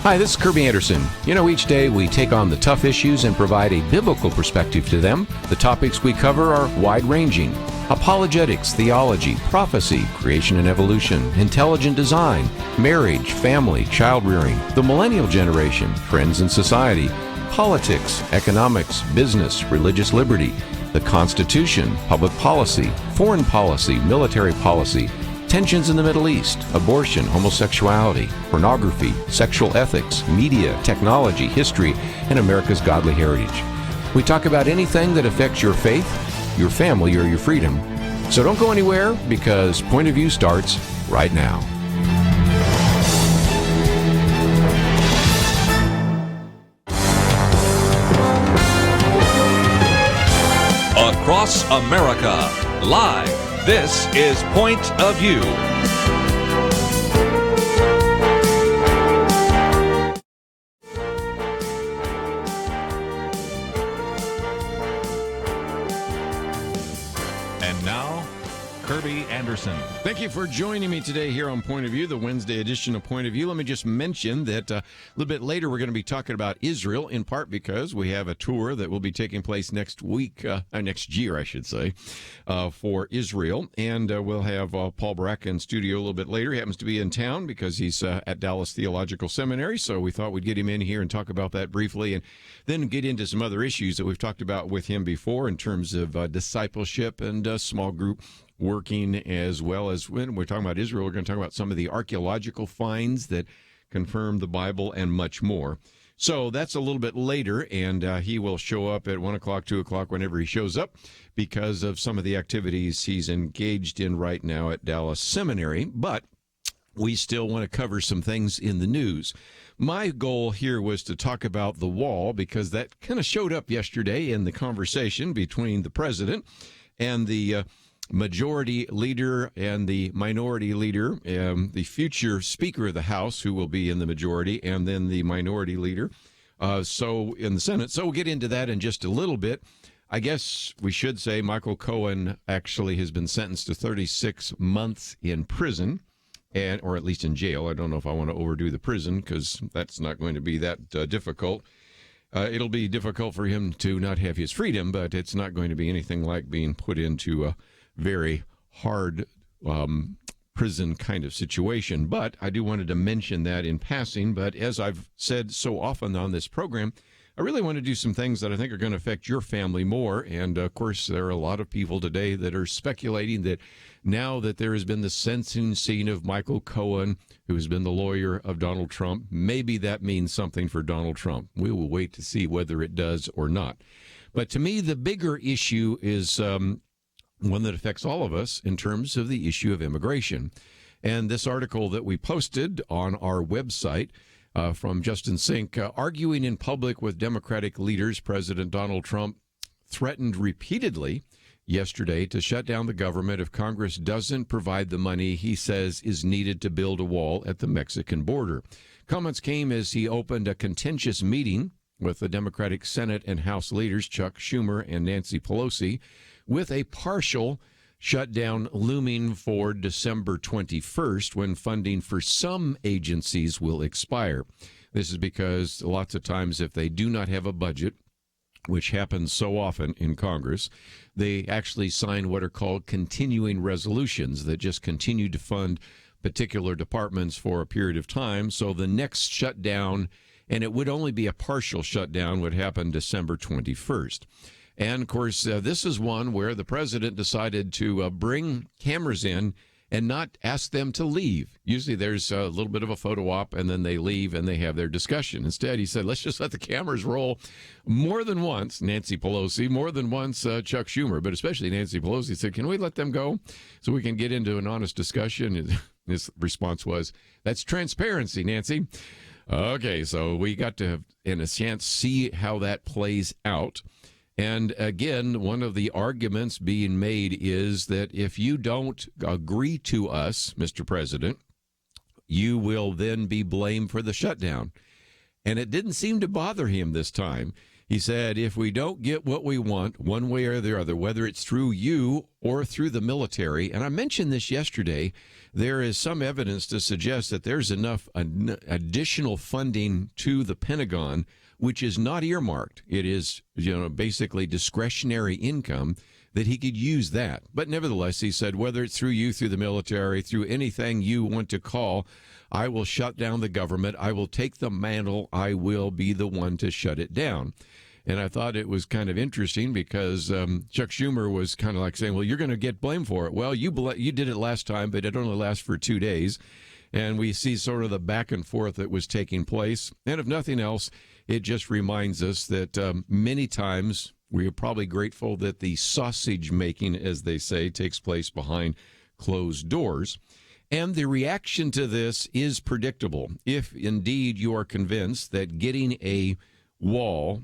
Hi, this is Kerby Anderson. You know, each day we take on the tough issues and provide a biblical perspective to them. The topics we cover are wide-ranging: apologetics, theology, prophecy, creation and evolution, intelligent design, marriage, family, child-rearing, the millennial generation, trends in society, politics, economics, business, religious liberty, the Constitution, public policy, foreign policy, military policy, tensions in the Middle East, abortion, homosexuality, pornography, sexual ethics, media, technology, history, and America's godly heritage. We talk about anything that affects your faith, your family, or your freedom. So don't go anywhere, because Point of View starts right now. Across America, live. This is Point of View. And now, Kerby Anderson. Thank you for joining me today here on Point of View, the Wednesday edition of Point of View. Let me just mention that a little bit later we're going to be talking about Israel, in part because we have a tour that will be taking place next year, I should say, for Israel. And we'll have Paul Barreca in studio a little bit later. He happens to be in town because he's at Dallas Theological Seminary, so we thought we'd get him in here and talk about that briefly, and then get into some other issues that we've talked about with him before in terms of discipleship and small group working, as well as when we're talking about Israel, we're going to talk about some of the archaeological finds that confirm the Bible and much more. So that's a little bit later, and he will show up at 1 o'clock, 2 o'clock, whenever he shows up, because of some of the activities he's engaged in right now at Dallas Seminary. But we still want to cover some things in the news. My goal here was to talk about the wall, because that kind of showed up yesterday in the conversation between the president and the majority leader and the minority leader, the future Speaker of the House, who will be in the majority, and then the minority leader, so in the Senate. So we'll get into that in just a little bit. I guess we should say Michael Cohen actually has been sentenced to 36 months in prison, or at least in jail. I don't know if I want to overdo the prison, because that's not going to be that difficult. It'll be difficult for him to not have his freedom, but it's not going to be anything like being put into a very hard prison kind of situation. But I do wanted to mention that in passing. But as I've said so often on this program, I really want to do some things that I think are going to affect your family more. And, of course, there are a lot of people today that are speculating that now that there has been the sentencing of Michael Cohen, who has been the lawyer of Donald Trump, maybe that means something for Donald Trump. We will wait to see whether it does or not. But to me, the bigger issue is one that affects all of us in terms of the issue of immigration. And this article that we posted on our website from Justin Sink, arguing in public with Democratic leaders, President Donald Trump threatened repeatedly yesterday to shut down the government if Congress doesn't provide the money he says is needed to build a wall at the Mexican border. Comments came as he opened a contentious meeting with the Democratic Senate and House leaders, Chuck Schumer and Nancy Pelosi, with a partial shutdown looming for December 21st, when funding for some agencies will expire. This is because lots of times if they do not have a budget, which happens so often in Congress, they actually sign what are called continuing resolutions that just continue to fund particular departments for a period of time. So the next shutdown, and it would only be a partial shutdown, would happen December 21st. And, of course, this is one where the president decided to bring cameras in and not ask them to leave. Usually there's a little bit of a photo op, and then they leave and they have their discussion. Instead, he said, let's just let the cameras roll. More than once, Nancy Pelosi, more than once, Chuck Schumer, but especially Nancy Pelosi said, can we let them go so we can get into an honest discussion? And his response was, that's transparency, Nancy. Okay, so we got to, in a chance, see how that plays out. And again, one of the arguments being made is that if you don't agree to us, Mr. President, you will then be blamed for the shutdown. And it didn't seem to bother him this time. He said, if we don't get what we want one way or the other, whether it's through you or through the military, and I mentioned this yesterday, there is some evidence to suggest that there's enough additional funding to the Pentagon, which is not earmarked. It is, basically discretionary income, that he could use that. But nevertheless, he said, whether it's through you, through the military, through anything you want to call, I will shut down the government. I will take the mantle. I will be the one to shut it down. And I thought it was kind of interesting because Chuck Schumer was kind of like saying, well, you're going to get blamed for it. Well, you did it last time, but it only lasts for 2 days. And we see sort of the back and forth that was taking place. And if nothing else, it just reminds us that many times we are probably grateful that the sausage making, as they say, takes place behind closed doors. And the reaction to this is predictable. If indeed you are convinced that getting a wall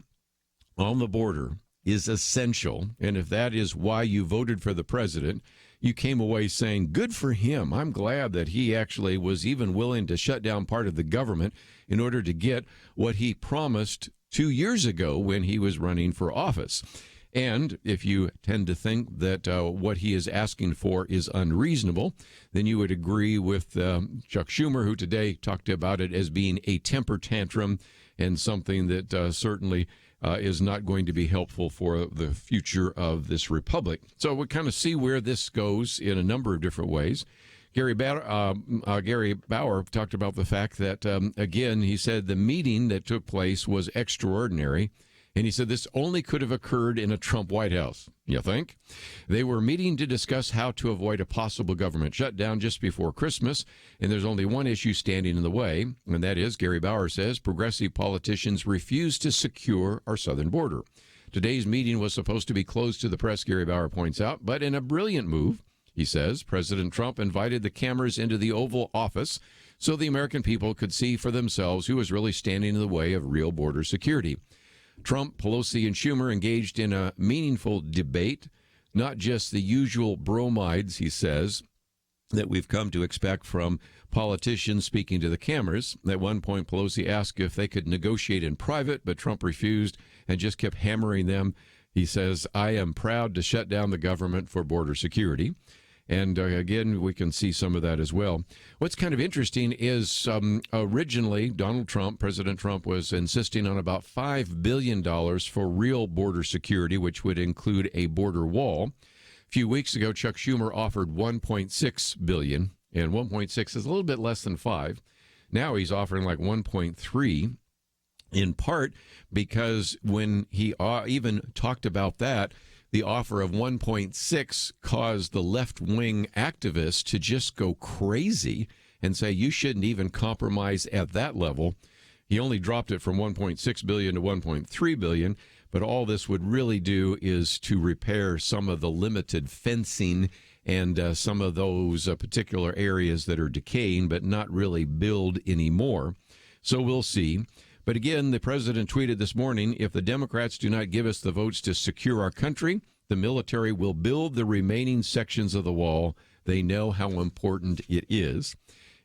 on the border is essential, and if that is why you voted for the president, you came away saying, good for him. I'm glad that he actually was even willing to shut down part of the government in order to get what he promised 2 years ago when he was running for office. And if you tend to think that what he is asking for is unreasonable, then you would agree with Chuck Schumer, who today talked about it as being a temper tantrum and something that certainly is not going to be helpful for the future of this republic. So we'll kind of see where this goes in a number of different ways. Gary Bauer talked about the fact that, again, he said the meeting that took place was extraordinary. And he said this only could have occurred in a Trump White House. You think? They were meeting to discuss how to avoid a possible government shutdown just before Christmas. And there's only one issue standing in the way. And that is, Gary Bauer says, progressive politicians refuse to secure our southern border. Today's meeting was supposed to be closed to the press, Gary Bauer points out. But in a brilliant move, he says, President Trump invited the cameras into the Oval Office so the American people could see for themselves who was really standing in the way of real border security. Trump, Pelosi, and Schumer engaged in a meaningful debate, not just the usual bromides, he says, that we've come to expect from politicians speaking to the cameras. At one point, Pelosi asked if they could negotiate in private, but Trump refused and just kept hammering them. He says, I am proud to shut down the government for border security. And again, we can see some of that as well. What's kind of interesting is originally President Trump was insisting on about $5 billion for real border security, which would include a border wall. A few weeks ago, Chuck Schumer offered $1.6 billion, and 1.6 is a little bit less than 5. Now he's offering like 1.3, in part because when he even talked about that, the offer of 1.6 caused the left-wing activists to just go crazy and say you shouldn't even compromise at that level. He only dropped it from 1.6 billion to 1.3 billion, but all this would really do is to repair some of the limited fencing and some of those particular areas that are decaying, but not really build anymore. So we'll see. But again, the president tweeted this morning, if the Democrats do not give us the votes to secure our country, the military will build the remaining sections of the wall. They know how important it is.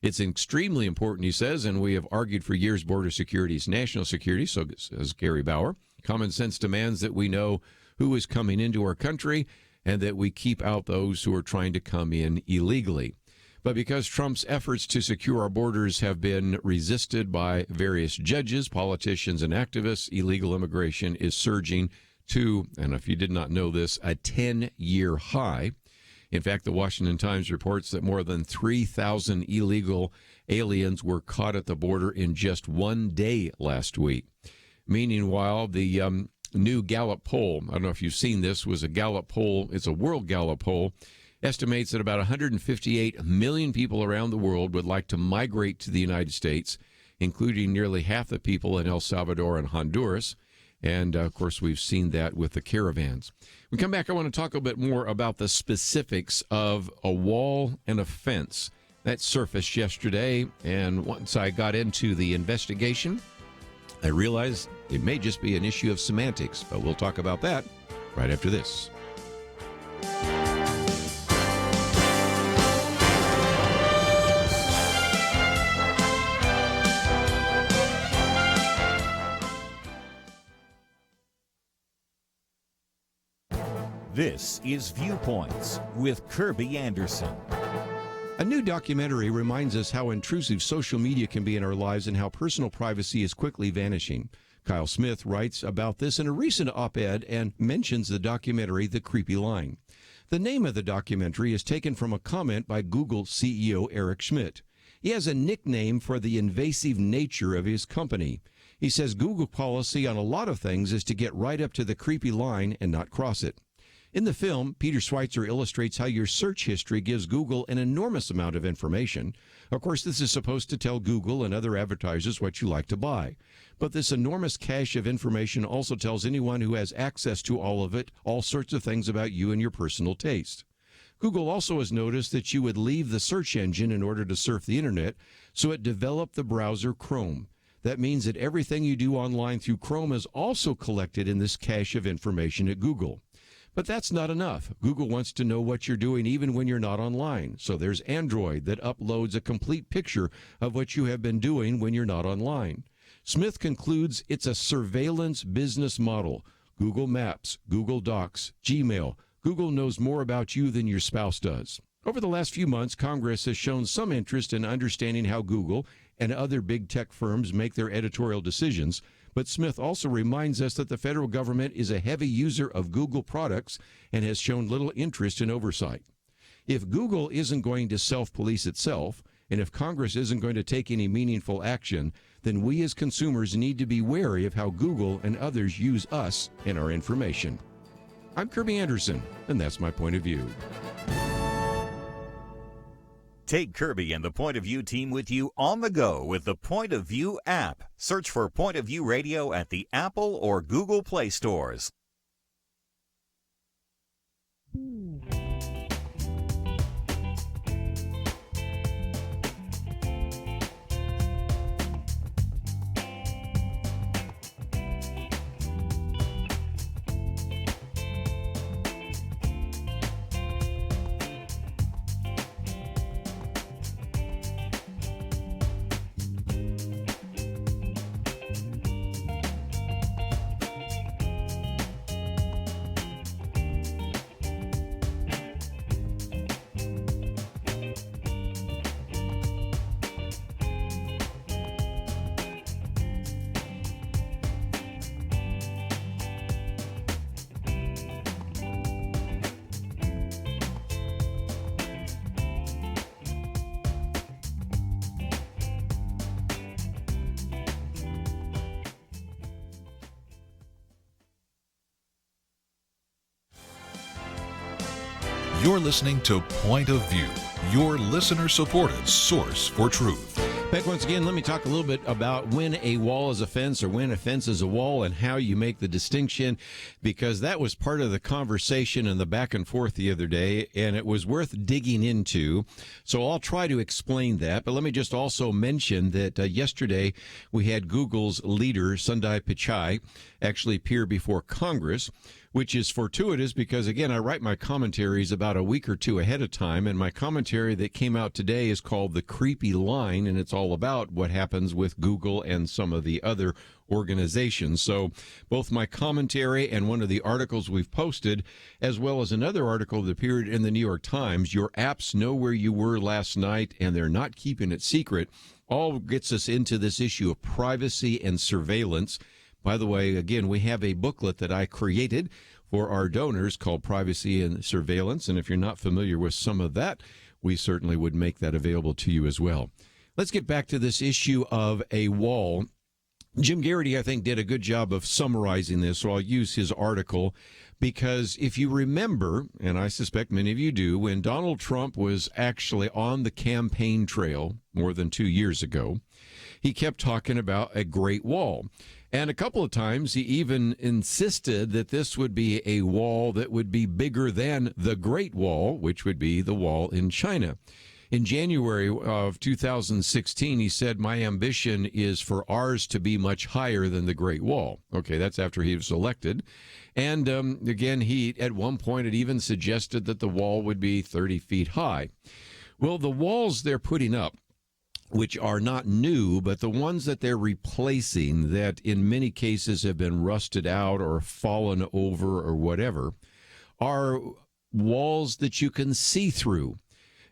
It's extremely important, he says, and we have argued for years border security is national security, so says Gary Bauer. Common sense demands that we know who is coming into our country and that we keep out those who are trying to come in illegally. But because Trump's efforts to secure our borders have been resisted by various judges, politicians, and activists, illegal immigration is surging to, and if you did not know this, a 10-year high. In fact, the Washington Times reports that more than 3,000 illegal aliens were caught at the border in just one day last week. Meanwhile, the new Gallup poll, I don't know if you've seen this, was a Gallup poll. It's a world Gallup poll. Estimates that about 158 million people around the world would like to migrate to the United States, including nearly half the people in El Salvador and Honduras. And, of course, we've seen that with the caravans. When we come back, I want to talk a bit more about the specifics of a wall and a fence. That surfaced yesterday, and once I got into the investigation, I realized it may just be an issue of semantics, but we'll talk about that right after this. This is Viewpoints with Kerby Anderson. A new documentary reminds us how intrusive social media can be in our lives and how personal privacy is quickly vanishing. Kyle Smith writes about this in a recent op-ed and mentions the documentary The Creepy Line. The name of the documentary is taken from a comment by Google CEO Eric Schmidt. He has a nickname for the invasive nature of his company. He says Google policy on a lot of things is to get right up to the creepy line and not cross it. In the film, Peter Schweitzer illustrates how your search history gives Google an enormous amount of information. Of course, this is supposed to tell Google and other advertisers what you like to buy. But this enormous cache of information also tells anyone who has access to all of it all sorts of things about you and your personal taste. Google also has noticed that you would leave the search engine in order to surf the internet, so it developed the browser Chrome. That means that everything you do online through Chrome is also collected in this cache of information at Google. But that's not enough. Google wants to know what you're doing even when you're not online. So there's Android that uploads a complete picture of what you have been doing when you're not online. Smith concludes it's a surveillance business model. Google Maps, Google Docs, Gmail. Google knows more about you than your spouse does. Over the last few months, Congress has shown some interest in understanding how Google and other big tech firms make their editorial decisions. But Smith also reminds us that the federal government is a heavy user of Google products and has shown little interest in oversight. If Google isn't going to self-police itself, and if Congress isn't going to take any meaningful action, then we as consumers need to be wary of how Google and others use us and our information. I'm Kerby Anderson, and that's my point of view. Take Kerby and the Point of View team with you on the go with the Point of View app. Search for Point of View Radio at the Apple or Google Play stores. You're listening to Point of View, your listener-supported source for truth. Back once again, let me talk a little bit about when a wall is a fence or when a fence is a wall and how you make the distinction, because that was part of the conversation and the back and forth the other day, and it was worth digging into. So I'll try to explain that, but let me just also mention that yesterday we had Google's leader, Sundar Pichai, actually appear before Congress, which is fortuitous because, again, I write my commentaries about a week or two ahead of time, and my commentary that came out today is called The Creepy Line, and it's all about what happens with Google and some of the other organizations. So both my commentary and one of the articles we've posted, as well as another article that appeared in the New York Times, Your Apps Know Where You Were Last Night, and They're Not Keeping It Secret, all gets us into this issue of privacy and surveillance. By the way, again, we have a booklet that I created for our donors called Privacy and Surveillance, and if you're not familiar with some of that, we certainly would make that available to you as well. Let's get back to this issue of a wall. Jim Garrity, I think, did a good job of summarizing this, so I'll use his article because if you remember, and I suspect many of you do, when Donald Trump was actually on the campaign trail more than 2 years ago, he kept talking about a Great Wall. And a couple of times he even insisted that this would be a wall that would be bigger than the Great Wall, which would be the wall in China. In January of 2016, he said, my ambition is for ours to be much higher than the Great Wall. Okay, that's after he was elected. And again, he at one point had even suggested that the wall would be 30 feet high. Well, the walls they're putting up, which are not new, but the ones that they're replacing that in many cases have been rusted out or fallen over or whatever, are walls that you can see through.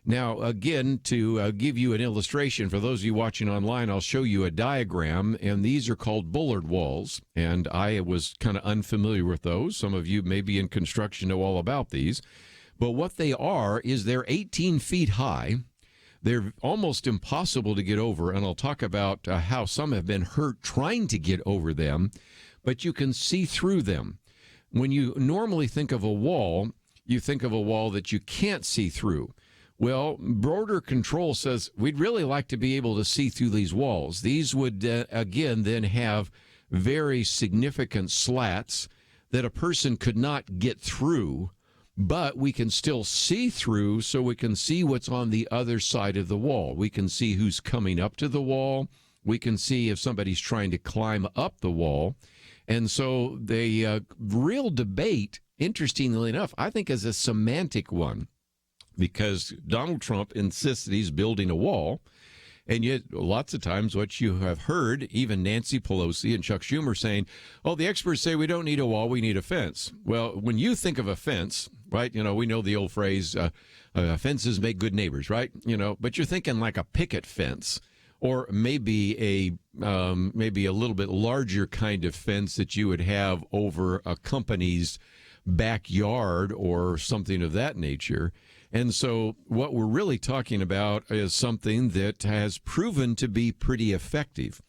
Now, again, to give you an illustration, for those of you watching online, I'll show you a diagram, and these are called bollard walls, and I was kind of unfamiliar with those. Some of you maybe in construction know all about these, but what they are is they're 18 feet high. They're almost impossible to get over, and I'll talk about how some have been hurt trying to get over them, but you can see through them. When you normally think of a wall, you think of a wall that you can't see through. Well, Border Control says we'd really like to be able to see through these walls. These would, again, then have very significant slats that a person could not get through, but we can still see through, so we can see what's on the other side of the wall. We can see who's coming up to the wall. We can see if somebody's trying to climb up the wall. And so the real debate, interestingly enough, I think is a semantic one, because Donald Trump insists that he's building a wall, and yet lots of times what you have heard, even Nancy Pelosi and Chuck Schumer saying, oh, the experts say we don't need a wall, we need a fence. Well, when you think of a fence, right, you know, we know the old phrase, fences make good neighbors, right? You know, but you're thinking like a picket fence, or maybe a little bit larger kind of fence that you would have over a company's backyard or something of that nature. And so what we're really talking about is something that has proven to be pretty effective.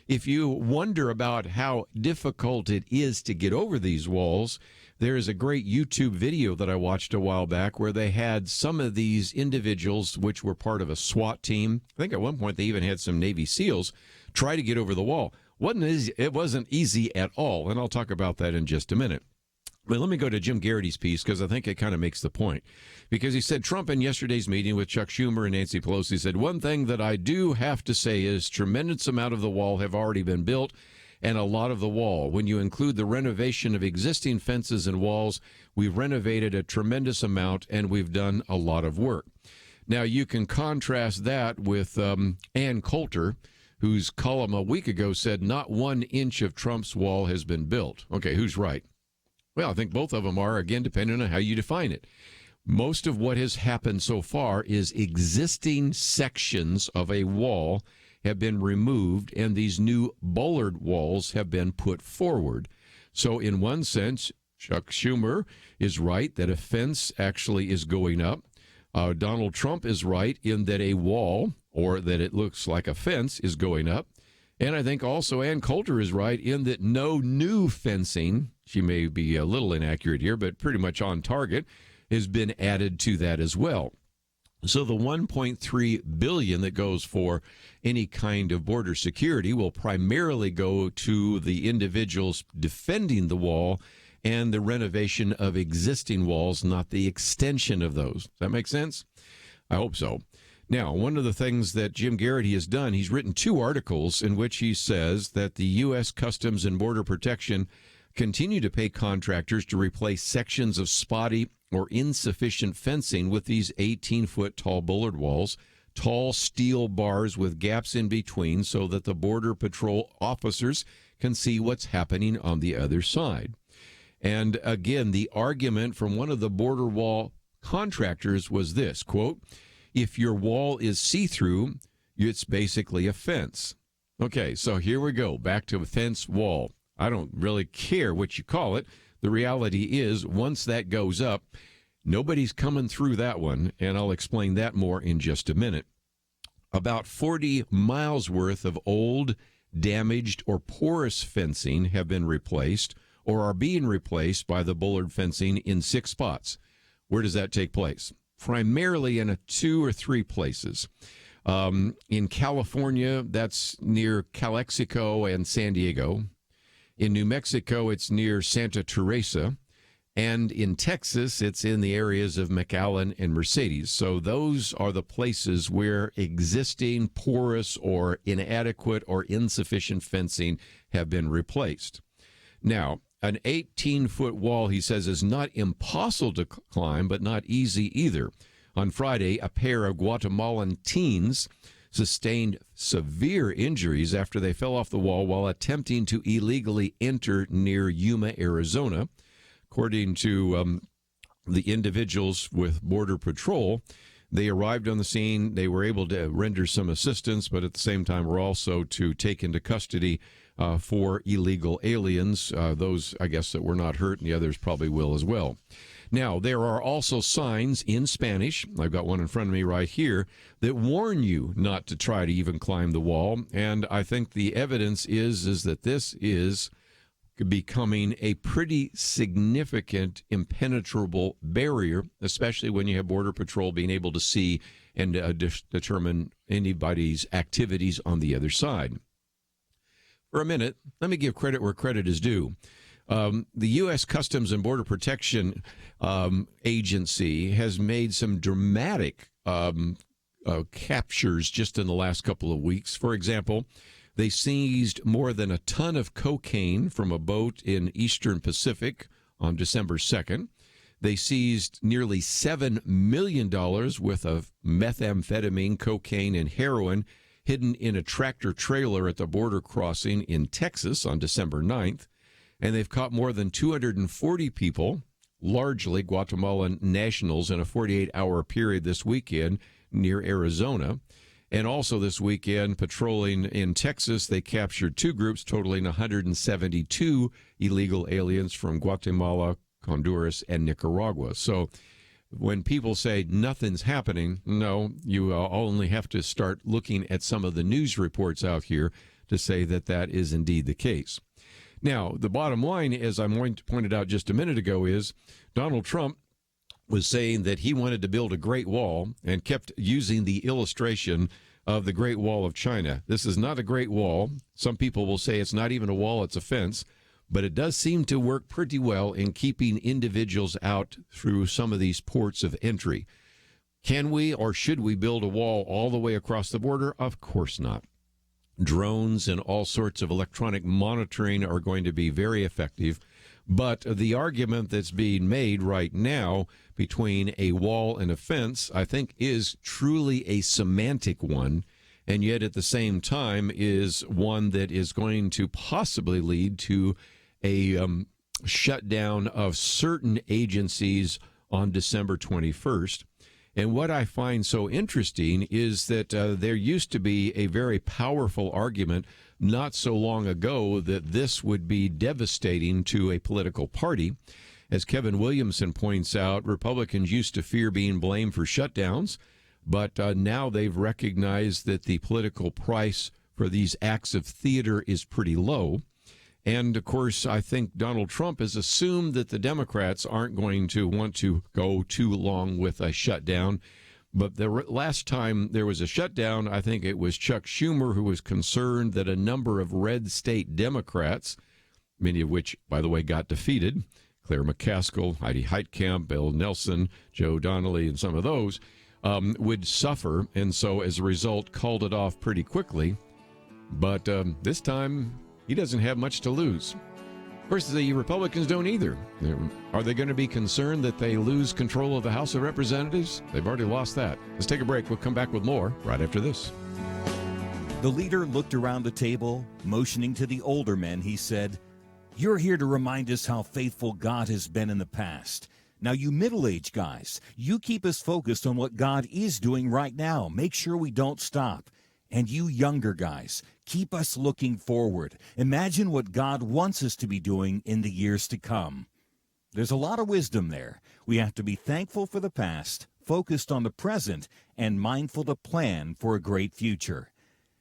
If you wonder about how difficult it is to get over these walls, there is a great YouTube video that I watched a while back where they had some of these individuals, which were part of a SWAT team. I think at one point they even had some Navy SEALs try to get over the wall. It wasn't easy at all, and I'll talk about that in just a minute. But let me go to Jim Garrity's piece, because I think it kind of makes the point. Because he said, Trump in yesterday's meeting with Chuck Schumer and Nancy Pelosi said, one thing that I do have to say is tremendous amount of the wall have already been built, and a lot of the wall. When you include the renovation of existing fences and walls, we've renovated a tremendous amount, and we've done a lot of work. Now, you can contrast that with Ann Coulter, whose column a week ago said not 1 inch of Trump's wall has been built. Okay, who's right? Well, I think both of them are, again, depending on how you define it. Most of what has happened so far is existing sections of a wall have been removed, and these new bollard walls have been put forward. So in one sense, Chuck Schumer is right that a fence actually is going up. Donald Trump is right in that a wall, or that it looks like a fence, is going up. And I think also Ann Coulter is right in that no new fencing, she may be a little inaccurate here, but pretty much on target, has been added to that as well. So the $1.3 billion that goes for any kind of border security will primarily go to the individuals defending the wall and the renovation of existing walls, not the extension of those. Does that make sense? I hope so. Now, one of the things that Jim Garrity has done, he's written 2 articles in which he says that the U.S. Customs and Border Protection continue to pay contractors to replace sections of spotty or insufficient fencing with these 18-foot tall bollard walls, tall steel bars with gaps in between so that the Border Patrol officers can see what's happening on the other side. And again, the argument from one of the border wall contractors was this, quote, if your wall is see-through, it's basically a fence. Okay, so here we go, back to a fence wall. I don't really care what you call it. The reality is, once that goes up, nobody's coming through that one, and I'll explain that more in just a minute. About 40 miles worth of old, damaged, or porous fencing have been replaced or are being replaced by the bollard fencing in 6 spots. Where does that take place? Primarily in 2 or 3 places. In California, that's near Calexico and San Diego. In New Mexico, it's near Santa Teresa. And in Texas, it's in the areas of McAllen and Mercedes. So those are the places where existing porous or inadequate or insufficient fencing have been replaced. Now, an 18-foot wall, he says, is not impossible to climb, but not easy either. On Friday, a pair of Guatemalan teens sustained severe injuries after they fell off the wall while attempting to illegally enter near Yuma, Arizona. According to the individuals with Border Patrol. They arrived on the scene. They were able to render some assistance, but at the same time were also to take into custody 4 illegal aliens, those, I guess, that were not hurt, and the others probably will as well. Now, there are also signs in Spanish, I've got one in front of me right here, that warn you not to try to even climb the wall, and I think the evidence is that this is becoming a pretty significant impenetrable barrier, especially when you have Border Patrol being able to see and determine anybody's activities on the other side. For a minute, let me give credit where credit is due. The U.S. Customs and Border Protection Agency has made some dramatic captures just in the last couple of weeks. For example, they seized more than a ton of cocaine from a boat in Eastern Pacific on December 2nd. They seized nearly $7 million worth of methamphetamine, cocaine, and heroin hidden in a tractor trailer at the border crossing in Texas on December 9th. And they've caught more than 240 people, largely Guatemalan nationals, in a 48-hour period this weekend near Arizona. And also this weekend, patrolling in Texas, they captured 2 groups totaling 172 illegal aliens from Guatemala, Honduras, and Nicaragua. So when people say nothing's happening, no, you only have to start looking at some of the news reports out here to say that that is indeed the case. Now, the bottom line, as I pointed out just a minute ago, is Donald Trump was saying that he wanted to build a Great Wall and kept using the illustration of the Great Wall of China. This is not a Great Wall. Some people will say it's not even a wall, it's a fence. But it does seem to work pretty well in keeping individuals out through some of these ports of entry. Can we or should we build a wall all the way across the border? Of course not. Drones and all sorts of electronic monitoring are going to be very effective. But the argument that's being made right now between a wall and a fence, I think, is truly a semantic one, and yet at the same time is one that is going to possibly lead to a shutdown of certain agencies on December 21st. And what I find so interesting is that there used to be a very powerful argument not so long ago that this would be devastating to a political party. As Kevin Williamson points out, Republicans used to fear being blamed for shutdowns, but now they've recognized that the political price for these acts of theater is pretty low. And, of course, I think Donald Trump has assumed that the Democrats aren't going to want to go too long with a shutdown. But the last time there was a shutdown, I think it was Chuck Schumer who was concerned that a number of red state Democrats, many of which, by the way, got defeated, Claire McCaskill, Heidi Heitkamp, Bill Nelson, Joe Donnelly, and some of those, would suffer. And so, as a result, called it off pretty quickly. But this time, he doesn't have much to lose. Of course, the Republicans don't either. Are they going to be concerned that they lose control of the House of Representatives? They've already lost that. Let's take a break. We'll come back with more right after this. The leader looked around the table, motioning to the older men. He said, "You're here to remind us how faithful God has been in the past. Now, you middle-aged guys, you keep us focused on what God is doing right now. Make sure we don't stop. And you younger guys, keep us looking forward. Imagine what God wants us to be doing in the years to come." There's a lot of wisdom there. We have to be thankful for the past, focused on the present, and mindful to plan for a great future.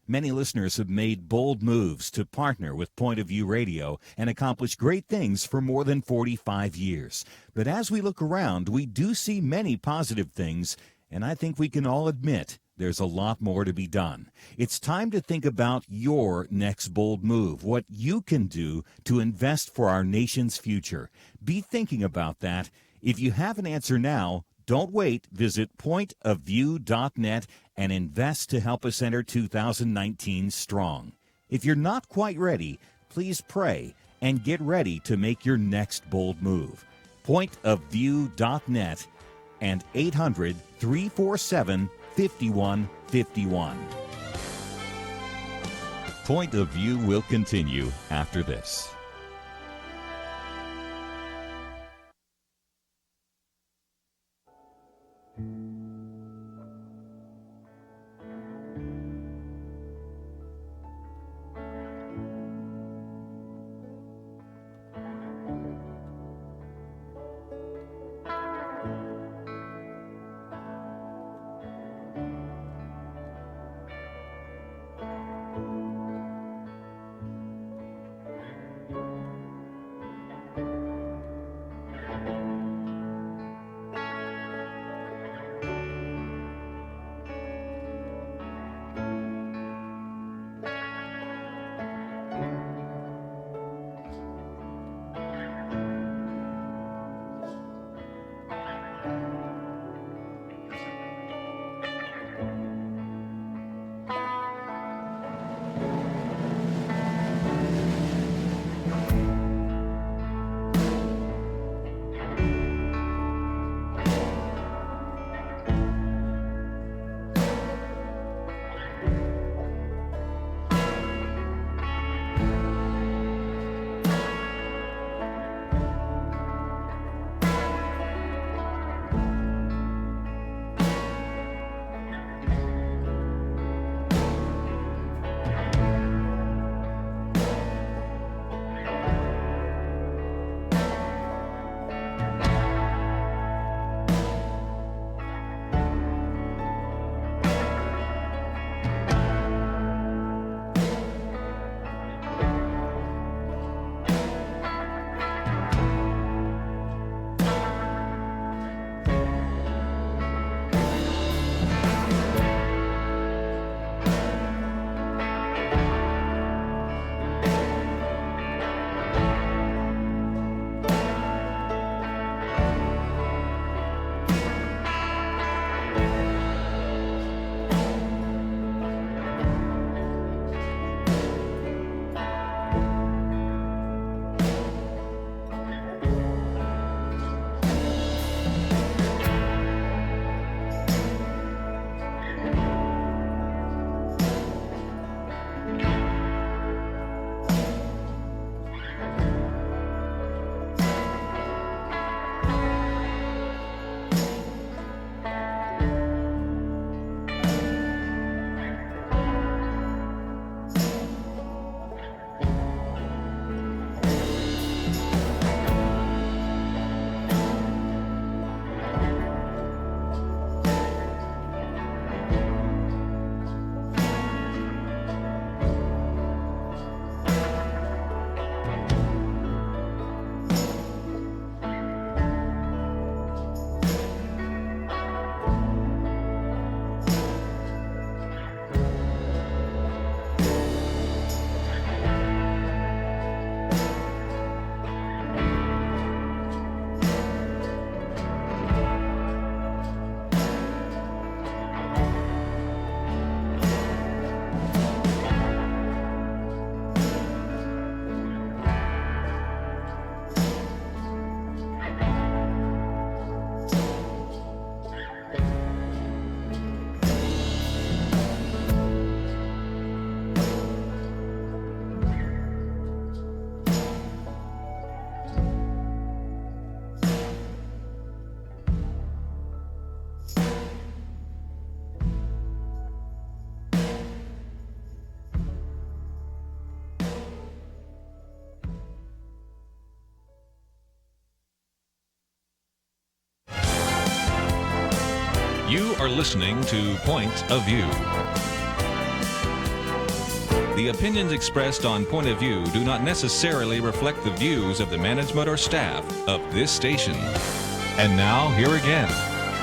Many listeners have made bold moves to partner with Point of View Radio and accomplish great things for more than 45 years. But as we look around, we do see many positive things, and I think we can all admit there's a lot more to be done. It's time to think about your next bold move, what you can do to invest for our nation's future. Be thinking about that. If you have an answer now, don't wait. Visit pointofview.net and invest to help us enter 2019 strong. If you're not quite ready, please pray and get ready to make your next bold move. Pointofview.net and 800-347-5151. Point of View will continue after this. You are listening to Point of View. The opinions expressed on Point of View do not necessarily reflect the views of the management or staff of this station. And now, here again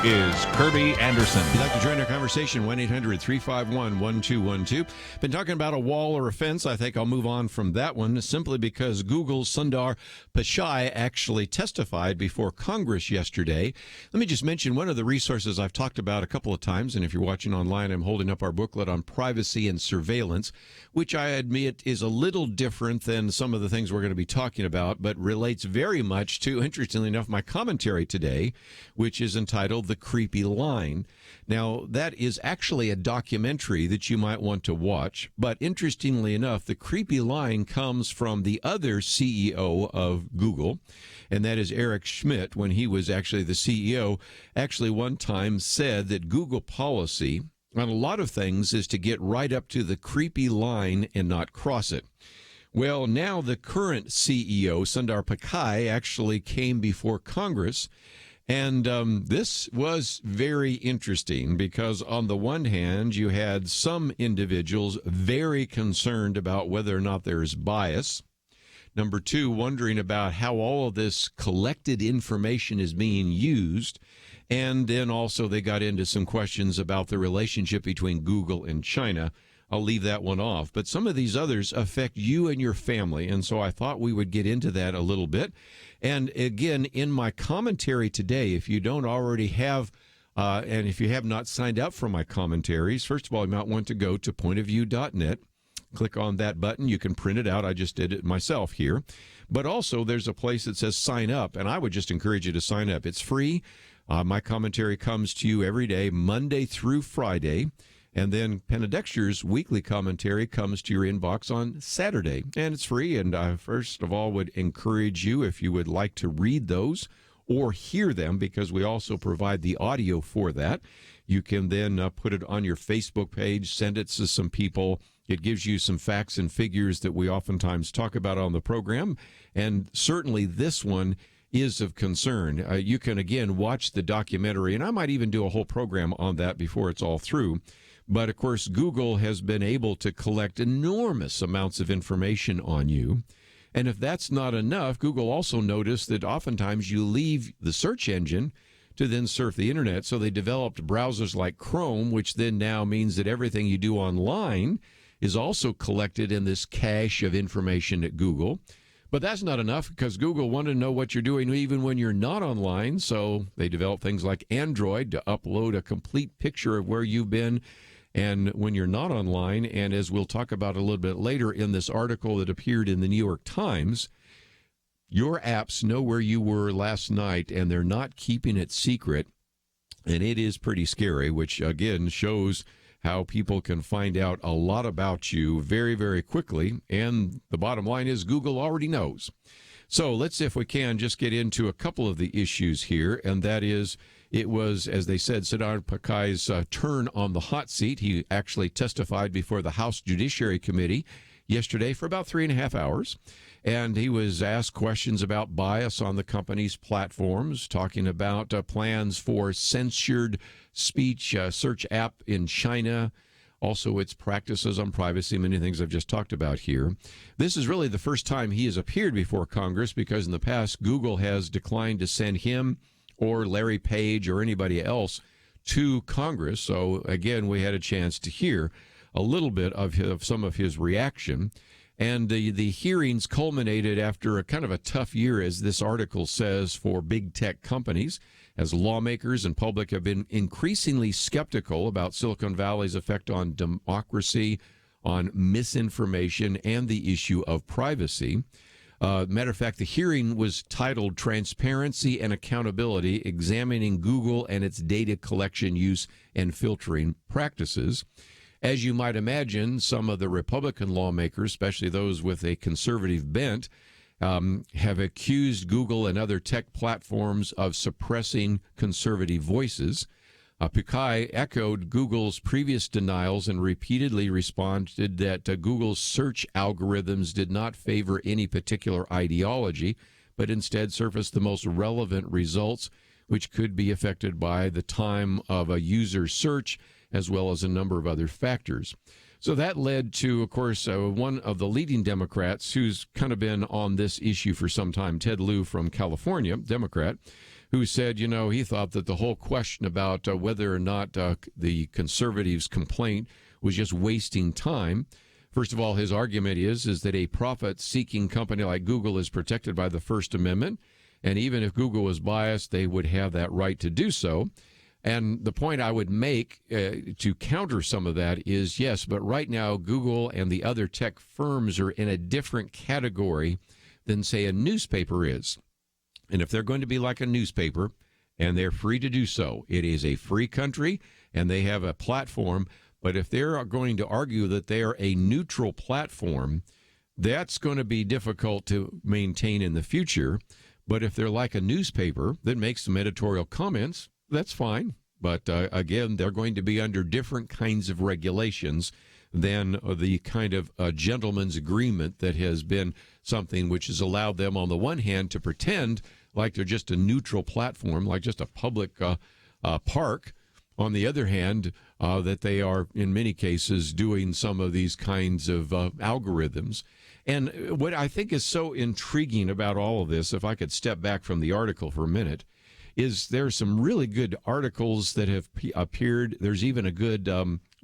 is Kerby Anderson. If you'd like to join our conversation, 1-800-351-1212. Been talking about a wall or a fence. I think I'll move on from that one simply because Google's Sundar Pichai actually testified before Congress yesterday. Let me just mention one of the resources I've talked about a couple of times, and if you're watching online, I'm holding up our booklet on privacy and surveillance, which I admit is a little different than some of the things we're going to be talking about, but relates very much to, interestingly enough, my commentary today, which is entitled The Creepy Line. Now, that is actually a documentary that you might want to watch, but interestingly enough, The Creepy Line comes from the other CEO of Google, and that is Eric Schmidt. When he was actually the CEO, actually one time said that Google policy on a lot of things is to get right up to the creepy line and not cross it. Well, now the current CEO, Sundar Pichai, actually came before Congress. And this was very interesting because on the one hand, you had some individuals very concerned about whether or not there's bias. Number two, wondering about how all of this collected information is being used. And then also they got into some questions about the relationship between Google and China. I'll leave that one off. But some of these others affect you and your family. And so I thought we would get into that a little bit. And again, in my commentary today, if you don't already have, and if you have not signed up for my commentaries, first of all, you might want to go to pointofview.net. Click on that button. You can print it out. I just did it myself here. But also, there's a place that says sign up, and I would just encourage you to sign up. It's free. My commentary comes to you every day, Monday through Friday. And then Penedexter's weekly commentary comes to your inbox on Saturday, and it's free. And I first of all would encourage you, if you would like to read those or hear them, because we also provide the audio for that. You can then put it on your Facebook page, send it to some people. It gives you some facts and figures that we oftentimes talk about on the program, and certainly this one is of concern. You can, again, watch the documentary, and I might even do a whole program on that before it's all through. But, of course, Google has been able to collect enormous amounts of information on you. And if that's not enough, Google also noticed that oftentimes you leave the search engine to then surf the internet. So they developed browsers like Chrome, which then now means that everything you do online is also collected in this cache of information at Google. But that's not enough because Google wanted to know what you're doing even when you're not online. So they developed things like Android to upload a complete picture of where you've been and when you're not online. And as we'll talk about a little bit later in this article that appeared in the New York Times, your apps know where you were last night, and they're not keeping it secret. And it is pretty scary, which, again, shows how people can find out a lot about you very, very quickly. And the bottom line is Google already knows. So let's, if we can, just get into a couple of the issues here, and that is, it was, as they said, Sundar Pichai's turn on the hot seat. He actually testified before the House Judiciary Committee yesterday for about 3.5 hours. And he was asked questions about bias on the company's platforms, talking about plans for censored speech search app in China, also its practices on privacy, many things I've just talked about here. This is really the first time he has appeared before Congress, because in the past, Google has declined to send him or Larry Page or anybody else to Congress. So, again, we had a chance to hear a little bit of some of his reaction. And the hearings culminated after a kind of a tough year, as this article says, for big tech companies, as lawmakers and public have been increasingly skeptical about Silicon Valley's effect on democracy, on misinformation, and the issue of privacy. Matter of fact, the hearing was titled Transparency and Accountability, Examining Google and its Data Collection, Use, and Filtering Practices. As you might imagine, some of the Republican lawmakers, especially those with a conservative bent, have accused Google and other tech platforms of suppressing conservative voices. Pichai echoed Google's previous denials and repeatedly responded that Google's search algorithms did not favor any particular ideology, but instead surfaced the most relevant results, which could be affected by the time of a user search as well as a number of other factors. So that led to, of course, one of the leading Democrats who's kind of been on this issue for some time, Ted Lieu from California, Democrat, who said, he thought that the whole question about whether or not the conservatives' complaint was just wasting time. First of all, his argument is that a profit-seeking company like Google is protected by the First Amendment, and even if Google was biased, they would have that right to do so. And the point I would make to counter some of that is, yes, but right now Google and the other tech firms are in a different category than, say, a newspaper is. And if they're going to be like a newspaper, and they're free to do so, it is a free country, and they have a platform. But if they're going to argue that they are a neutral platform, that's going to be difficult to maintain in the future. But if they're like a newspaper that makes some editorial comments, that's fine. But again, they're going to be under different kinds of regulations than the kind of gentleman's agreement that has been something which has allowed them, on the one hand, to pretend like they're just a neutral platform, like just a public park. On the other hand, that they are, in many cases, doing some of these kinds of algorithms. And what I think is so intriguing about all of this, if I could step back from the article for a minute, is there's some really good articles that have appeared. There's even a good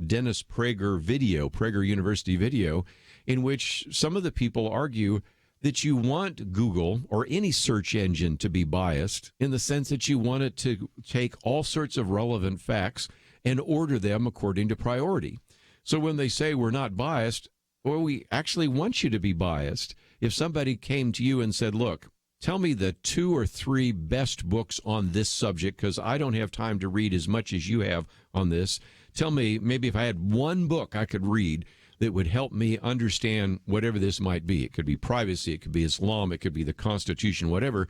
Dennis Prager University video, in which some of the people argue that you want Google or any search engine to be biased, in the sense that you want it to take all sorts of relevant facts and order them according to priority. So when they say we're not biased, well, we actually want you to be biased. If somebody came to you and said, look, tell me the 2 or 3 best books on this subject, because I don't have time to read as much as you have on this. Tell me, maybe if I had one book I could read that would help me understand whatever this might be. It could be privacy, it could be Islam, it could be the Constitution, whatever.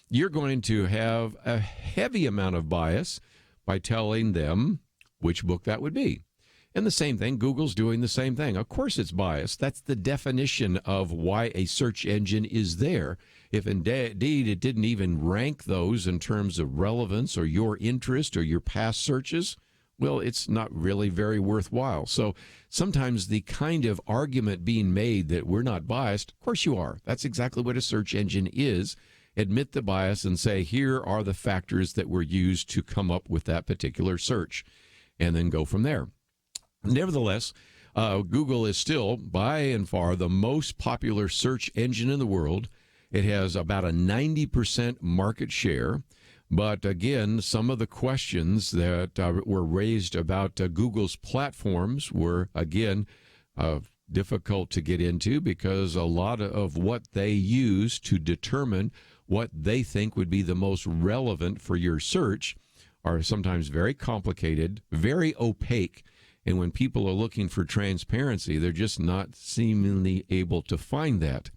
You're going to have a heavy amount of bias by telling them which book that would be. And the same thing, Google's doing the same thing. Of course it's biased. That's the definition of why a search engine is there. If indeed it didn't even rank those in terms of relevance or your interest or your past searches, well, it's not really very worthwhile. So sometimes the kind of argument being made that we're not biased, of course you are. That's exactly what a search engine is. Admit the bias and say, here are the factors that were used to come up with that particular search, and then go from there. Nevertheless, Google is still, by and far, the most popular search engine in the world. It has about a 90% market share. But again, some of the questions that were raised about Google's platforms were, again, difficult to get into, because a lot of what they use to determine what they think would be the most relevant for your search are sometimes very complicated, very opaque. And when people are looking for transparency, they're just not seemingly able to find that.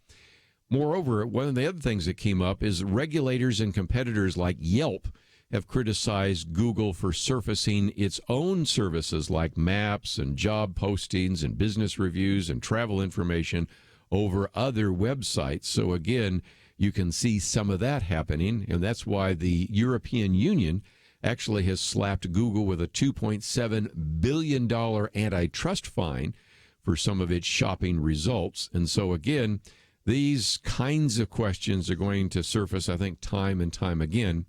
Moreover, one of the other things that came up is regulators and competitors like Yelp have criticized Google for surfacing its own services like maps and job postings and business reviews and travel information over other websites. So again, you can see some of that happening, and that's why the European Union actually has slapped Google with a $2.7 billion antitrust fine for some of its shopping results. And so again, these kinds of questions are going to surface, I think, time and time again.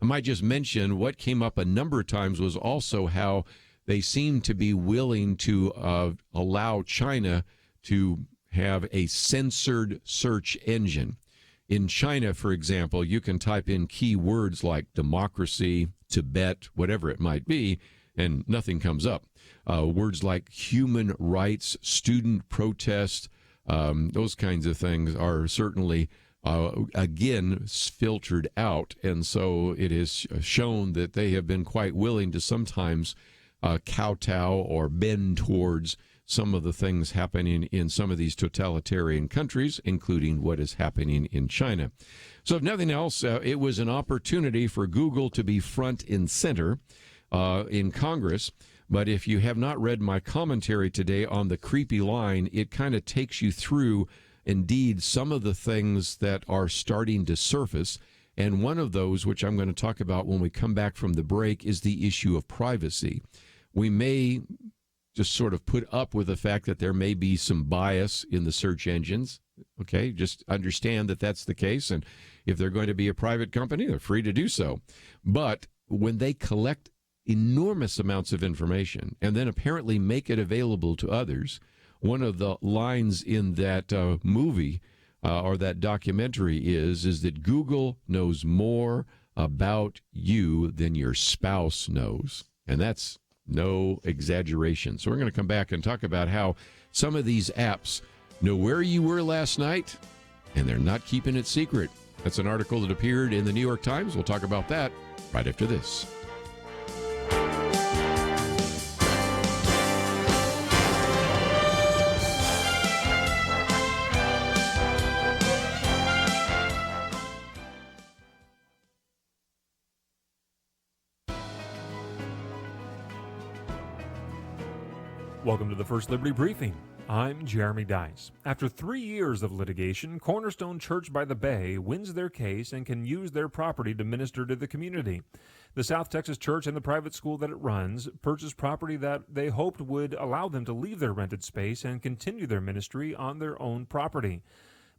I might just mention what came up a number of times was also how they seem to be willing to allow China to have a censored search engine. In China, for example, you can type in key words like democracy, Tibet, whatever it might be, and nothing comes up. Words like human rights, student protest, those kinds of things are certainly, again, filtered out. And so it is shown that they have been quite willing to sometimes kowtow or bend towards some of the things happening in some of these totalitarian countries, including what is happening in China. So if nothing else, it was an opportunity for Google to be front and center in Congress. But if you have not read my commentary today on the creepy line, it kind of takes you through, indeed, some of the things that are starting to surface. And one of those, which I'm going to talk about when we come back from the break, is the issue of privacy. We may just sort of put up with the fact that there may be some bias in the search engines. Okay, just understand that that's the case. And if they're going to be a private company, they're free to do so. But when they collect enormous amounts of information and then apparently make it available to others, one of the lines in that movie or that documentary is that Google knows more about you than your spouse knows. And that's no exaggeration. So we're going to come back and talk about how some of these apps know where you were last night, and they're not keeping it secret. That's an article that appeared in the New York Times. We'll talk about that right after this. Welcome to the First Liberty Briefing. I'm Jeremy Dice. After 3 years of litigation, Cornerstone Church by the Bay wins their case and can use their property to minister to the community. The South Texas church and the private school that it runs purchased property that they hoped would allow them to leave their rented space and continue their ministry on their own property.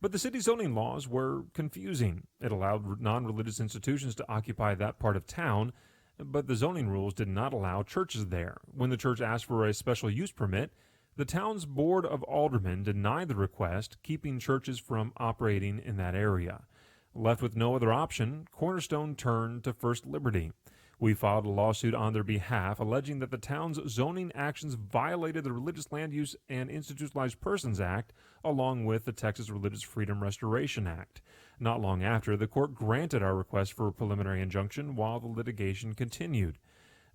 But the city zoning laws were confusing. It allowed non-religious institutions to occupy that part of town, but the zoning rules did not allow churches there. When the church asked for a special use permit, the town's Board of Aldermen denied the request, keeping churches from operating in that area. Left with no other option, Cornerstone turned to First Liberty. We filed a lawsuit on their behalf, alleging that the town's zoning actions violated the Religious Land Use and Institutionalized Persons Act, along with the Texas Religious Freedom Restoration Act. Not long after, the court granted our request for a preliminary injunction while the litigation continued.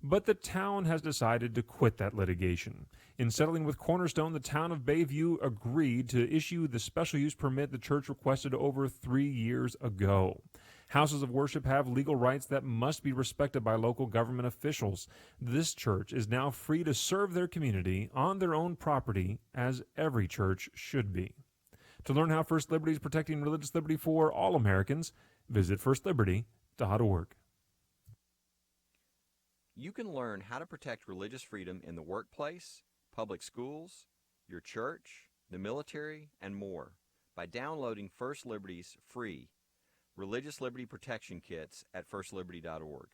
But the town has decided to quit that litigation. In settling with Cornerstone, the town of Bayview agreed to issue the special use permit the church requested over 3 years ago. Houses of worship have legal rights that must be respected by local government officials. This church is now free to serve their community on their own property, as every church should be. To learn how First Liberty is protecting religious liberty for all Americans, visit firstliberty.org. You can learn how to protect religious freedom in the workplace, public schools, your church, the military, and more by downloading First Liberty's free Religious Liberty Protection Kits at firstliberty.org.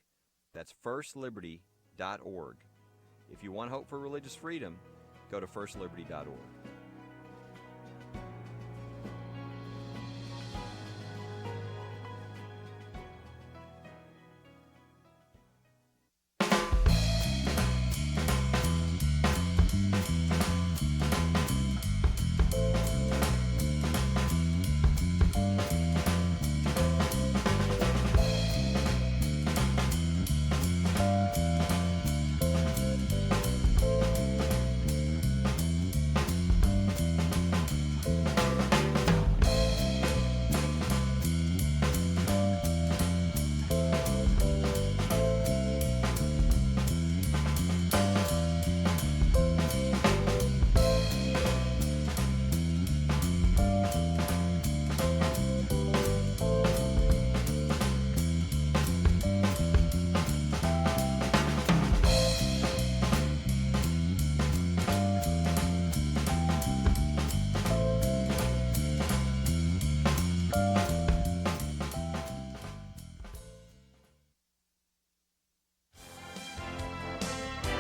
That's firstliberty.org. If you want hope for religious freedom, go to firstliberty.org.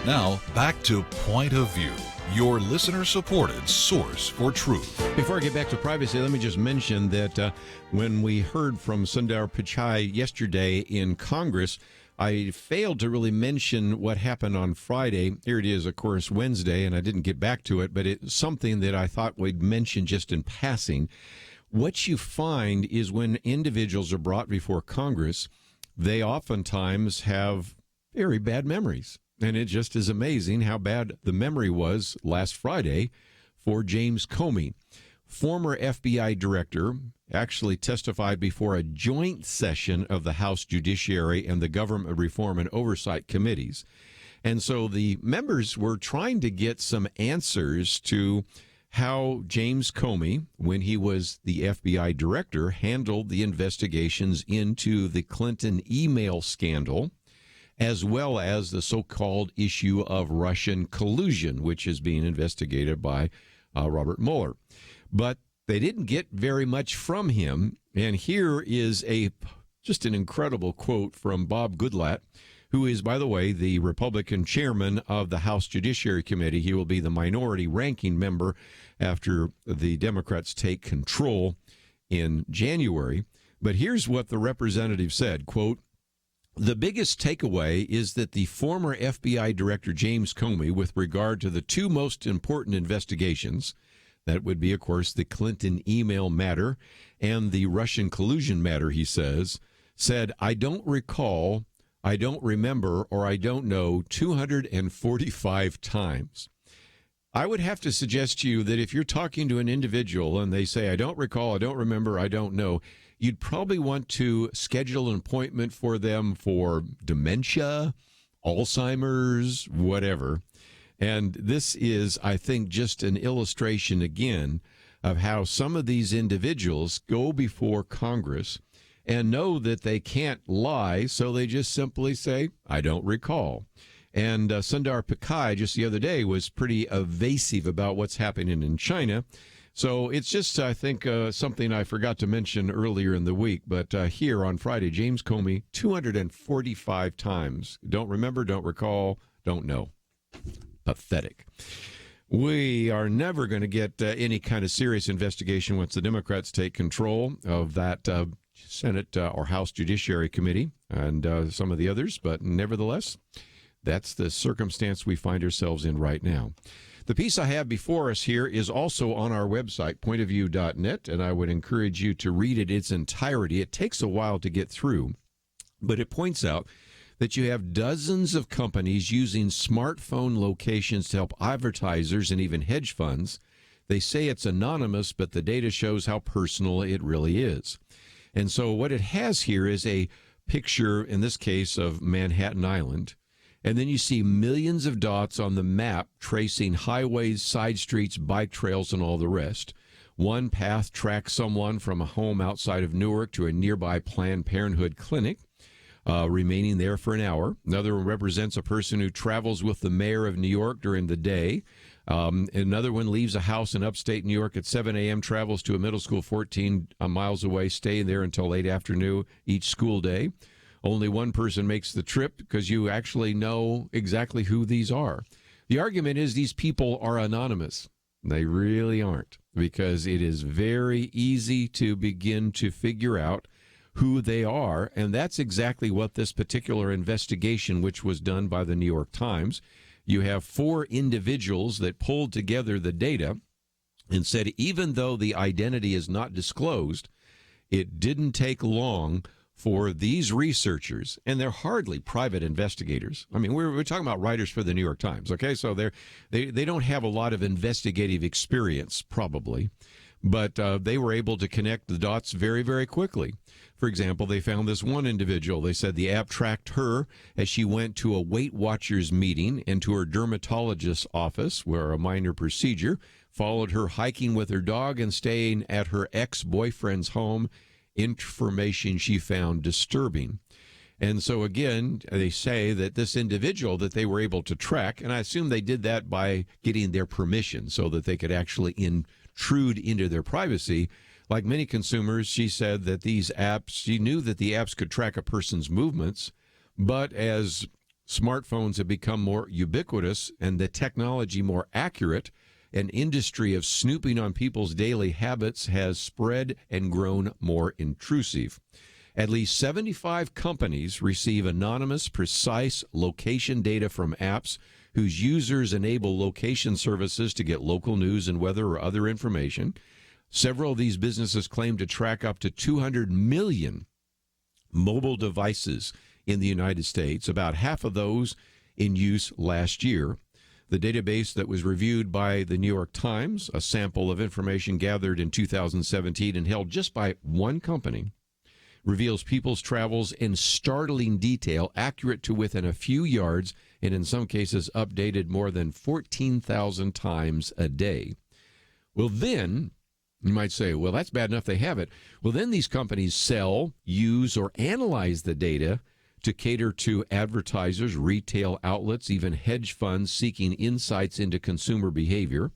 Now, back to Point of View, your listener-supported source for truth. Before I get back to privacy, let me just mention that when we heard from Sundar Pichai yesterday in Congress, I failed to really mention what happened on Friday. Here it is, of course, Wednesday, and I didn't get back to it, but it's something that I thought we'd mention just in passing. What you find is when individuals are brought before Congress, they oftentimes have very bad memories. And it just is amazing how bad the memory was last Friday for James Comey. Former FBI director actually testified before a joint session of the House Judiciary and the Government Reform and Oversight Committees. And so the members were trying to get some answers to how James Comey, when he was the FBI director, handled the investigations into the Clinton email scandal, as well as the so-called issue of Russian collusion, which is being investigated by Robert Mueller. But they didn't get very much from him, and here is just an incredible quote from Bob Goodlatte, who is, by the way, the Republican chairman of the House Judiciary Committee. He will be the minority ranking member after the Democrats take control in January. But here's what the representative said, quote, "The biggest takeaway is that the former FBI Director James Comey, with regard to the two most important investigations, that would be, of course, the Clinton email matter and the Russian collusion matter," he said, "I don't recall, I don't remember, or I don't know 245 times. I would have to suggest to you that if you're talking to an individual and they say, I don't recall, I don't remember, I don't know, you'd probably want to schedule an appointment for them for dementia, Alzheimer's, whatever. And this is, I think, just an illustration again of how some of these individuals go before Congress and know that they can't lie, so they just simply say, I don't recall. And Sundar Pichai just the other day was pretty evasive about what's happening in China. So it's just, I think, something I forgot to mention earlier in the week. But here on Friday, James Comey, 245 times. Don't remember, don't recall, don't know. Pathetic. We are never going to get any kind of serious investigation once the Democrats take control of that Senate or House Judiciary Committee and some of the others. But nevertheless, that's the circumstance we find ourselves in right now. The piece I have before us here is also on our website, pointofview.net, and I would encourage you to read it its entirety. It takes a while to get through, but it points out that you have dozens of companies using smartphone locations to help advertisers and even hedge funds. They say it's anonymous, but the data shows how personal it really is. And so what it has here is a picture, in this case, of Manhattan Island. And then you see millions of dots on the map tracing highways, side streets, bike trails, and all the rest. One path tracks someone from a home outside of Newark to a nearby Planned Parenthood clinic, remaining there for an hour. Another one represents a person who travels with the mayor of New York during the day. Another one leaves a house in upstate New York at 7 a.m., travels to a middle school 14 miles away, staying there until late afternoon each school day. Only one person makes the trip because you actually know exactly who these are. The argument is these people are anonymous. They really aren't, because it is very easy to begin to figure out who they are, and that's exactly what this particular investigation, which was done by the New York Times, you have 4 individuals that pulled together the data and said even though the identity is not disclosed, it didn't take long for these researchers, and they're hardly private investigators. I mean, we're talking about writers for the New York Times, okay? So they don't have a lot of investigative experience, probably, but they were able to connect the dots very, very quickly. For example, they found this one individual. They said the app tracked her as she went to a Weight Watchers meeting and to her dermatologist's office, where a minor procedure, followed her hiking with her dog and staying at her ex-boyfriend's home, information she found disturbing. And so, again, they say that this individual that they were able to track, and I assume they did that by getting their permission so that they could actually intrude into their privacy. Like many consumers, she said that these apps, she knew that the apps could track a person's movements, but as smartphones have become more ubiquitous and the technology more accurate, an industry of snooping on people's daily habits has spread and grown more intrusive. At least 75 companies receive anonymous, precise location data from apps whose users enable location services to get local news and weather or other information. Several of these businesses claim to track up to 200 million mobile devices in the United States, about half of those in use last year. The database that was reviewed by the New York Times, a sample of information gathered in 2017 and held just by one company, reveals people's travels in startling detail, accurate to within a few yards, and in some cases updated more than 14,000 times a day. Well, then you might say, well, that's bad enough they have it. Well, then these companies sell, use, or analyze the data to cater to advertisers, retail outlets, even hedge funds seeking insights into consumer behavior.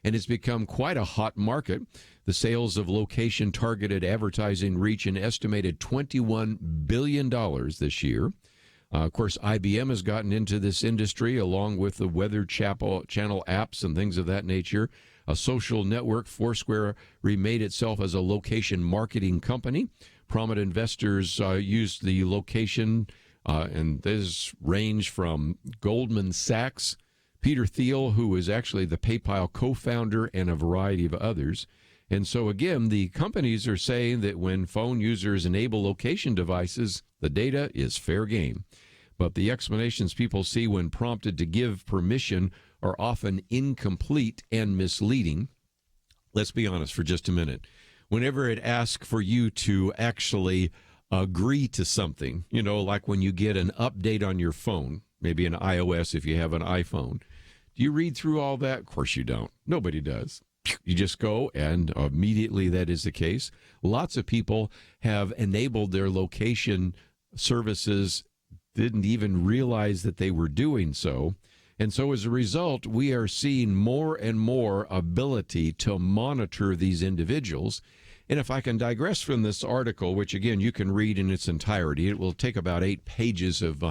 And it's become quite a hot market. The sales of location-targeted advertising reach an estimated $21 billion this year. Of course, IBM has gotten into this industry along with the Weather Channel apps and things of that nature. A social network, Foursquare, remade itself as a location marketing company. Prominent investors used the location, and this range from Goldman Sachs, Peter Thiel, who is actually the PayPal co-founder, and a variety of others. And so, again, the companies are saying that when phone users enable location devices, the data is fair game. But the explanations people see when prompted to give permission are often incomplete and misleading. Let's be honest for just a minute. Whenever it asks for you to actually agree to something, like when you get an update on your phone, maybe an iOS if you have an iPhone, do you read through all that? Of course you don't. Nobody does. You just go, and immediately that is the case. Lots of people have enabled their location services, didn't even realize that they were doing so. And so as a result, we are seeing more and more ability to monitor these individuals. And if I can digress from this article, which again you can read in its entirety, it will take about 8 pages of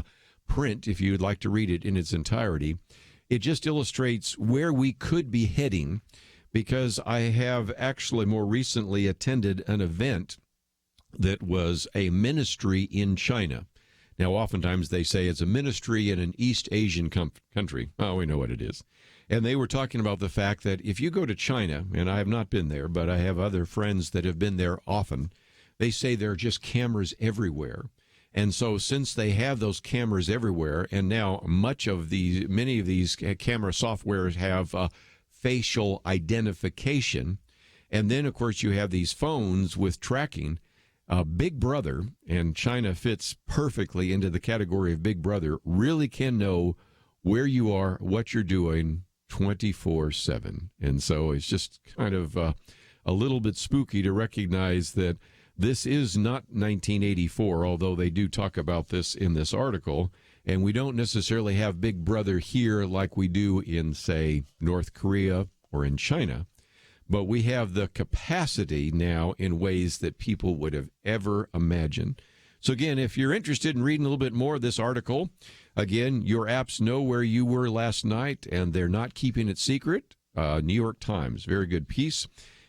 print if you'd like to read it in its entirety. It just illustrates where we could be heading, because I have actually more recently attended an event that was a ministry in China. Now, oftentimes they say it's a ministry in an East Asian country. Oh, we know what it is. And they were talking about the fact that if you go to China, and I have not been there, but I have other friends that have been there often, they say there are just cameras everywhere. And so since they have those cameras everywhere, and now many of these camera softwares have facial identification, and then, of course, you have these phones with tracking, Big Brother, and China fits perfectly into the category of Big Brother, really can know where you are, what you're doing 24/7. And so it's just kind of a little bit spooky to recognize that this is not 1984, although they do talk about this in this article. And we don't necessarily have Big Brother here like we do in, say, North Korea or in China. But we have the capacity now in ways that people would have ever imagined. So, again, if you're interested in reading a little bit more of this article, again, your apps know where you were last night, and they're not keeping it secret. New York Times, very good piece.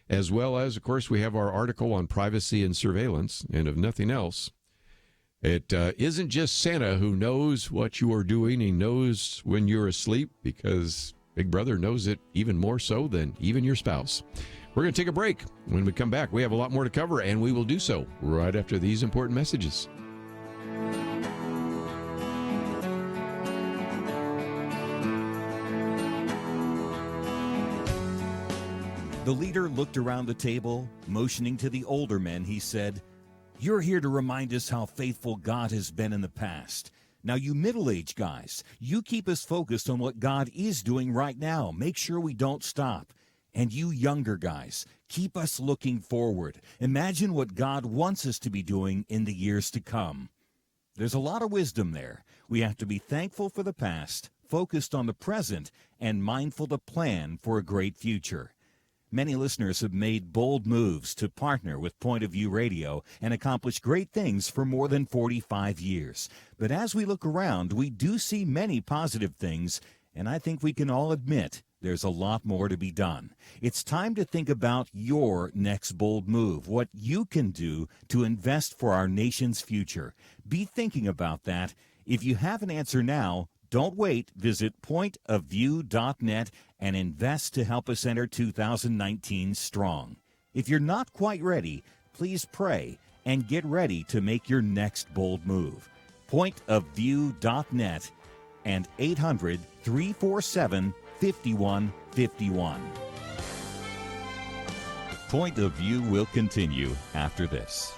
As well as, of course, we have our article on privacy and surveillance. And if nothing else, it isn't just Santa who knows what you are doing. He knows when you're asleep, because Big Brother knows it even more so than even your spouse. We're going to take a break. When we come back, we have a lot more to cover, and we will do so right after these important messages. The leader looked around the table, motioning to the older men. He said, "You're here to remind us how faithful God has been in the past. Now, you middle-aged guys, you keep us focused on what God is doing right now. Make sure we don't stop. And you younger guys, keep us looking forward. Imagine what God wants us to be doing in the years to come." There's a lot of wisdom there. We have to be thankful for the past, focused on the present, and mindful to plan for a great future. Many listeners have made bold moves to partner with Point of View Radio and accomplish great things for more than 45 years. But as we look around, we do see many positive things, and I think we can all admit there's a lot more to be done. It's time to think about your next bold move, what you can do to invest for our nation's future. Be thinking about that. If you have an answer now, don't wait. Visit pointofview.net and invest to help us enter 2019 strong. If you're not quite ready, please pray and get ready to make your next bold move. Pointofview.net and 800-347-5151. Point of View will continue after this.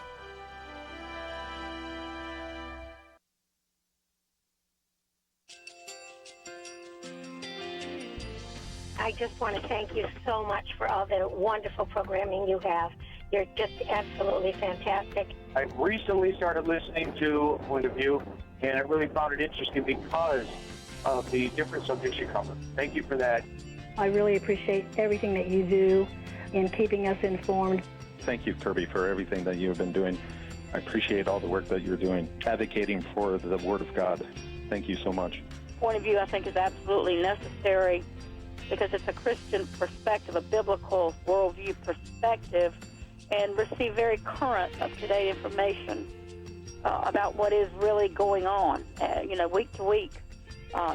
I just want to thank you so much for all the wonderful programming you have. You're just absolutely fantastic. I recently started listening to Point of View, and I really found it interesting because of the different subjects you cover. Thank you for that. I really appreciate everything that you do in keeping us informed. Thank you, Kerby, for everything that you have been doing. I appreciate all the work that you're doing, advocating for the Word of God. Thank you so much. Point of View, I think, is absolutely necessary because it's a Christian perspective, a biblical worldview perspective, and receive very current, up-to-date information about what is really going on, week to week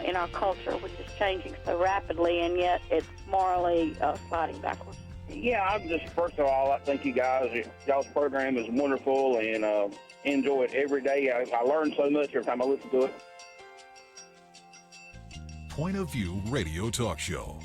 in our culture, which is changing so rapidly, and yet it's morally sliding backwards. Yeah, I'm just, first of all, I thank you guys. Y'all's program is wonderful, and enjoy it every day. I learn so much every time I listen to it. Point of View Radio Talk Show.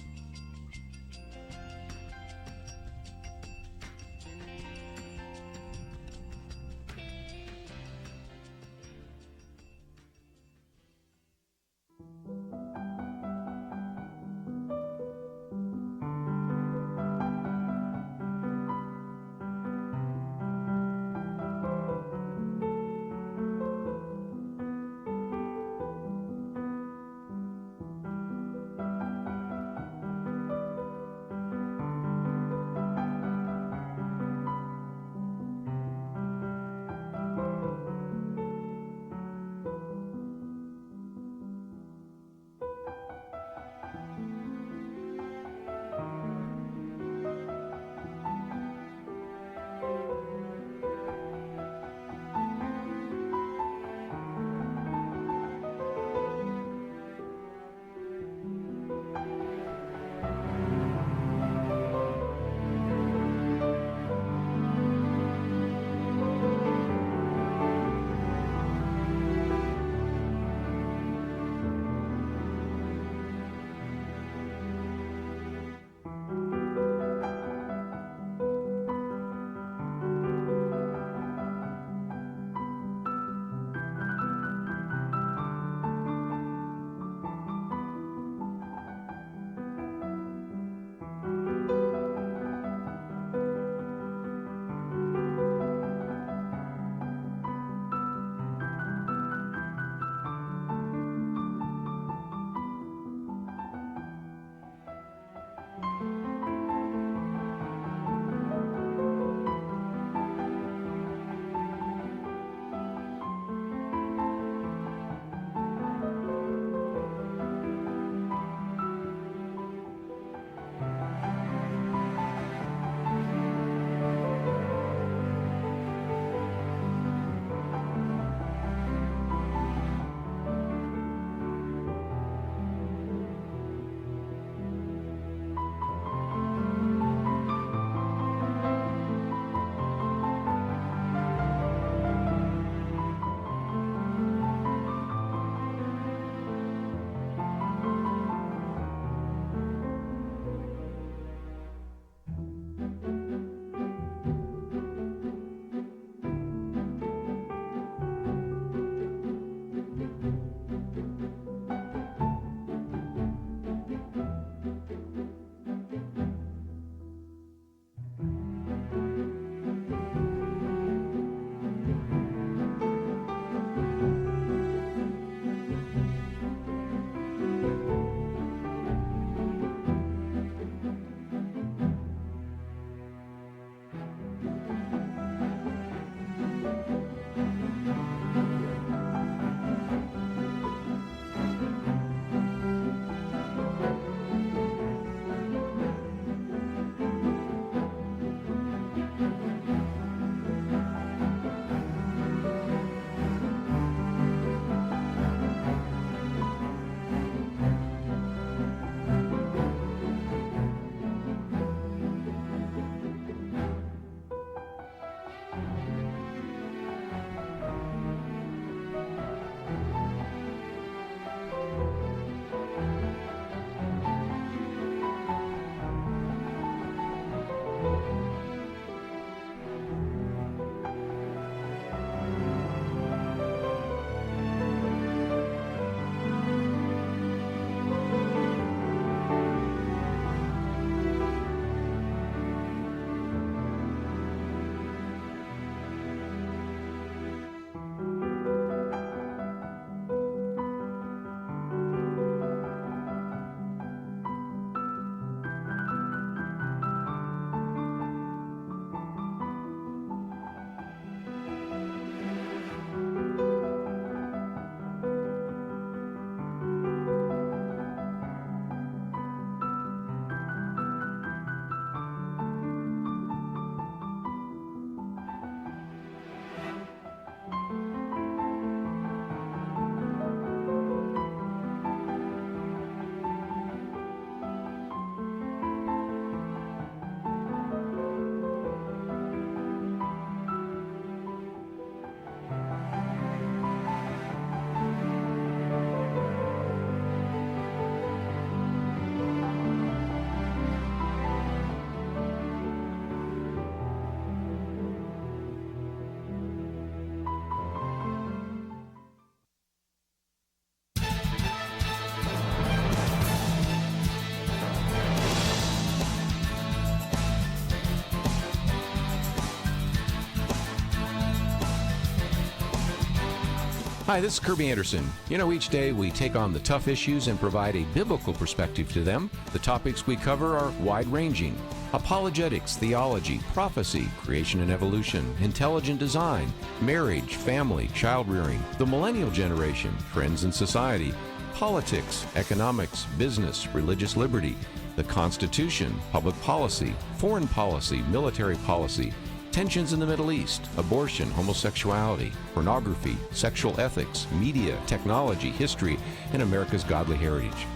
Hi, this is Kerby Anderson. You know, each day we take on the tough issues and provide a biblical perspective to them. The topics we cover are wide-ranging. Apologetics, theology, prophecy, creation and evolution, intelligent design, marriage, family, child-rearing, the millennial generation, trends in society, politics, economics, business, religious liberty, the Constitution, public policy, foreign policy, military policy, tensions in the Middle East, abortion, homosexuality, pornography, sexual ethics, media, technology, history, and America's godly heritage.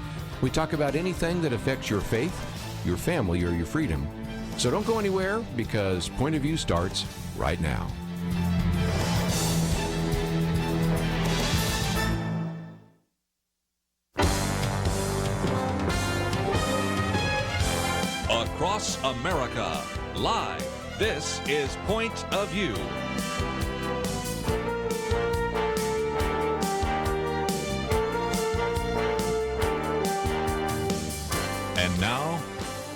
We talk about anything that affects your faith, your family, or your freedom. So don't go anywhere, because Point of View starts right now. Across America, live. This is Point of View. And now,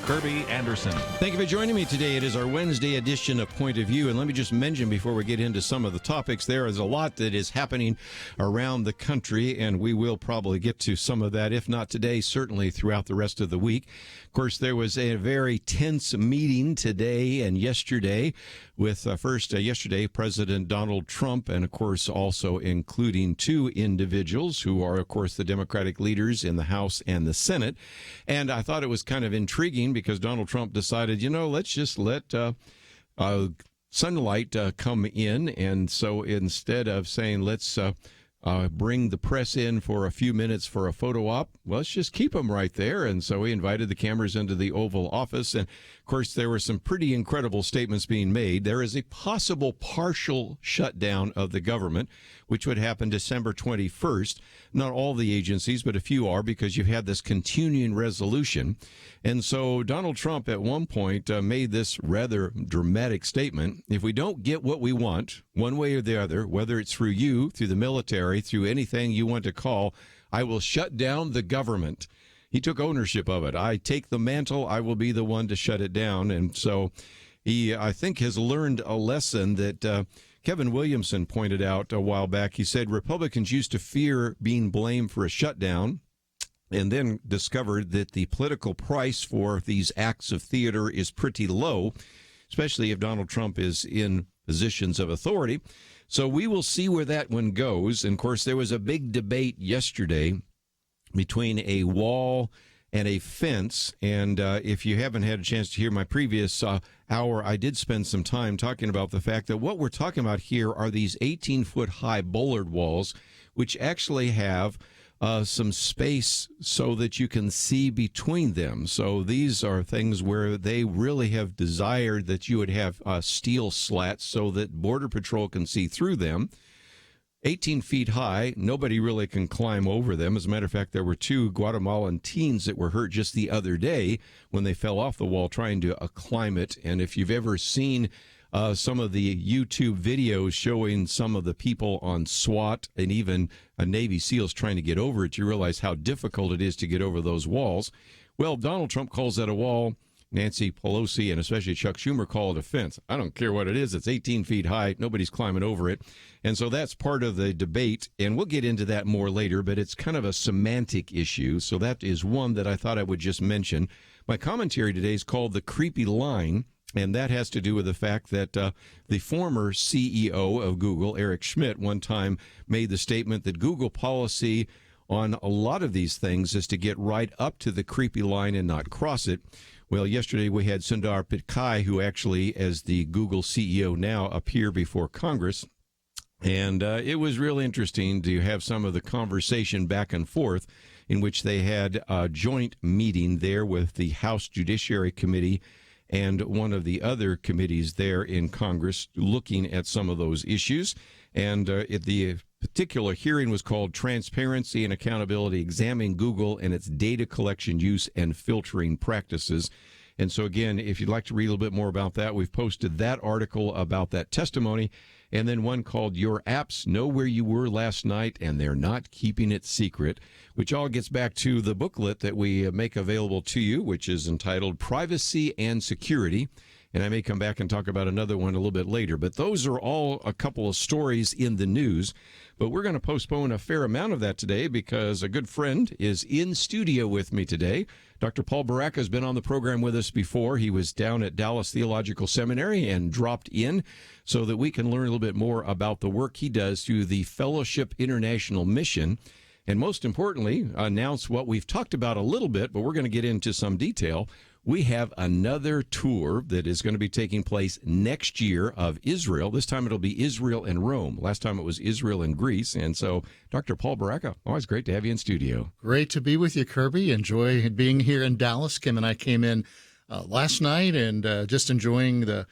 Kerby Anderson. Thank you for joining me today. It is our Wednesday edition of Point of View. And let me just mention before we get into some of the topics, there is a lot that is happening around the country, and we will probably get to some of that, if not today, certainly throughout the rest of the week. Of course, there was a very tense meeting today and yesterday with yesterday, President Donald Trump, and of course also including two individuals who are, of course, the Democratic leaders in the House and the Senate. And I thought it was kind of intriguing because Donald Trump decided, let's just let sunlight come in. And so instead of saying, let's bring the press in for a few minutes for a photo op, well, let's just keep them right there. And so he invited the cameras into the Oval Office. And, of course, there were some pretty incredible statements being made. There is a possible partial shutdown of the government, which would happen December 21st. Not all the agencies, but a few are, because you've had this continuing resolution. And so Donald Trump at one point made this rather dramatic statement. If we don't get what we want, one way or the other, whether it's through you, through the military, through anything you want to call, I will shut down the government. He took ownership of it. I take the mantle. I will be the one to shut it down. And so he, I think, has learned a lesson that Kevin Williamson pointed out a while back. He said Republicans used to fear being blamed for a shutdown, and then discovered that the political price for these acts of theater is pretty low, especially if Donald Trump is in positions of authority. So we will see where that one goes. And, of course, there was a big debate yesterday between a wall and a fence. And if you haven't had a chance to hear my previous hour, I did spend some time talking about the fact that what we're talking about here are these 18-foot high bollard walls, which actually have some space so that you can see between them. So these are things where they really have desired that you would have steel slats so that Border Patrol can see through them. 18 feet high, nobody really can climb over them. As a matter of fact, there were two Guatemalan teens that were hurt just the other day when they fell off the wall trying to climb it. And if you've ever seen some of the YouTube videos showing some of the people on SWAT and even Navy SEALs trying to get over it, you realize how difficult it is to get over those walls. Well, Donald Trump calls that a wall. Nancy Pelosi and especially Chuck Schumer call it a fence. I don't care what it is. It's 18 feet high. Nobody's climbing over it. And so that's part of the debate, and we'll get into that more later, but it's kind of a semantic issue. So that is one that I thought I would just mention. My commentary today is called The Creepy Line, and that has to do with the fact that the former CEO of Google, Eric Schmidt, one time made the statement that Google policy on a lot of these things is to get right up to the creepy line and not cross it. Well, yesterday we had Sundar Pichai, who actually, as the Google CEO now, appear before Congress. And it was really interesting to have some of the conversation back and forth in which they had a joint meeting there with the House Judiciary Committee and one of the other committees there in Congress looking at some of those issues. And the particular hearing was called Transparency and Accountability, Examining Google and its Data Collection Use and Filtering Practices. And so, again, if you'd like to read a little bit more about that, we've posted that article about that testimony, and then one called Your Apps Know Where You Were Last Night and They're Not Keeping It Secret, which all gets back to the booklet that we make available to you, which is entitled Privacy and Security. and I may come back and talk about another one a little bit later. But those are all a couple of stories in the news. But we're going to postpone a fair amount of that today because a good friend is in studio with me today. Dr. Paul Barreca has been on the program with us before. He was down at Dallas Theological Seminary and dropped in so that we can learn a little bit more about the work he does through the Fellowship International Mission. And most importantly, announce what we've talked about a little bit, but we're going to get into some detail. We have another tour that is going to be taking place next year of Israel. This time it'll be Israel and Rome. Last time it was Israel and Greece. And so, Dr. Paul Barreca, always great to have you in studio. Great to be with you, Kirby. Enjoy being here in Dallas. Kim and I came in last night and just enjoying the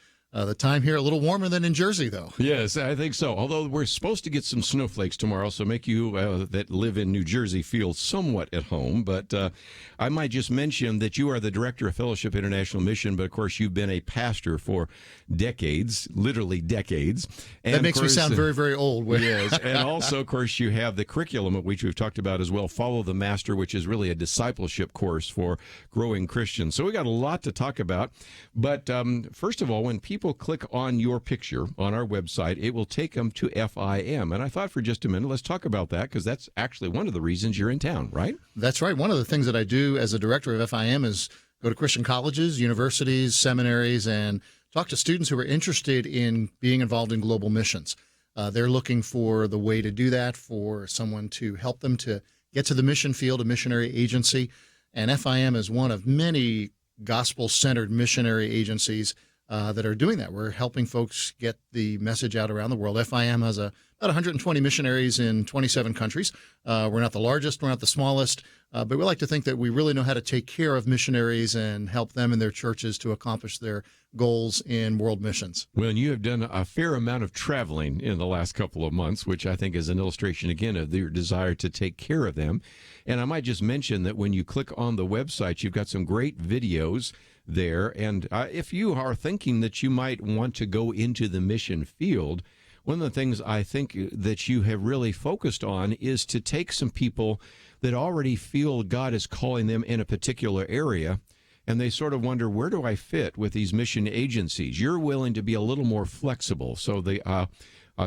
time here. A little warmer than in Jersey, though. Yes, I think so. Although we're supposed to get some snowflakes tomorrow, so make you that live in New Jersey feel somewhat at home. But I might just mention that you are the director of Fellowship International Mission, but of course you've been a pastor for decades, literally decades. And that makes me sound very, very old. Yes, and also, of course, you have the curriculum, which we've talked about as well, Follow the Master, which is really a discipleship course for growing Christians. So we got a lot to talk about. But first of all, when people click on your picture on our website, it will take them to FIM. And I thought for just a minute, let's talk about that, because that's actually one of the reasons you're in town, right? That's right. One of the things that I do as a director of FIM is go to Christian colleges, universities, seminaries, and talk to students who are interested in being involved in global missions. They're looking for the way to do that, for someone to help them to get to the mission field, a missionary agency. And FIM is one of many gospel-centered missionary agencies that are doing that. We're helping folks get the message out around the world. FIM has about 120 missionaries in 27 countries. We're not the largest, we're not the smallest, but we like to think that we really know how to take care of missionaries and help them in their churches to accomplish their goals in world missions. Well, and you have done a fair amount of traveling in the last couple of months, which I think is an illustration, again, of your desire to take care of them. And I might just mention that when you click on the website, you've got some great videos there. And if you are thinking that you might want to go into the mission field, one of the things I think that you have really focused on is to take some people that already feel God is calling them in a particular area, and they sort of wonder, where do I fit with these mission agencies? You're willing to be a little more flexible. So the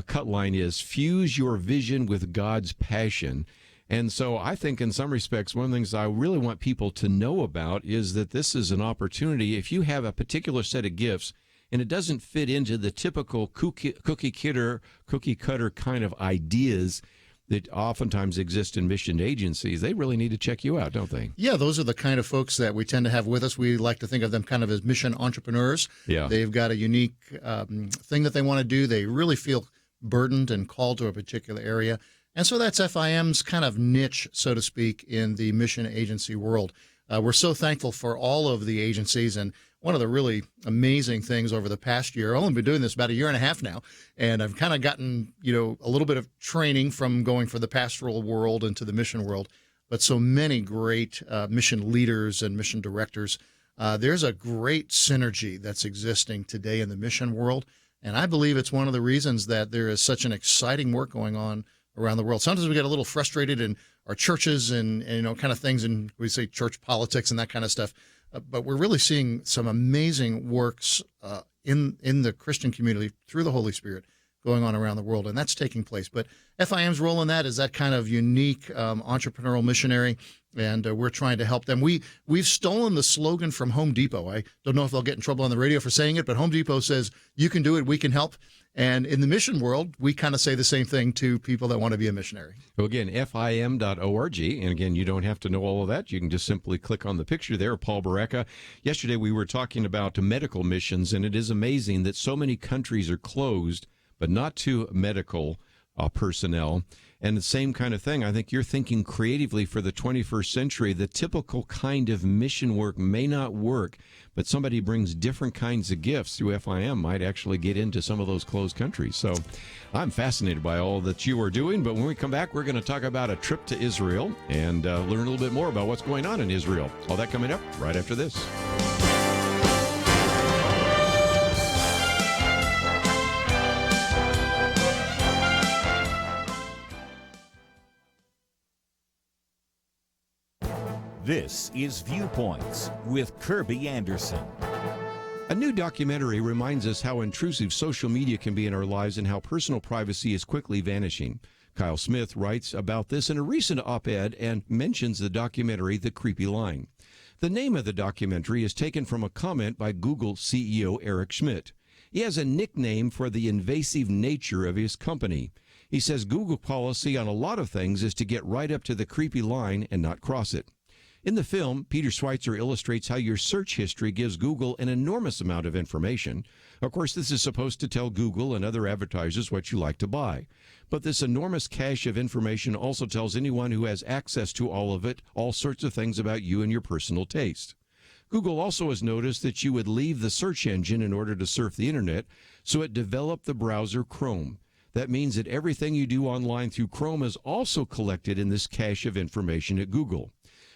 cut line is fuse your vision with God's passion. And so I think in some respects, one of the things I really want people to know about is that this is an opportunity. If you have a particular set of gifts and it doesn't fit into the typical cookie cutter kind of ideas that oftentimes exist in mission agencies, they really need to check you out, don't they? Yeah, those are the kind of folks that we tend to have with us. We like to think of them kind of as mission entrepreneurs. Yeah. They've got a unique thing that they want to do. They really feel burdened and called to a particular area. And so that's FIM's kind of niche, so to speak, in the mission agency world. We're so thankful for all of the agencies. And one of the really amazing things over the past year, I've only been doing this about a year and a half now, and I've kind of gotten, a little bit of training from going from the pastoral world into the mission world. But so many great mission leaders and mission directors. There's a great synergy that's existing today in the mission world. And I believe it's one of the reasons that there is such an exciting work going on around the world. Sometimes we get a little frustrated in our churches and kind of things, and we say church politics and that kind of stuff. But we're really seeing some amazing works in the Christian community through the Holy Spirit going on around the world, and that's taking place. But FIM's role in that is that kind of unique entrepreneurial missionary, and we're trying to help them. We've stolen the slogan from Home Depot. I don't know if they'll get in trouble on the radio for saying it, but Home Depot says, "You can do it, we can help." And in the mission world, we kind of say the same thing to people that want to be a missionary. Well, again, FIM.org. And again, you don't have to know all of that. You can just simply click on the picture there, Paul Barreca. Yesterday, we were talking about medical missions, and it is amazing that so many countries are closed, but not to medical personnel. And the same kind of thing. I think you're thinking creatively for the 21st century. The typical kind of mission work may not work, but somebody brings different kinds of gifts through FIM might actually get into some of those closed countries. So I'm fascinated by all that you are doing. But when we come back, we're going to talk about a trip to Israel and learn a little bit more about what's going on in Israel. All that coming up right after this. This is Viewpoints with Kerby Anderson. A new documentary reminds us how intrusive social media can be in our lives and how personal privacy is quickly vanishing. Kyle Smith writes about this in a recent op-ed and mentions the documentary The Creepy Line. The name of the documentary is taken from a comment by Google CEO Eric Schmidt. He has a nickname for the invasive nature of his company. He says Google policy on a lot of things is to get right up to the creepy line and not cross it. In the film, Peter Schweitzer illustrates how your search history gives Google an enormous amount of information. Of course, this is supposed to tell Google and other advertisers what you like to buy. But this enormous cache of information also tells anyone who has access to all of it all sorts of things about you and your personal taste. Google also has noticed that you would leave the search engine in order to surf the internet, so it developed the browser Chrome. That means that everything you do online through Chrome is also collected in this cache of information at Google.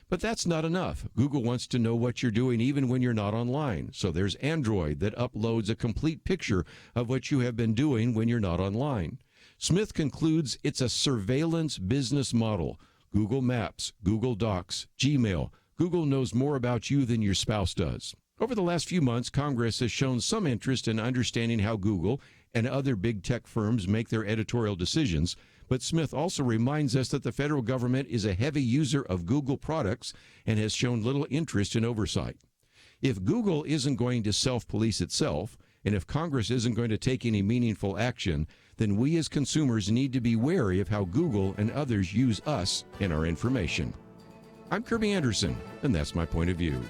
But that's not enough. Google wants to know what you're doing even when you're not online. So there's Android that uploads a complete picture of what you have been doing when you're not online. Smith concludes it's a surveillance business model. Google Maps, Google Docs, Gmail. Google knows more about you than your spouse does. Over the last few months, Congress has shown some interest in understanding how Google and other big tech firms make their editorial decisions. But Smith also reminds us that the federal government is a heavy user of Google products and has shown little interest in oversight. If Google isn't going to self-police itself, and if Congress isn't going to take any meaningful action, then we as consumers need to be wary of how Google and others use us and our information. I'm Kerby Anderson, and that's my point of view.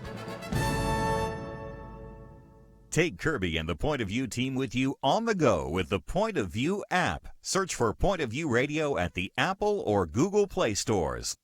Take Kerby and the Point of View team with you on the go with the Point of View app. Search for Point of View Radio at the Apple or Google Play stores.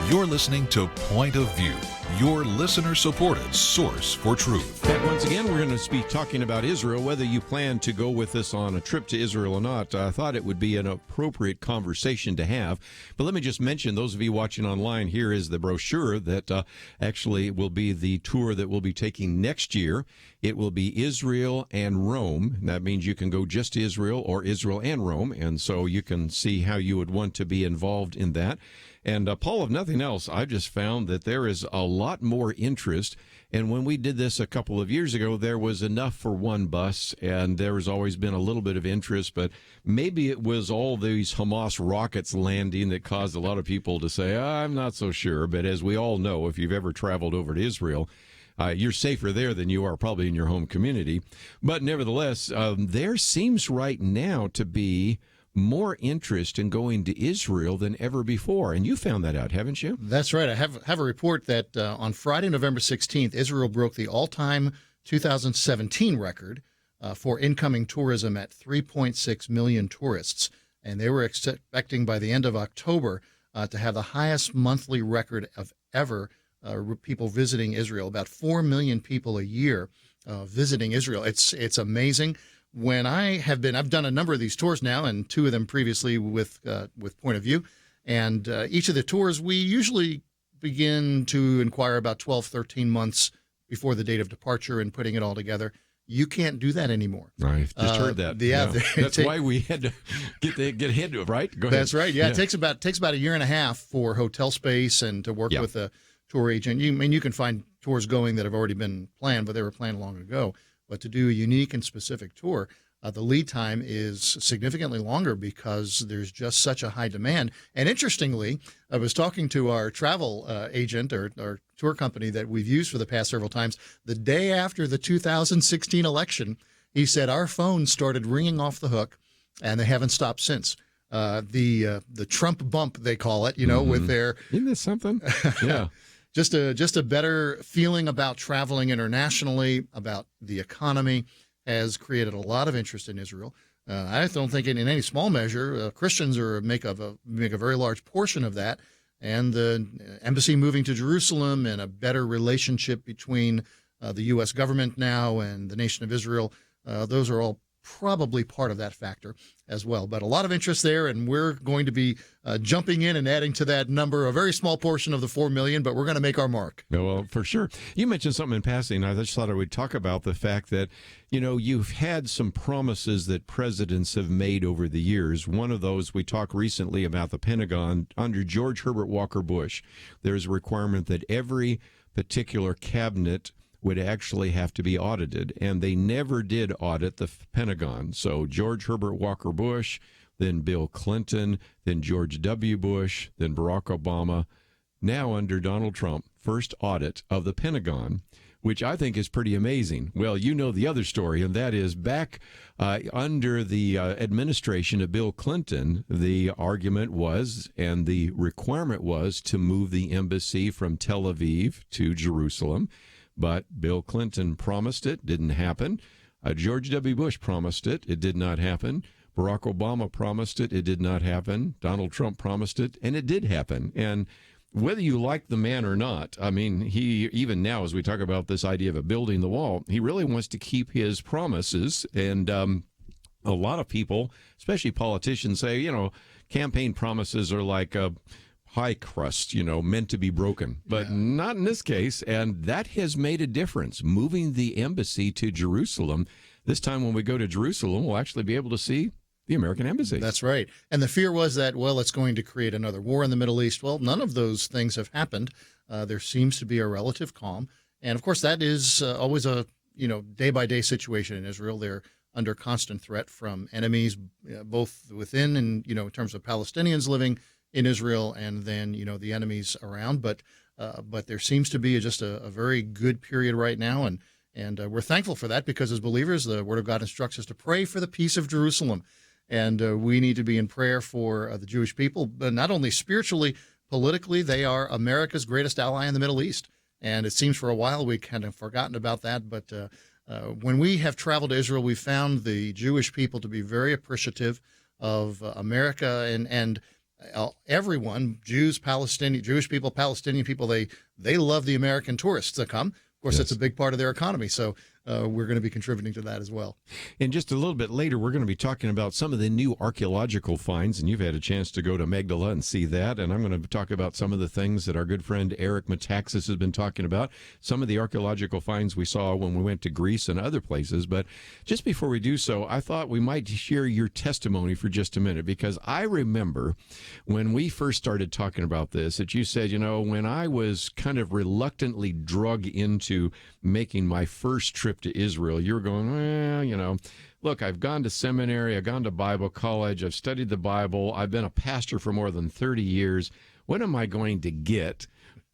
You're listening to Point of View, your listener-supported source for truth. And once again, we're going to be talking about Israel, whether you plan to go with us on a trip to Israel or not. I thought it would be an appropriate conversation to have. But let me just mention, those of you watching online, here is the brochure that actually will be the tour that we'll be taking next year. It will be Israel and Rome. That means you can go just to Israel or Israel and Rome. And so you can see how you would want to be involved in that. And Paul, if nothing else, I just found that there is a lot more interest. And when we did this a couple of years ago, there was enough for one bus, and there has always been a little bit of interest. But maybe it was all these Hamas rockets landing that caused a lot of people to say, I'm not so sure. But as we all know, if you've ever traveled over to Israel, you're safer there than you are probably in your home community. But nevertheless, there seems right now to be more interest in going to Israel than ever before. And you found that out, haven't you? That's right. I have a report that on Friday, November 16th, Israel broke the all-time 2017 record for incoming tourism at 3.6 million tourists. And they were expecting by the end of October to have the highest monthly record of ever people visiting Israel, about 4 million people a year visiting Israel. It's amazing. When I've done a number of these tours now, and two of them previously with Point of View, and each of the tours, we usually begin to inquire about 12, 13 months before the date of departure and putting it all together. You can't do that anymore. I just heard that. That's why we had to get ahead of it, right? Go ahead. That's right. Yeah, it takes about a year and a half for hotel space and to work with a tour agent. You can find tours going that have already been planned, but they were planned long ago. But to do a unique and specific tour, the lead time is significantly longer because there's just such a high demand. And interestingly, I was talking to our travel agent or our tour company that we've used for the past several times. The day after the 2016 election, he said our phones started ringing off the hook, and they haven't stopped since. The Trump bump, they call it, with their... Isn't this something? Yeah. Just a better feeling about traveling internationally, about the economy, has created a lot of interest in Israel. I don't think in any small measure Christians make a very large portion of that. And the embassy moving to Jerusalem and a better relationship between the U.S. government now and the nation of Israel, those are all probably part of that factor as well. But a lot of interest there, and we're going to be jumping in and adding to that number, a very small portion of the 4 million, but we're going to make our mark. Well, for sure. You mentioned something in passing. I just thought I would talk about the fact that, you've had some promises that presidents have made over the years. One of those, we talked recently about the Pentagon. Under George Herbert Walker Bush, there's a requirement that every particular cabinet would actually have to be audited, and they never did audit the Pentagon. So George Herbert Walker Bush, then Bill Clinton, then George W. Bush, then Barack Obama. Now under Donald Trump, first audit of the Pentagon, which I think is pretty amazing. Well, you know the other story, and that is back under the administration of Bill Clinton, the argument was, and the requirement was, to move the embassy from Tel Aviv to Jerusalem. But Bill Clinton promised it, didn't happen. George W. Bush promised it, it did not happen. Barack Obama promised it, it did not happen. Donald Trump promised it, and it did happen. And whether you like the man or not, I mean, he, even now, as we talk about this idea of a building the wall, he really wants to keep his promises. And a lot of people, especially politicians, say, campaign promises are like a high crust, meant to be broken, but not in this case. And that has made a difference. Moving the embassy to Jerusalem. This time when we go to Jerusalem, we'll actually be able to see the American embassy. That's right. And the fear was that, it's going to create another war in the Middle East. Well, none of those things have happened. There seems to be a relative calm. And of course, that is always a, day-by-day situation in Israel. They're under constant threat from enemies, both within and, in terms of Palestinians living in Israel, and then, the enemies around. But there seems to be just a very good period right now. And we're thankful for that, because as believers, the Word of God instructs us to pray for the peace of Jerusalem. And we need to be in prayer for the Jewish people, but not only spiritually, politically. They are America's greatest ally in the Middle East. And it seems for a while we kind of forgotten about that. But when we have traveled to Israel, we found the Jewish people to be very appreciative of America and everyone, Jews, Jewish people, Palestinian people, they love the American tourists that come. Of course, It's a big part of their economy. So we're going to be contributing to that as well. And just a little bit later, we're going to be talking about some of the new archaeological finds, and you've had a chance to go to Magdala and see that. And I'm going to talk about some of the things that our good friend Eric Metaxas has been talking about, some of the archaeological finds we saw when we went to Greece and other places. But just before we do so, I thought we might share your testimony for just a minute, because I remember when we first started talking about this, that you said, when I was kind of reluctantly drug into making my first trip to Israel, you were going, look, I've gone to seminary, I've gone to Bible college, I've studied the Bible, I've been a pastor for more than 30 years. What am I going to get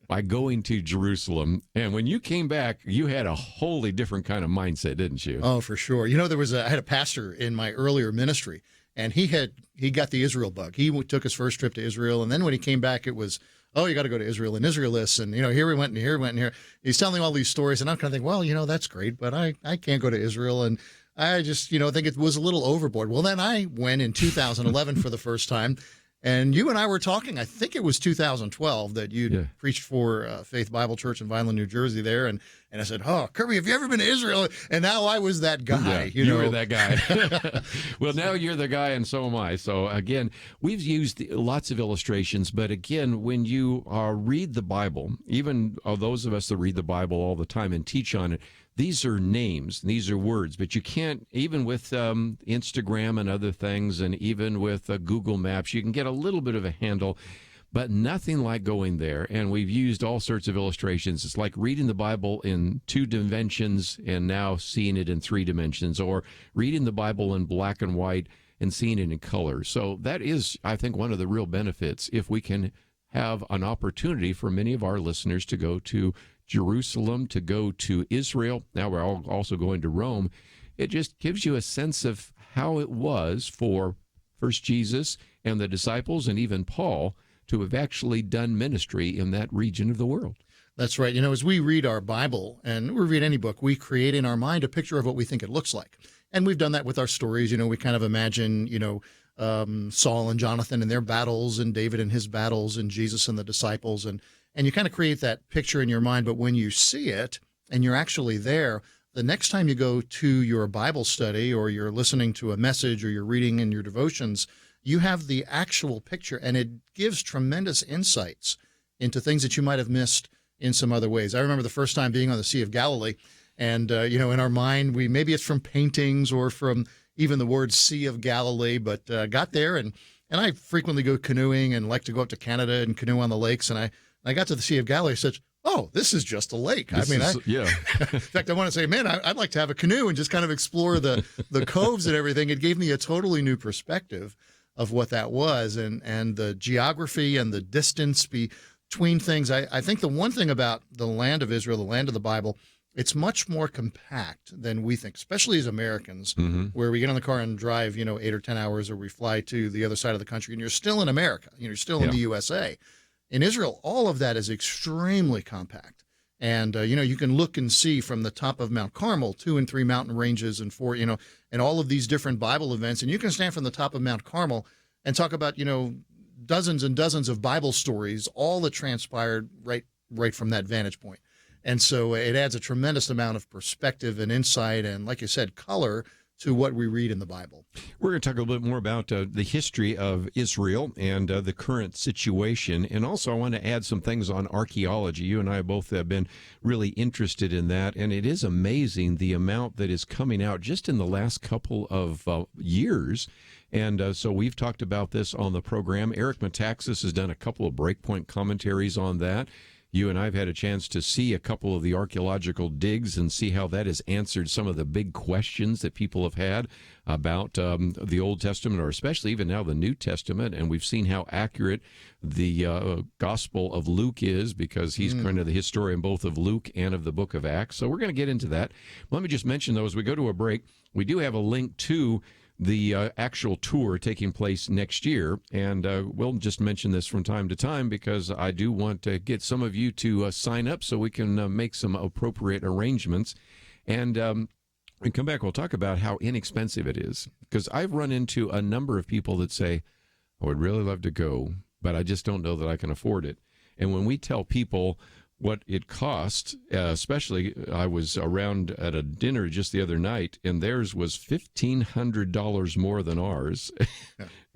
by going to Jerusalem? And when you came back, you had a wholly different kind of mindset, didn't you? Oh, for sure. I had a pastor in my earlier ministry, and he got the Israel bug. He took his first trip to Israel, and then when he came back, it was, you got to go to Israel and Israel this, and here we went and here we went and here. He's telling me all these stories, and I'm kind of thinking, that's great, but I can't go to Israel, and I just think it was a little overboard. Well, then I went in 2011 for the first time, and you and I were talking. I think it was 2012 that you preached for Faith Bible Church in Vineland, New Jersey there, and I said, Kerby, have you ever been to Israel? And now I was that guy. You were that guy. Well, now you're the guy, and so am I. So, again, we've used lots of illustrations, but again, when you read the Bible, even those of us that read the Bible all the time and teach on it, these are names, these are words, but you can't, even with Instagram and other things, and even with Google Maps, you can get a little bit of a handle. but nothing like going there. And we've used all sorts of illustrations. It's like reading the Bible in 2 dimensions and now seeing it in 3 dimensions, or reading the Bible in black and white and seeing it in color. So that is, I think, one of the real benefits if we can have an opportunity for many of our listeners to go to Jerusalem, to go to Israel. Now we're also going to Rome. It just gives you a sense of how it was for first Jesus and the disciples and even Paul to have actually done ministry in that region of the world. That's right. As we read our Bible and we read any book, we create in our mind a picture of what we think it looks like. And we've done that with our stories. We kind of imagine, Saul and Jonathan and their battles and David and his battles and Jesus and the disciples. And you kind of create that picture in your mind. But when you see it and you're actually there, the next time you go to your Bible study or you're listening to a message or you're reading in your devotions, you have the actual picture, and it gives tremendous insights into things that you might have missed in some other ways. I remember the first time being on the Sea of Galilee, and, in our mind, maybe it's from paintings or from even the word Sea of Galilee, but got there, and I frequently go canoeing and like to go up to Canada and canoe on the lakes, and I got to the Sea of Galilee and said, oh, this is just a lake. Yeah. In fact, I want to say, man, I'd like to have a canoe and just kind of explore the coves and everything. It gave me a totally new perspective of what that was, and the geography and the distance between things. I think the one thing about the land of Israel, the land of the Bible, it's much more compact than we think, especially as Americans, where we get in the car and drive, 8 or 10 hours, or we fly to the other side of the country, and you're still in America. You're still in the USA. In Israel, all of that is extremely compact. And, you can look and see from the top of Mount Carmel, 2 and 3 mountain ranges and 4, and all of these different Bible events. And you can stand from the top of Mount Carmel and talk about, dozens and dozens of Bible stories, all that transpired right from that vantage point. And so it adds a tremendous amount of perspective and insight and, like you said, color to what we read in the Bible. We're going to talk a little bit more about the history of Israel and the current situation. And also I want to add some things on archaeology. You and I both have been really interested in that. And it is amazing the amount that is coming out just in the last couple of years. And so we've talked about this on the program. Eric Metaxas has done a couple of breakpoint commentaries on that. You and I have had a chance to see a couple of the archaeological digs and see how that has answered some of the big questions that people have had about the Old Testament, or especially even now the New Testament. And we've seen how accurate the Gospel of Luke is, because he's kind of the historian both of Luke and of the book of Acts. So we're going to get into that. Let me just mention, though, as we go to a break, we do have a link to the actual tour taking place next year. And we'll just mention this from time to time because I do want to get some of you to sign up so we can make some appropriate arrangements. And when we come back, we'll talk about how inexpensive it is. Because I've run into a number of people that say, I would really love to go, but I just don't know that I can afford it. And when we tell people what it costs, especially I was around at a dinner just the other night, and theirs was $1,500 more than ours.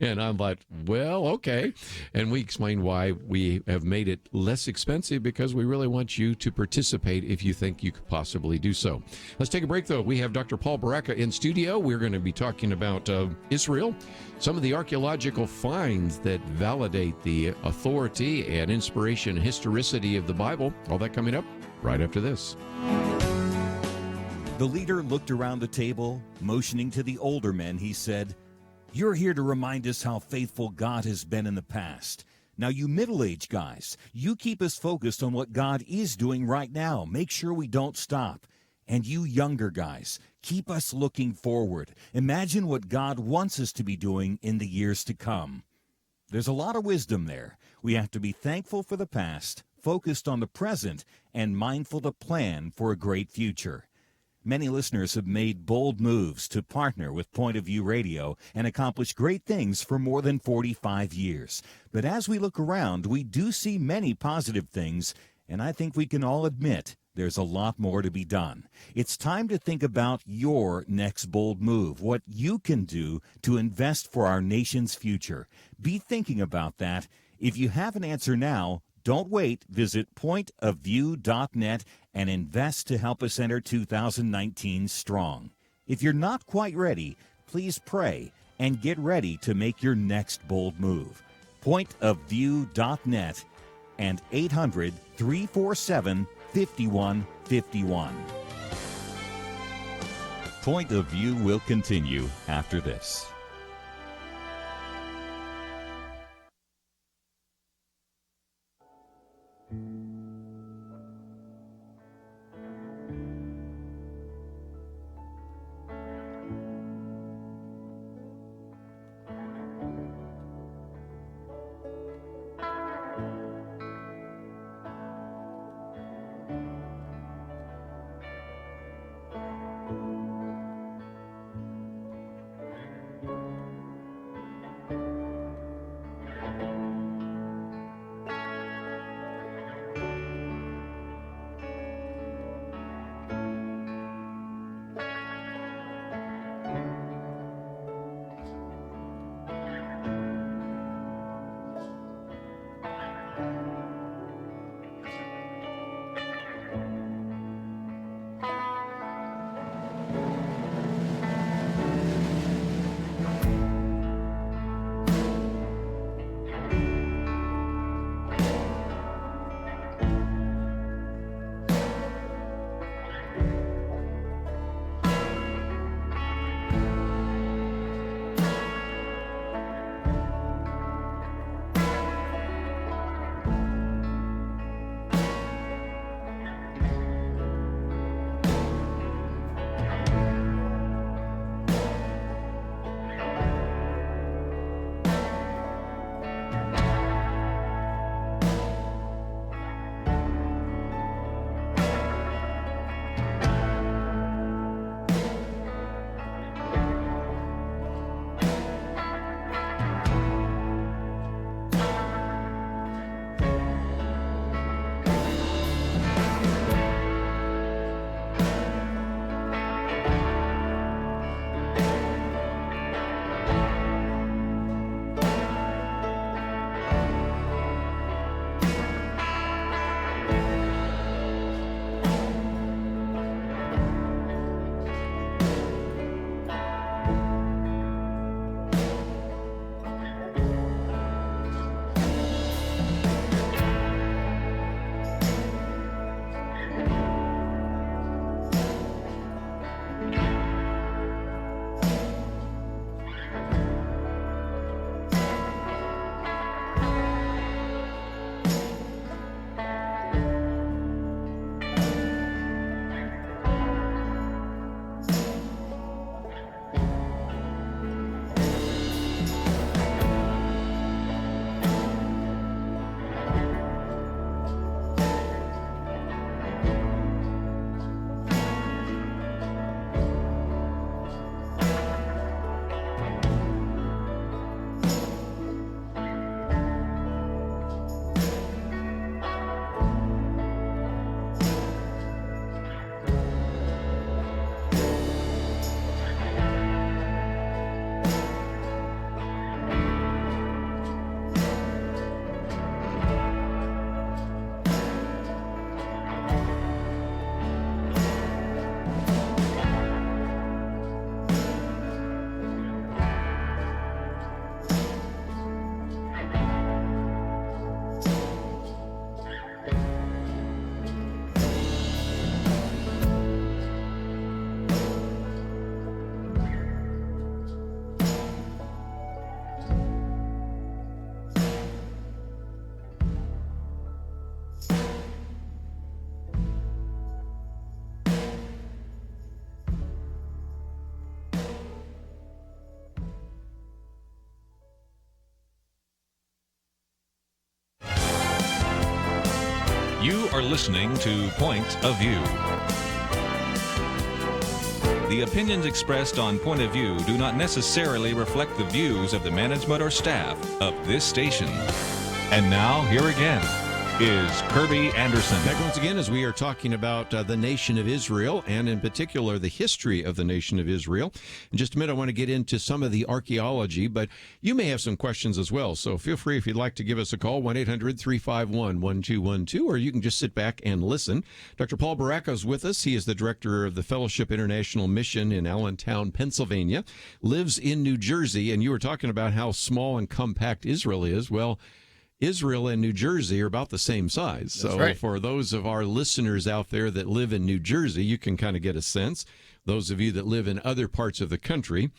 And I'm like, well, okay. And we explain why we have made it less expensive, because we really want you to participate if you think you could possibly do so. Let's take a break, though. We have Dr. Paul Barreca in studio. We're going to be talking about Israel, some of the archaeological finds that validate the authority and inspiration and historicity of the Bible. All that coming up right after this. The leader looked around the table, motioning to the older men. He said, "You're here to remind us how faithful God has been in the past. Now, you middle-aged guys, you keep us focused on what God is doing right now. Make sure we don't stop. And you younger guys, keep us looking forward. Imagine what God wants us to be doing in the years to come." There's a lot of wisdom there. We have to be thankful for the past, focused on the present, and mindful to plan for a great future. Many listeners have made bold moves to partner with Point of View Radio and accomplish great things for more than 45 years. But as we look around, we do see many positive things, and I think we can all admit there's a lot more to be done. It's time to think about your next bold move, what you can do to invest for our nation's future. Be thinking about that. If you have an answer now, don't wait. Visit pointofview.net and invest to help us enter 2019 strong. If you're not quite ready, please pray and get ready to make your next bold move. pointofview.net, and 800-347-5151. Point of View will continue after this. You are listening to Point of View. The opinions expressed on Point of View do not necessarily reflect the views of the management or staff of this station. And now, here again, is Kerby Anderson. Back once again as we are talking about the nation of Israel, and in particular the history of the nation of Israel. In just a minute, I want to get into some of the archaeology, but you may have some questions as well. So feel free, if you'd like to give us a call, 1-800-351-1212, or you can just sit back and listen. Dr. Paul Barreca is with us. He is the director of the Fellowship International Mission in Allentown, Pennsylvania, lives in New Jersey, and you were talking about how small and compact Israel is. Well, Israel and New Jersey are about the same size. So right. For those of our listeners out there that live in New Jersey, you can kind of get a sense. Those of you that live in other parts of the country,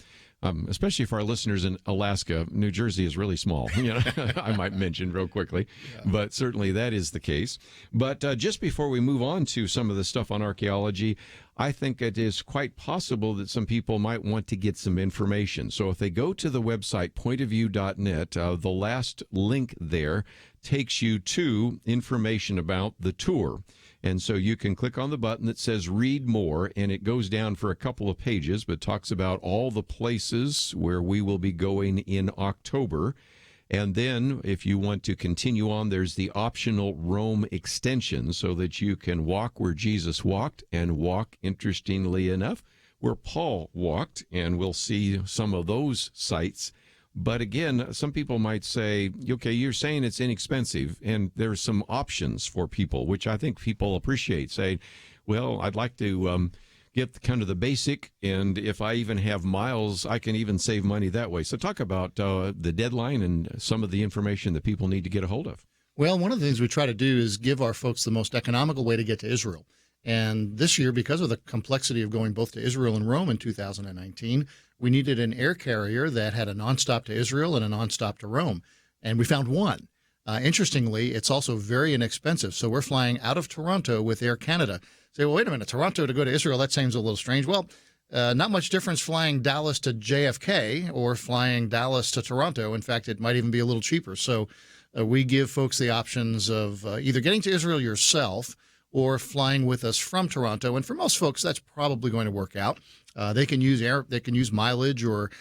especially for our listeners in Alaska, New Jersey is really small. I might mention real quickly, but certainly that is the case. But just before we move on to some of the stuff on archaeology, I think it is quite possible that some people might want to get some information. So if they go to the website pointofview.net, the last link there takes you to information about the tour. And so you can click on the button that says read more, and it goes down for a couple of pages, but talks about all the places where we will be going in October. And then if you want to continue on, there's the optional Rome extension so that you can walk where Jesus walked and walk, interestingly enough, where Paul walked, and we'll see some of those sites. But again, some people might say, okay, you're saying it's inexpensive, and there's some options for people, which I think people appreciate, saying, well, I'd like to get kind of the basic, and if I even have miles, I can even save money that way. So talk about the deadline and some of the information that people need to get a hold of. Well, one of the things we try to do is give our folks the most economical way to get to Israel. And this year, because of the complexity of going both to Israel and Rome in 2019, we needed an air carrier that had a nonstop to Israel and a nonstop to Rome. And we found one. Interestingly, it's also very inexpensive. So we're flying out of Toronto with Air Canada. Say, well, wait a minute, Toronto to go to Israel, that seems a little strange. Well, not much difference flying Dallas to JFK or flying Dallas to Toronto. In fact, it might even be a little cheaper. So we give folks the options of either getting to Israel yourself or flying with us from Toronto. And for most folks, that's probably going to work out. They can use mileage, or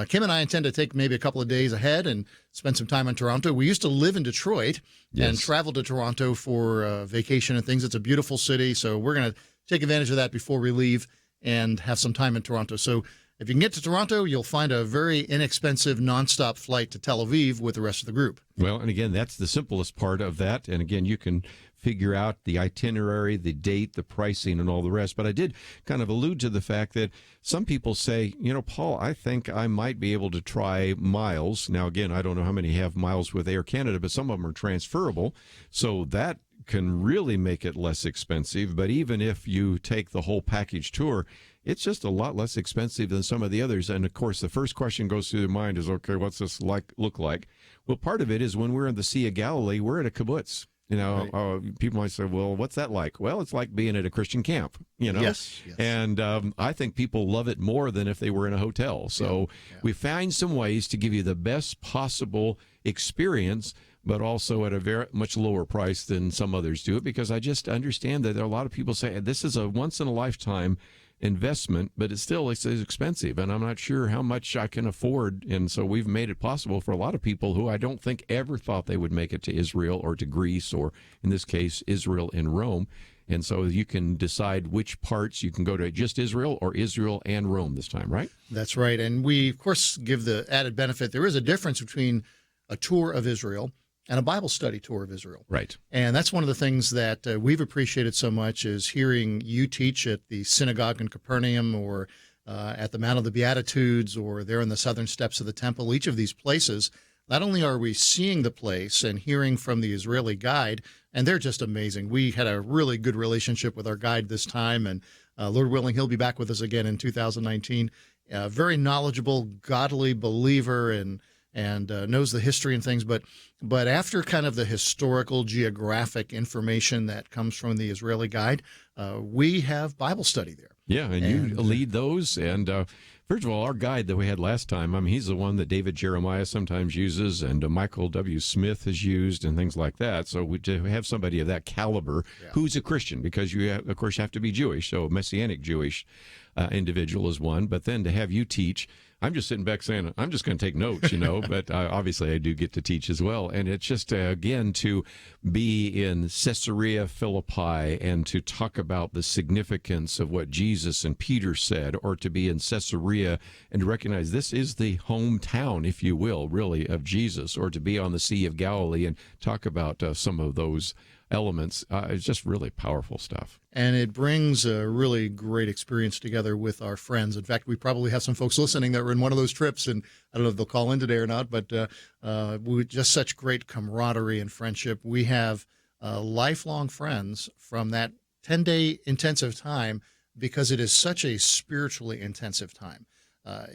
Kim and I intend to take maybe a couple of days ahead and spend some time in Toronto. We used to live in Detroit and travel to Toronto for vacation and things. It's a beautiful city, so we're going to take advantage of that before we leave and have some time in Toronto. So if you can get to Toronto, you'll find a very inexpensive nonstop flight to Tel Aviv with the rest of the group. Well, and again, that's the simplest part of that. And again, you can figure out the itinerary, the date, the pricing, and all the rest. But I did kind of allude to the fact that some people say, Paul, I think I might be able to try miles. Now, again, I don't know how many have miles with Air Canada, but some of them are transferable. So that can really make it less expensive. But even if you take the whole package tour, it's just a lot less expensive than some of the others. And of course, the first question goes through their mind is, okay, what's this look like? Well, part of it is when we're in the Sea of Galilee, we're at a kibbutz. People might say, well, what's that like? Well, it's like being at a Christian camp, Yes. And I think people love it more than if they were in a hotel. So we find some ways to give you the best possible experience, but also at a very much lower price than some others do it, because I just understand that there are a lot of people say this is a once-in-a-lifetime investment, but it's expensive, and I'm not sure how much I can afford. And so we've made it possible for a lot of people who I don't think ever thought they would make it to Israel or to Greece, or in this case, Israel and Rome. And so you can decide which parts you can go to, just Israel or Israel and Rome this time, right? That's right. And we, of course, give the added benefit. There is a difference between a tour of Israel and a Bible study tour of Israel. Right. And that's one of the things that we've appreciated so much, is hearing you teach at the synagogue in Capernaum, or at the Mount of the Beatitudes, or there in the southern steps of the temple. Each of these places, not only are we seeing the place and hearing from the Israeli guide, and they're just amazing. We had a really good relationship with our guide this time, and Lord willing, he'll be back with us again in 2019. Very knowledgeable, godly believer, and knows the history and things. But after kind of the historical, geographic information that comes from the Israeli guide, we have Bible study there. Yeah, and you lead those. And first of all, our guide that we had last time, he's the one that David Jeremiah sometimes uses, and Michael W. Smith has used, and things like that. So to have somebody of that caliber who's a Christian, because you, of course, have to be Jewish, so a Messianic Jewish individual is one. But then to have you teach, I'm just sitting back saying, I'm just going to take notes, but obviously I do get to teach as well. And it's just, again, to be in Caesarea Philippi and to talk about the significance of what Jesus and Peter said, or to be in Caesarea and to recognize this is the hometown, if you will, really, of Jesus, or to be on the Sea of Galilee and talk about some of those elements. It's just really powerful stuff. And it brings a really great experience together with our friends. In fact, we probably have some folks listening that were in one of those trips, and I don't know if they'll call in today or not, but we just such great camaraderie and friendship. We have lifelong friends from that 10-day intensive time, because it is such a spiritually intensive time.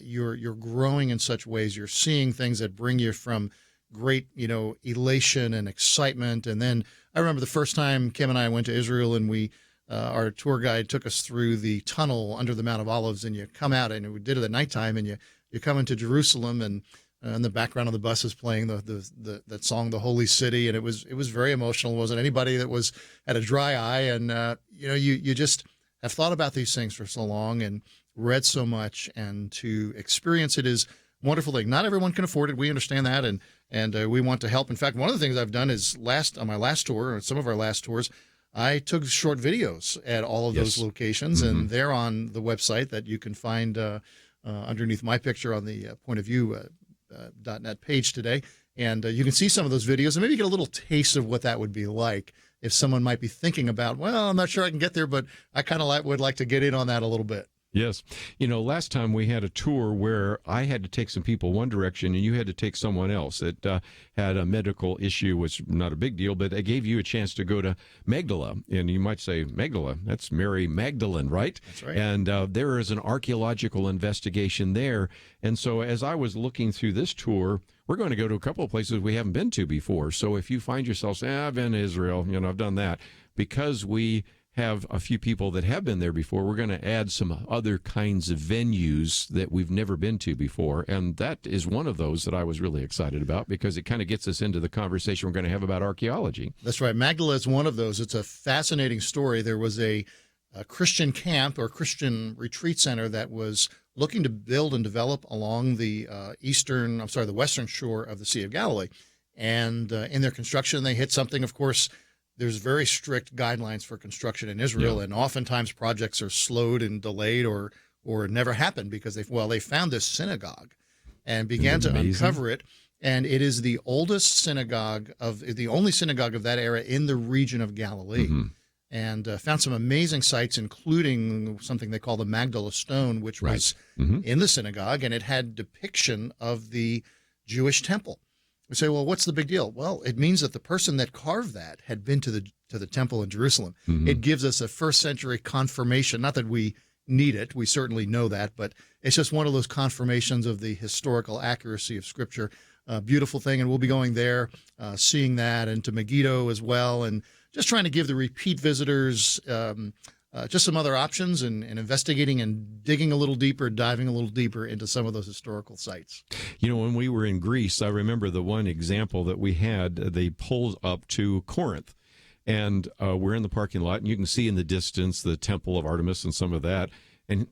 You're growing in such ways. You're seeing things that bring you from great, elation and excitement. And then I remember the first time Kim and I went to Israel, and our tour guide took us through the tunnel under the Mount of Olives, and you come out, and we did it at nighttime, and you come into Jerusalem, and in the background of the bus is playing that song, "The Holy City," and it was very emotional. It wasn't anybody that had a dry eye, and you just have thought about these things for so long and read so much, and to experience it is a wonderful thing. Not everyone can afford it. We understand that, and we want to help. In fact, one of the things I've done is on my last tour, or some of our last tours, I took short videos at all of those locations, and they're on the website that you can find underneath my picture on the pointofview.net page today. And you can see some of those videos and maybe get a little taste of what that would be like if someone might be thinking about, well, I'm not sure I can get there, but I kind of would like to get in on that a little bit. Yes. Last time we had a tour where I had to take some people one direction and you had to take someone else that had a medical issue, which not a big deal, but it gave you a chance to go to Magdala. And you might say, Magdala, that's Mary Magdalene, right? That's right. And there is an archaeological investigation there. And so as I was looking through this tour, we're going to go to a couple of places we haven't been to before. So if you find yourself saying, I've been to Israel, I've done that, because we have a few people that have been there before, we're going to add some other kinds of venues that we've never been to before. And that is one of those that I was really excited about, because it kind of gets us into the conversation we're going to have about archaeology. That's right. Magdala is one of those. It's a fascinating story. There was a Christian camp or Christian retreat center that was looking to build and develop along the western shore of the Sea of Galilee. And in their construction, they hit something, of course. There's very strict guidelines for construction in Israel, and oftentimes projects are slowed and delayed or never happen because they found this synagogue and began to uncover it. And it is the oldest synagogue the only synagogue of that era in the region of Galilee. And found some amazing sites, including something they call the Magdala Stone, which was in the synagogue, and it had depiction of the Jewish temple. We say, well, what's the big deal? Well, it means that the person that carved that had been to the temple in Jerusalem. It gives us a first century confirmation. Not that we need it. We certainly know that, but it's just one of those confirmations of the historical accuracy of Scripture. Beautiful thing. And we'll be going there, seeing that, and to Megiddo as well, and just trying to give the repeat visitors just some other options and investigating and digging a little deeper, diving a little deeper into some of those historical sites. When we were in Greece, I remember the one example that we had, they pulled up to Corinth, and we're in the parking lot, and you can see in the distance the Temple of Artemis and some of that. And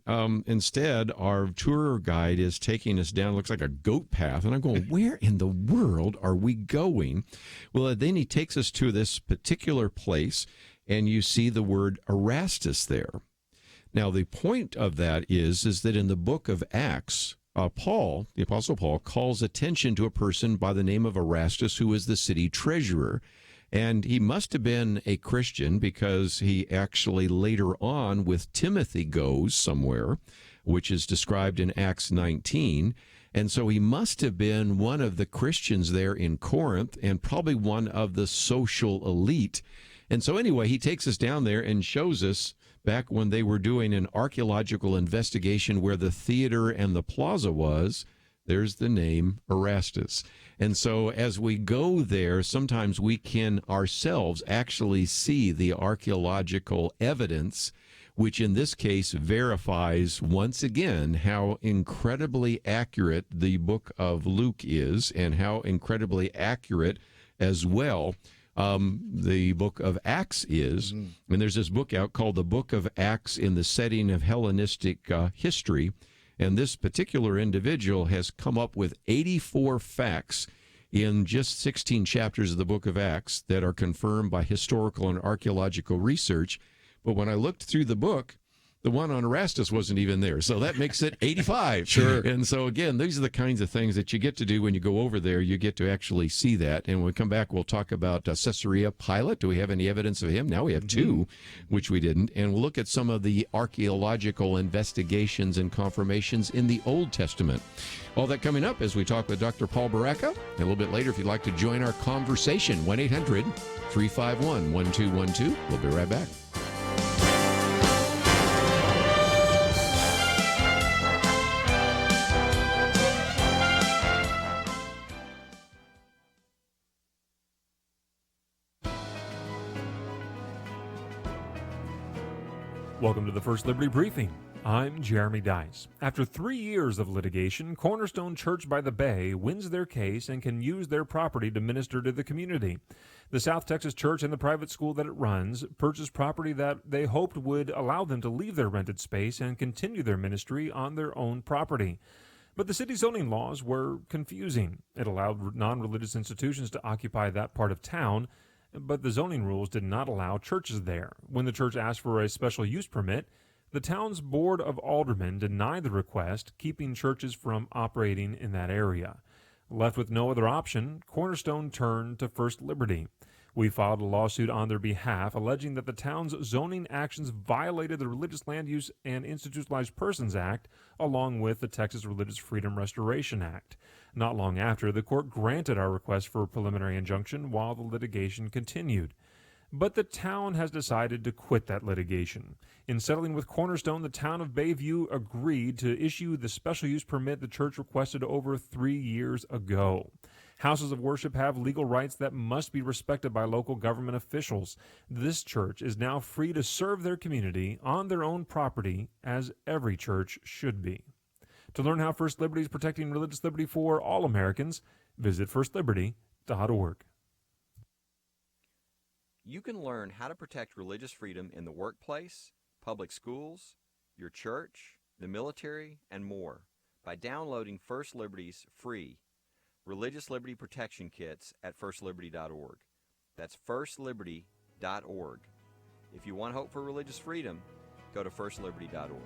instead, our tour guide is taking us down, looks like a goat path. And I'm going, where in the world are we going? Well, then he takes us to this particular place, and you see the word Erastus there. Now, the point of that is that in the book of Acts, Paul, the Apostle Paul, calls attention to a person by the name of Erastus, who is the city treasurer. And he must have been a Christian, because he actually later on with Timothy goes somewhere, which is described in Acts 19. And so he must have been one of the Christians there in Corinth, and probably one of the social elite. And so anyway, he takes us down there and shows us back when they were doing an archaeological investigation where the theater and the plaza was. There's the name Erastus. And so as we go there, sometimes we can ourselves actually see the archaeological evidence, which in this case verifies once again how incredibly accurate the book of Luke is, and how incredibly accurate as well the book of Acts is. And there's this book out called The Book of Acts in the Setting of Hellenistic History. And this particular individual has come up with 84 facts in just 16 chapters of the book of Acts that are confirmed by historical and archaeological research. But when I looked through the book, the one on Erastus wasn't even there. So that makes it 85. Sure. And so, again, these are the kinds of things that you get to do when you go over there. You get to actually see that. And when we come back, we'll talk about Caesarea Pilate. Do we have any evidence of him? Now we have two, which we didn't. And we'll look at some of the archaeological investigations and confirmations in the Old Testament. All that coming up as we talk with Dr. Paul Barreca. And a little bit later, if you'd like to join our conversation, 1-800-351-1212. We'll be right back. Welcome to the First Liberty Briefing. I'm Jeremy Dice. After 3 years of litigation, Cornerstone Church by the Bay wins their case and can use their property to minister to the community. The South Texas church and the private school that it runs purchased property that they hoped would allow them to leave their rented space and continue their ministry on their own property. But the city zoning laws were confusing. It allowed non-religious institutions to occupy that part of town, but the zoning rules did not allow churches there. When the church asked for a special use permit, the town's Board of Aldermen denied the request, keeping churches from operating in that area. Left with no other option, Cornerstone turned to First Liberty. We filed a lawsuit on their behalf, alleging that the town's zoning actions violated the Religious Land Use and Institutionalized Persons Act, along with the Texas Religious Freedom Restoration Act. Not long after, the court granted our request for a preliminary injunction while the litigation continued. But the town has decided to quit that litigation. In settling with Cornerstone, the town of Bayview agreed to issue the special use permit the church requested over 3 years ago. Houses of worship have legal rights that must be respected by local government officials. This church is now free to serve their community on their own property, as every church should be. To learn how First Liberty is protecting religious liberty for all Americans, visit firstliberty.org. You can learn how to protect religious freedom in the workplace, public schools, your church, the military, and more by downloading First Liberty's free Religious Liberty Protection Kits at firstliberty.org. That's firstliberty.org. If you want hope for religious freedom, go to firstliberty.org.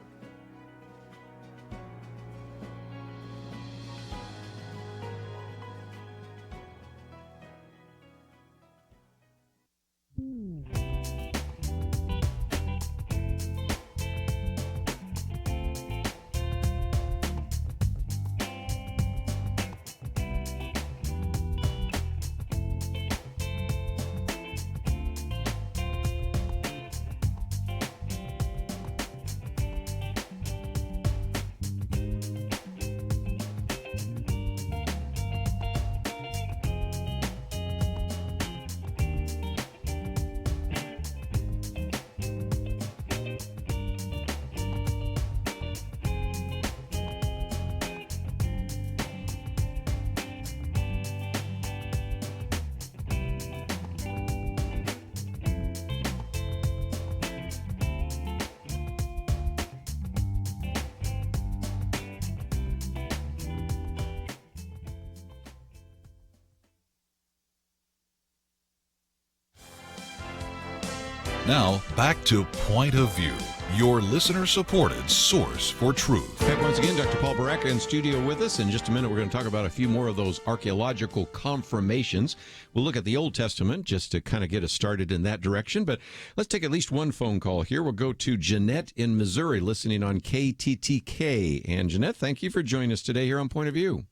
Now, back to Point of View, your listener-supported source for truth. Back once again, Dr. Paul Barreca in studio with us. In just a minute, we're going to talk about a few more of those archaeological confirmations. We'll look at the Old Testament just to kind of get us started in that direction. But let's take at least one phone call here. We'll go to Jeanette in Missouri, listening on KTTK. And Jeanette, thank you for joining us today here on Point of View.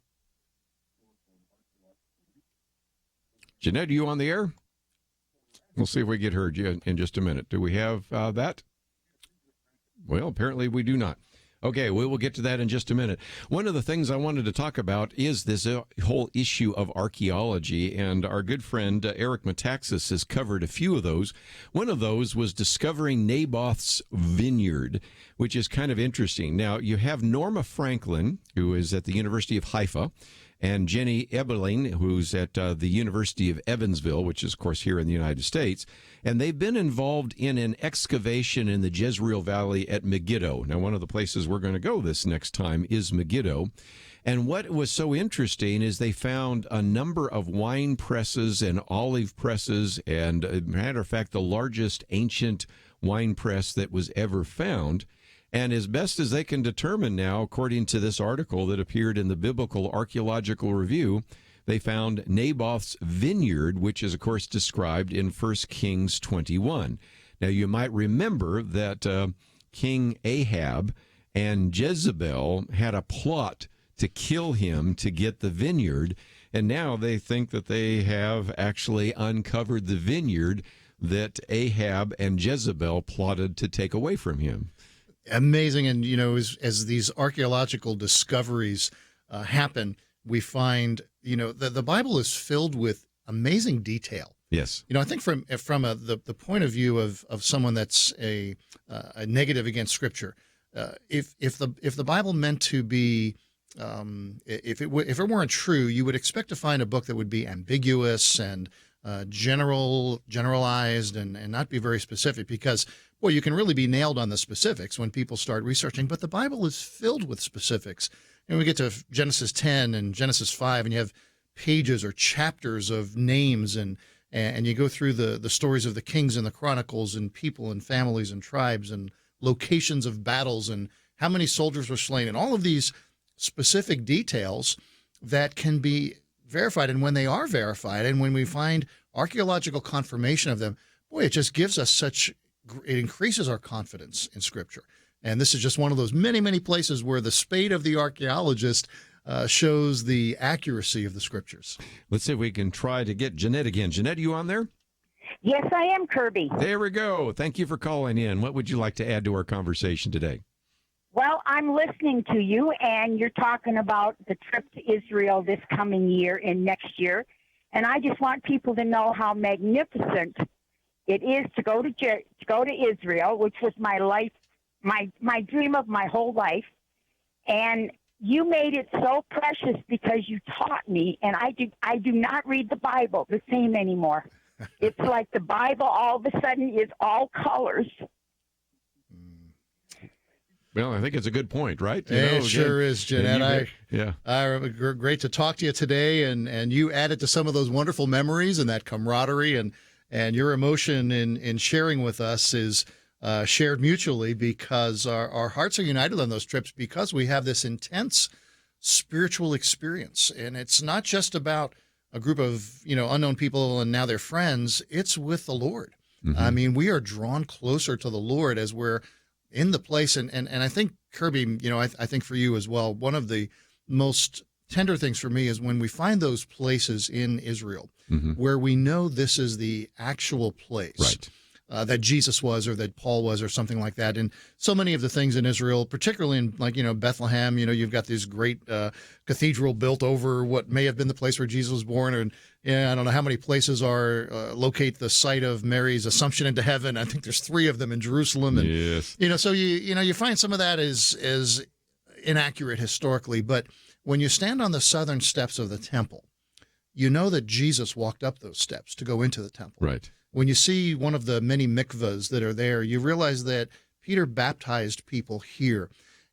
Jeanette, are you on the air? We'll see if we get heard you in just a minute. Do we have that? Well, apparently we do not. Okay, we will get to that in just a minute. One of the things I wanted to talk about is this whole issue of archaeology, and our good friend Eric Metaxas has covered a few of those. One of those was discovering Naboth's vineyard, which is kind of interesting. Now, you have Norma Franklin, who is at the University of Haifa, and Jenny Ebeling, who's at the University of Evansville, which is, of course, here in the United States. And they've been involved in an excavation in the Jezreel Valley at Megiddo. Now, one of the places we're going to go this next time is Megiddo. And what was so interesting is they found a number of wine presses and olive presses, and, as a matter of fact, the largest ancient wine press that was ever found. And as best as they can determine now, according to this article that appeared in the Biblical Archaeological Review, they found Naboth's vineyard, which is, of course, described in 1 Kings 21. Now, you might remember that King Ahab and Jezebel had a plot to kill him to get the vineyard, and now they think that they have actually uncovered the vineyard that Ahab and Jezebel plotted to take away from him. Amazing. And, as these archaeological discoveries happen, we find, the Bible is filled with amazing detail. Yes. I think from the point of view of someone that's a negative against Scripture, if the Bible meant to be, if it weren't true, you would expect to find a book that would be ambiguous and generalized and not be very specific, because, well, you can really be nailed on the specifics when people start researching. But the Bible is filled with specifics. And we get to Genesis 10 and Genesis 5, and you have pages or chapters of names, and you go through the stories of the kings and the chronicles and people and families and tribes and locations of battles and how many soldiers were slain, and all of these specific details that can be verified. And when they are verified, and when we find archaeological confirmation of them, boy, it just gives us it increases our confidence in Scripture. And this is just one of those many, many places where the spade of the archaeologist shows the accuracy of the Scriptures. Let's see if we can try to get Jeanette again. Jeanette, are you on there? Yes, I am, Kerby. There we go. Thank you for calling in. What would you like to add to our conversation today? Well, I'm listening to you, and you're talking about the trip to Israel this coming year and next year. And I just want people to know how magnificent it is to go to Israel, which was my life, my dream of my whole life. And you made it so precious because you taught me, and I do not read the Bible the same anymore. It's like the Bible all of a sudden is all colors. Well, I think it's a good point, right? It sure is, Jeanette. Great to talk to you today, and you added to some of those wonderful memories and that camaraderie, and your emotion in sharing with us is shared mutually, because our hearts are united on those trips, because we have this intense spiritual experience. And it's not just about a group of unknown people and now they're friends. It's with the Lord. Mm-hmm. I mean, we are drawn closer to the Lord as we're in the place. And I think, Kerby, I think for you as well, one of the most tender things for me is when we find those places in Israel mm-hmm. where we know this is the actual place. Right. That Jesus was, or that Paul was, or something like that. And so many of the things in Israel, particularly in Bethlehem, you've got this great cathedral built over what may have been the place where Jesus was born. And I don't know how many places locate the site of Mary's Assumption into heaven. I think there's 3 of them in Jerusalem. And, yes. So you find some of that is inaccurate historically. But when you stand on the southern steps of the temple, you know that Jesus walked up those steps to go into the temple. Right. When you see one of the many mikvahs that are there, you realize that Peter baptized people here.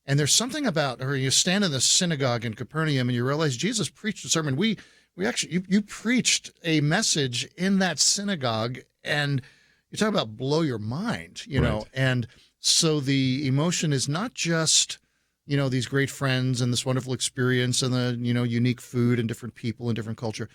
And there's something about, or you stand in the synagogue in Capernaum and you realize Jesus preached a sermon. We actually, you preached a message in that synagogue, and you talk about blow your mind, know. And so the emotion is not just, these great friends and this wonderful experience and the, unique food and different people and different culture.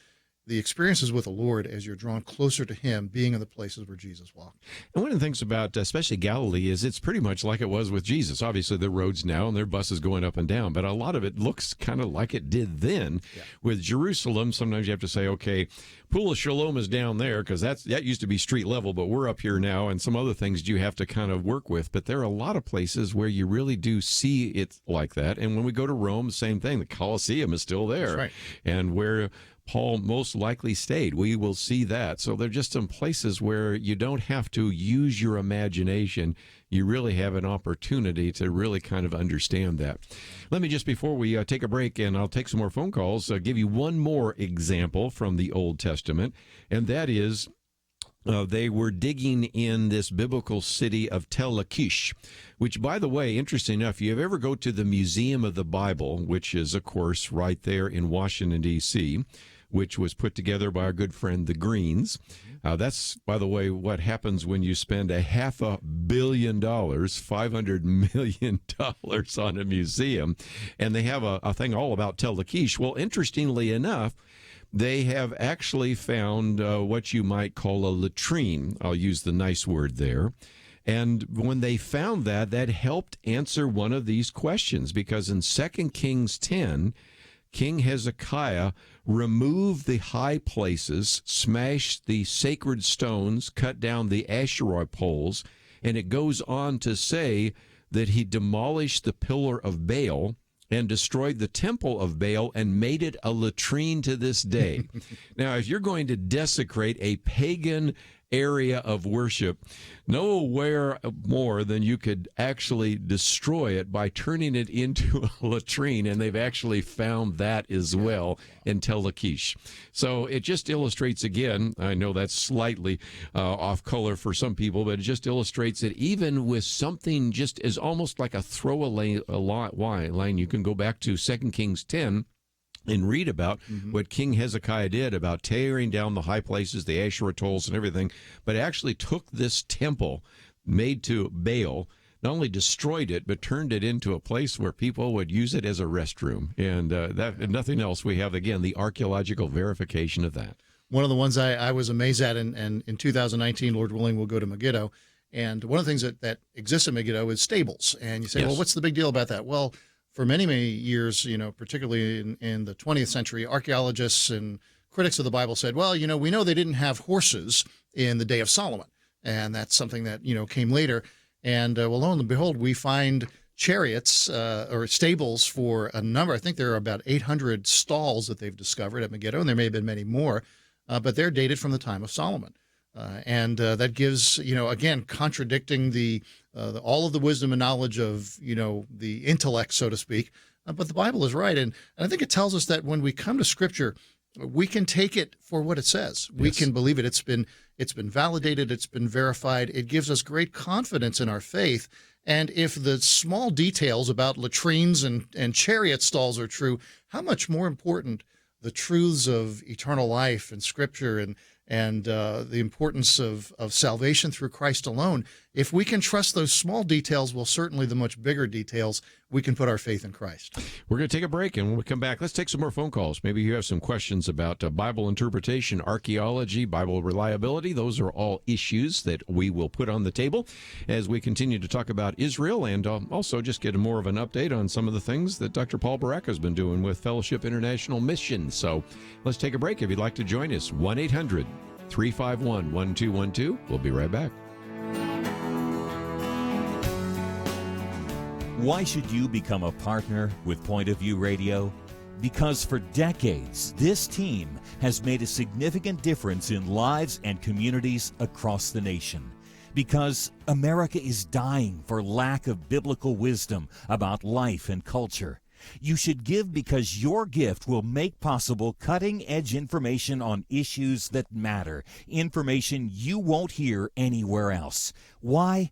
The experiences with the Lord as you're drawn closer to Him, being in the places where Jesus walked. And one of the things about especially Galilee is it's pretty much like it was with Jesus. Obviously, there are roads now and there are buses going up and down, but a lot of it looks kind of like it did then. Yeah. With Jerusalem, sometimes you have to say, okay, Pool of Shalom is down there because that used to be street level, but we're up here now, and some other things you have to kind of work with. But there are a lot of places where you really do see it like that. And when we go to Rome, same thing. The Colosseum is still there. That's right. And where Paul most likely stayed. We will see that. So they're just some places where you don't have to use your imagination. You really have an opportunity to really kind of understand that. Let me just, before we take a break, and I'll take some more phone calls, give you one more example from the Old Testament, and that is they were digging in this biblical city of Tel Lachish, which, by the way, interesting enough, you ever go to the Museum of the Bible, which is, of course, right there in Washington, D.C., which was put together by our good friend the Greens. That's, by the way, what happens when you spend $500 million, $500 million on a museum, and they have a thing all about Tel Lachish. Well, interestingly enough, they have actually found what you might call a latrine. I'll use the nice word there. And when they found that helped answer one of these questions, because in 2 Kings 10, King Hezekiah removed the high places, smashed the sacred stones, cut down the Asherah poles, and it goes on to say that he demolished the pillar of Baal and destroyed the temple of Baal and made it a latrine to this day. Now, if you're going to desecrate a pagan area of worship, nowhere more than you could actually destroy it by turning it into a latrine, and they've actually found that as well in Tel Lachish. So it just illustrates again, I know that's slightly off color for some people, but it just illustrates that even with something just as almost like a throwaway line, you can go back to 2 Kings 10 and read about what King Hezekiah did about tearing down the high places, the Asherah poles and everything, but actually took this temple made to Baal, not only destroyed it, but turned it into a place where people would use it as a restroom. And that, and nothing else. We have, again, the archaeological verification of that. One of the ones I was amazed at, and in 2019, Lord willing, we'll go to Megiddo. And one of the things that exists at Megiddo is stables. And you say, well, what's the big deal about that? Well, for many, many years, particularly in the 20th century, archaeologists and critics of the Bible said, well, we know they didn't have horses in the day of Solomon. And that's something that, came later. And lo and behold, we find chariots or stables for a number. I think there are about 800 stalls that they've discovered at Megiddo, and there may have been many more, but they're dated from the time of Solomon. And that gives, again, contradicting all of the wisdom and knowledge of, the intellect, so to speak. But the Bible is right. And I think it tells us that when we come to Scripture, we can take it for what it says. We can believe it. It's been validated. It's been verified. It gives us great confidence in our faith. And if the small details about latrines and chariot stalls are true, how much more important the truths of eternal life and Scripture and the importance of salvation through Christ alone. If we can trust those small details, well, certainly the much bigger details, we can put our faith in Christ. We're going to take a break, and when we come back, let's take some more phone calls. Maybe you have some questions about Bible interpretation, archaeology, Bible reliability. Those are all issues that we will put on the table as we continue to talk about Israel, and also just get more of an update on some of the things that Dr. Paul Barreca has been doing with Fellowship International Mission. So let's take a break. If you'd like to join us, 1-800-351-1212. We'll be right back. Why should you become a partner with Point of View Radio? Because for decades, this team has made a significant difference in lives and communities across the nation. Because America is dying for lack of biblical wisdom about life and culture. You should give because your gift will make possible cutting-edge information on issues that matter, information you won't hear anywhere else. Why?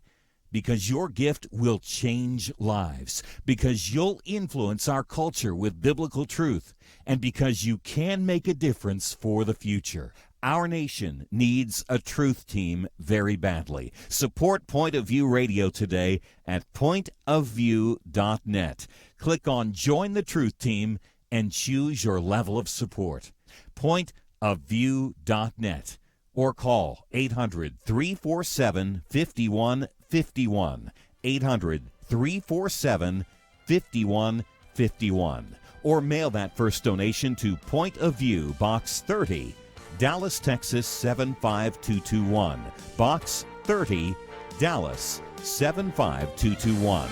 Because your gift will change lives, because you'll influence our culture with biblical truth, and because you can make a difference for the future. Our nation needs a truth team very badly. Support Point of View Radio today at pointofview.net. Click on Join the Truth Team and choose your level of support. Pointofview.net. Or call 800-347-5151, 800-347-5151. Or mail that first donation to Point of View, Box 30, Dallas, Texas 75221. Box 30, Dallas 75221.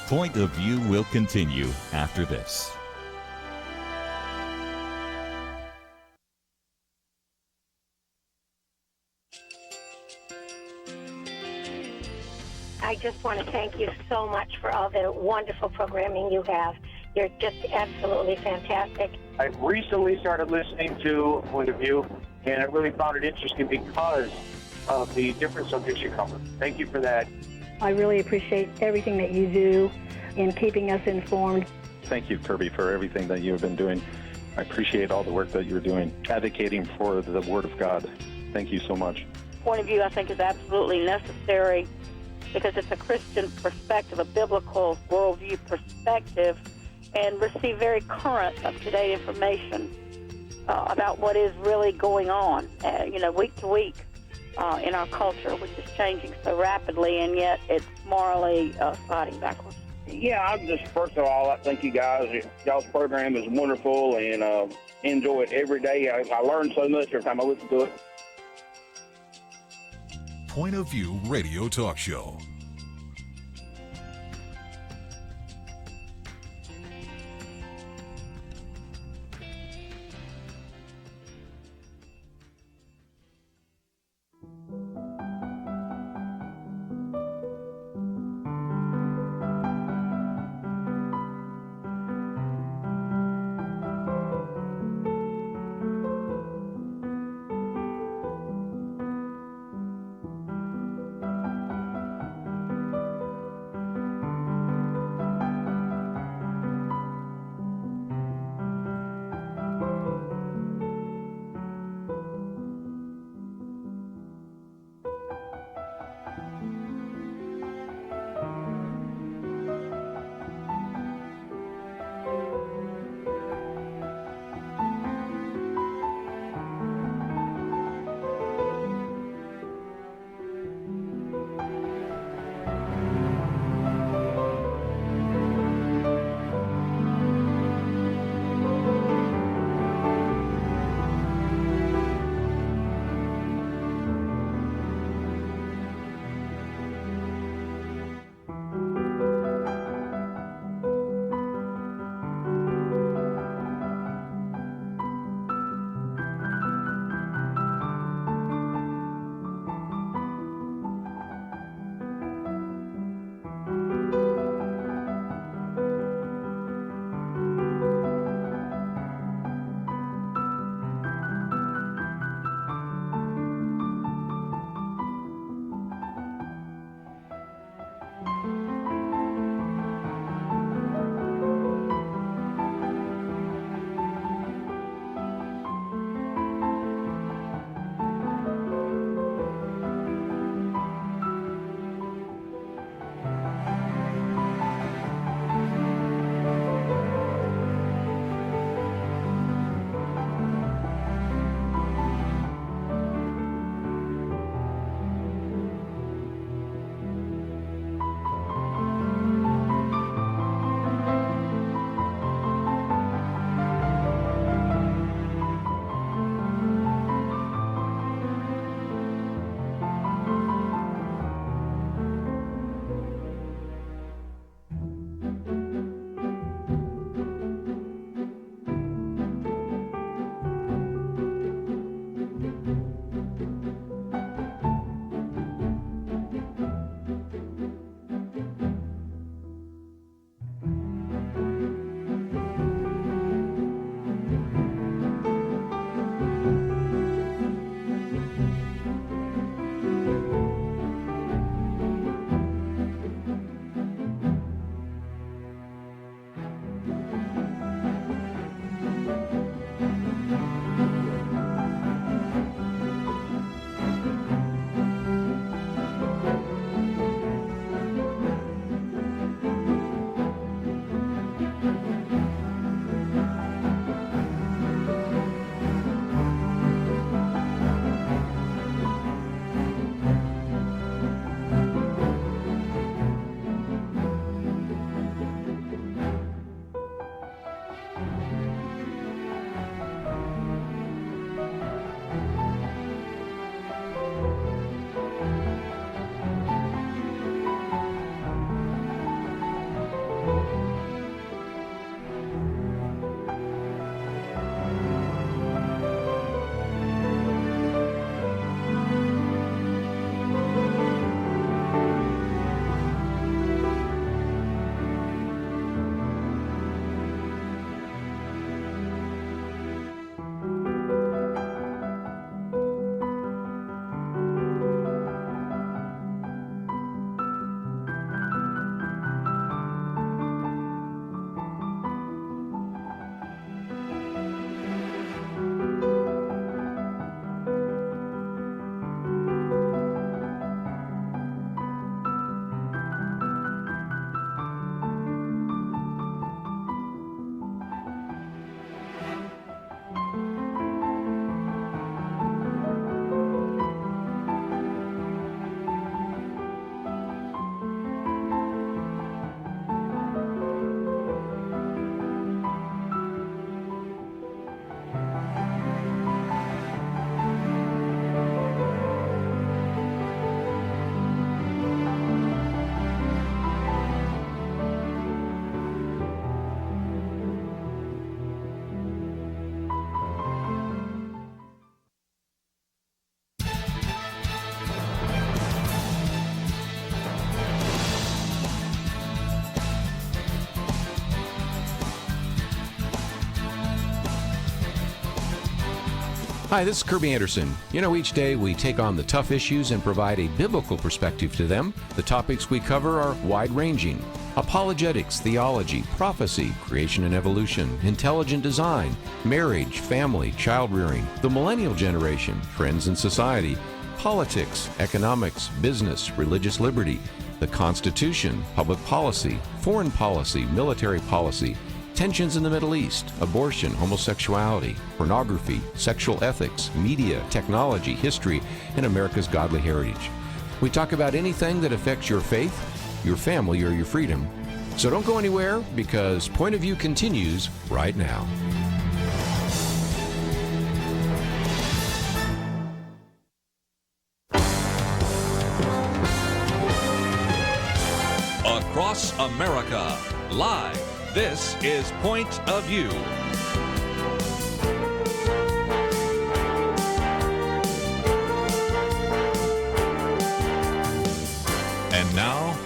Point of View will continue after this. just want to thank you so much for all the wonderful programming you have. You're just absolutely fantastic. I recently started listening to Point of View, and I really found it interesting because of the different subjects you cover. Thank you for that. I really appreciate everything that you do in keeping us informed. Thank you, Kerby, for everything that you have been doing. I appreciate all the work that you're doing, advocating for the Word of God. Thank you so much. Point of view, I think, is absolutely necessary because it's a Christian perspective, a biblical worldview perspective, and receive very current, up-to-date information about what is really going on, week to week in our culture, which is changing so rapidly, and yet it's morally sliding backwards. Yeah, I'm just, first of all, I thank you guys. Y'all's program is wonderful, and enjoy it every day. I learn so much every time I listen to it. Point of View Radio Talk Show. Hi, this is Kerby Anderson. Each day we take on the tough issues and provide a biblical perspective to them. The topics we cover are wide-ranging: apologetics, theology, prophecy, creation and evolution, intelligent design, marriage, family, child-rearing, the millennial generation, trends in society, politics, economics, business, religious liberty, the Constitution, public policy, foreign policy, military policy, tensions in the Middle East, abortion, homosexuality, pornography, sexual ethics, media, technology, history, and America's godly heritage. We talk about anything that affects your faith, your family, or your freedom. So don't go anywhere, because Point of View continues right now. Across America, live. This is Point of View. And now,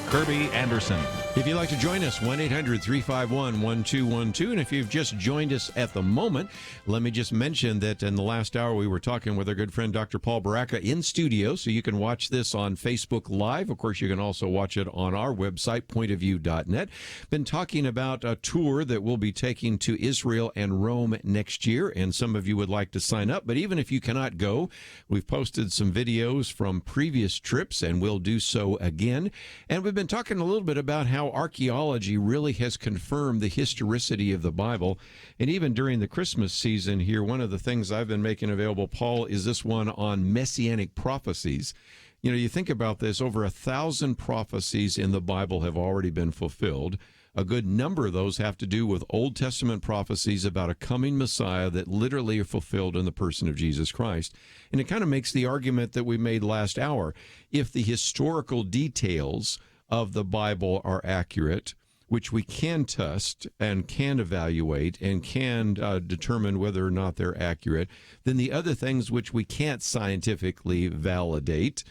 Kerby Anderson. If you'd like to join us, 1-800-351-1212. And if you've just joined us at the moment, let me just mention that in the last hour we were talking with our good friend Dr. Paul Barreca in studio, so you can watch this on Facebook Live. Of course, you can also watch it on our website, pointofview.net. Been talking about a tour that we'll be taking to Israel and Rome next year, and some of you would like to sign up. But even if you cannot go, we've posted some videos from previous trips, and we'll do so again. And we've been talking a little bit about how archaeology really has confirmed the historicity of the Bible. And even during the Christmas season here, one of the things I've been making available, Paul, is this one on messianic prophecies. You think about this, over 1,000 prophecies in the Bible have already been fulfilled. A good number of those have to do with Old Testament prophecies about a coming Messiah that literally are fulfilled in the person of Jesus Christ. And it kind of makes the argument that we made last hour. If the historical details of the Bible are accurate, which we can test and can evaluate and can determine whether or not they're accurate, then the other things which we can't scientifically validate,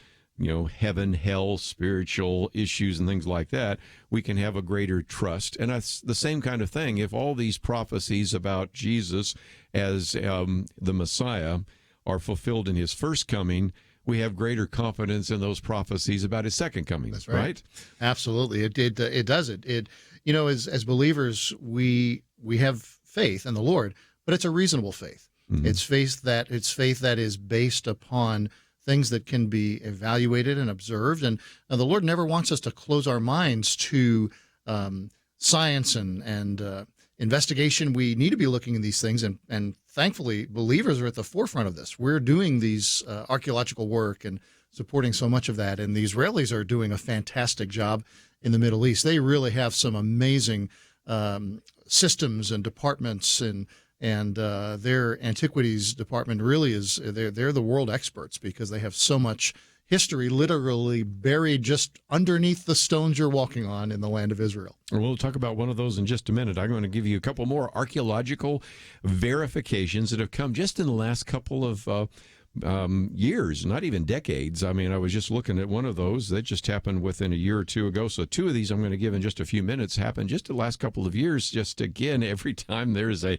heaven, hell, spiritual issues and things like that, we can have a greater trust. And that's the same kind of thing. If all these prophecies about Jesus as the Messiah are fulfilled in his first coming, we have greater confidence in those prophecies about his second coming. That's right. Absolutely. It does it. As believers, we have faith in the Lord, but it's a reasonable faith. Mm-hmm. It's faith that is based upon things that can be evaluated and observed. And the Lord never wants us to close our minds to science and investigation. We need to be looking at these things, and thankfully, believers are at the forefront of this. We're doing these archaeological work and supporting so much of that, and the Israelis are doing a fantastic job in the Middle East. They really have some amazing systems and departments, and their antiquities department really is, they're the world experts, because they have so much history literally buried just underneath the stones you're walking on in the land of Israel. We'll talk about one of those in just a minute. I'm going to give you a couple more archaeological verifications that have come just in the last couple of years, not even decades. I mean, I was just looking at one of those that just happened within a year or two ago. So two of these I'm going to give in just a few minutes happened just the last couple of years. Just again, every time there's a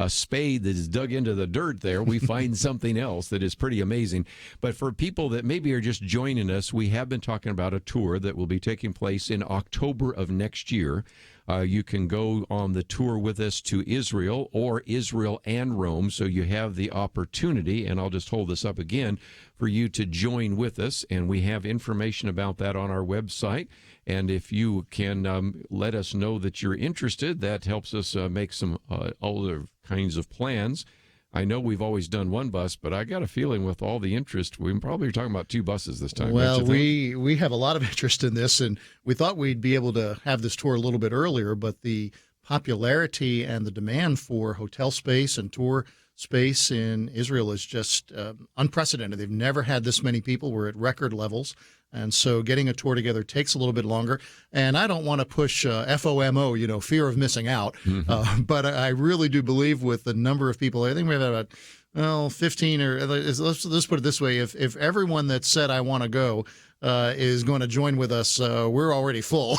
spade that is dug into the dirt there, we find something else that is pretty amazing. But for people that maybe are just joining us, we have been talking about a tour that will be taking place in October of next year. You can go on the tour with us to Israel or Israel and Rome, so you have the opportunity, and I'll just hold this up again, for you to join with us, and we have information about that on our website. And if you can let us know that you're interested, that helps us make some other kinds of plans. I know we've always done one bus, but I got a feeling with all the interest, we probably are talking about two buses this time. Well, we have a lot of interest in this, and we thought we'd be able to have this tour a little bit earlier, but the popularity and the demand for hotel space and tour space in Israel is just unprecedented. They've never had this many people. We're at record levels. And so getting a tour together takes a little bit longer. And I don't want to push FOMO, fear of missing out. Mm-hmm. But I really do believe with the number of people, I think we have about 15 or let's put it this way. If everyone that said I want to go is going to join with us, we're already full.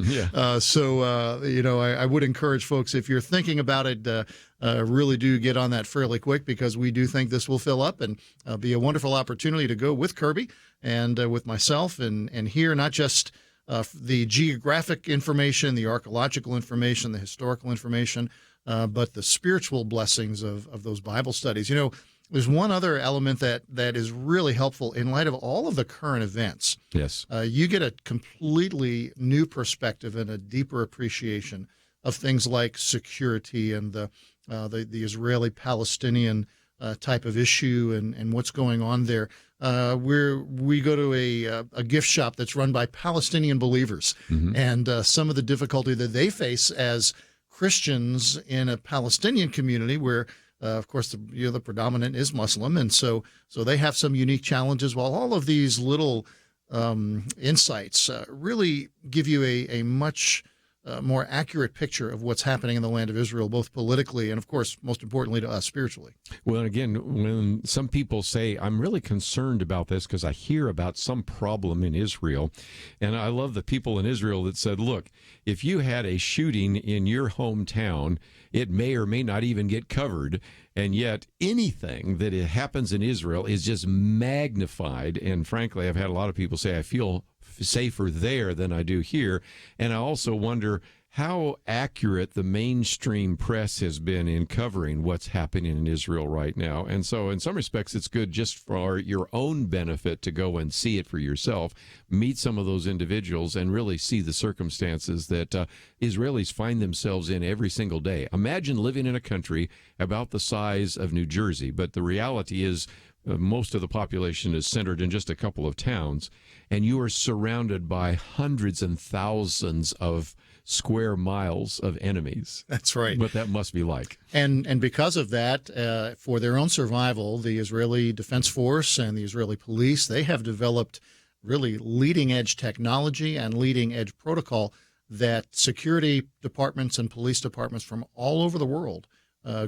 Yeah. I would encourage folks, if you're thinking about it, really do get on that fairly quick, because we do think this will fill up and be a wonderful opportunity to go with Kerby and with myself and hear not just the geographic information, the archaeological information, the historical information, but the spiritual blessings of those Bible studies. There's one other element that is really helpful in light of all of the current events. Yes. You get a completely new perspective and a deeper appreciation of things like security and the Israeli-Palestinian type of issue and what's going on there. We go to a gift shop that's run by Palestinian believers, and some of the difficulty that they face as Christians in a Palestinian community where, of course, the predominant is Muslim, and so they have some unique challenges. While all of these little insights really give you a much more accurate picture of what's happening in the land of Israel, both politically and, of course, most importantly to us, spiritually. Well, again, when some people say, I'm really concerned about this because I hear about some problem in Israel, and I love the people in Israel that said, look, if you had a shooting in your hometown, it may or may not even get covered, and yet anything that happens in Israel is just magnified, and frankly, I've had a lot of people say, I feel safer there than I do here. And I also wonder how accurate the mainstream press has been in covering what's happening in Israel right now. And so in some respects, it's good just for your own benefit to go and see it for yourself, meet some of those individuals, and really see the circumstances that Israelis find themselves in every single day. Imagine living in a country about the size of New Jersey, but the reality is most of the population is centered in just a couple of towns, and you are surrounded by hundreds and thousands of square miles of enemies. That's right. What that must be like. And because of that, for their own survival, the Israeli Defense Force and the Israeli police, they have developed really leading-edge technology and leading-edge protocol that security departments and police departments from all over the world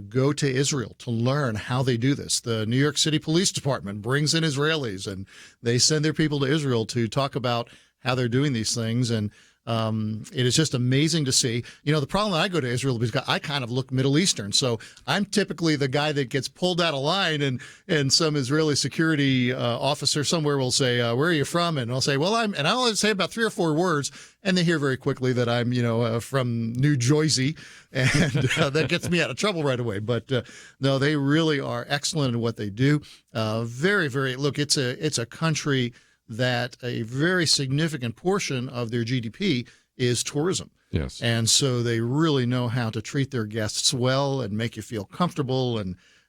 go to Israel to learn how they do this. The New York City Police Department brings in Israelis, and they send their people to Israel to talk about how they're doing these things. And it is just amazing to see. The problem that I go to Israel because I kind of look Middle Eastern. So I'm typically the guy that gets pulled out of line, and some Israeli security officer somewhere will say, where are you from? And I'll say, well, I'll say about 3 or 4 words, and they hear very quickly that I'm, from New Jersey, and that gets me out of trouble right away. But no, they really are excellent in what they do. Very, very, look, it's a country that a very significant portion of their GDP is tourism. Yes. And so they really know how to treat their guests well and make you feel comfortable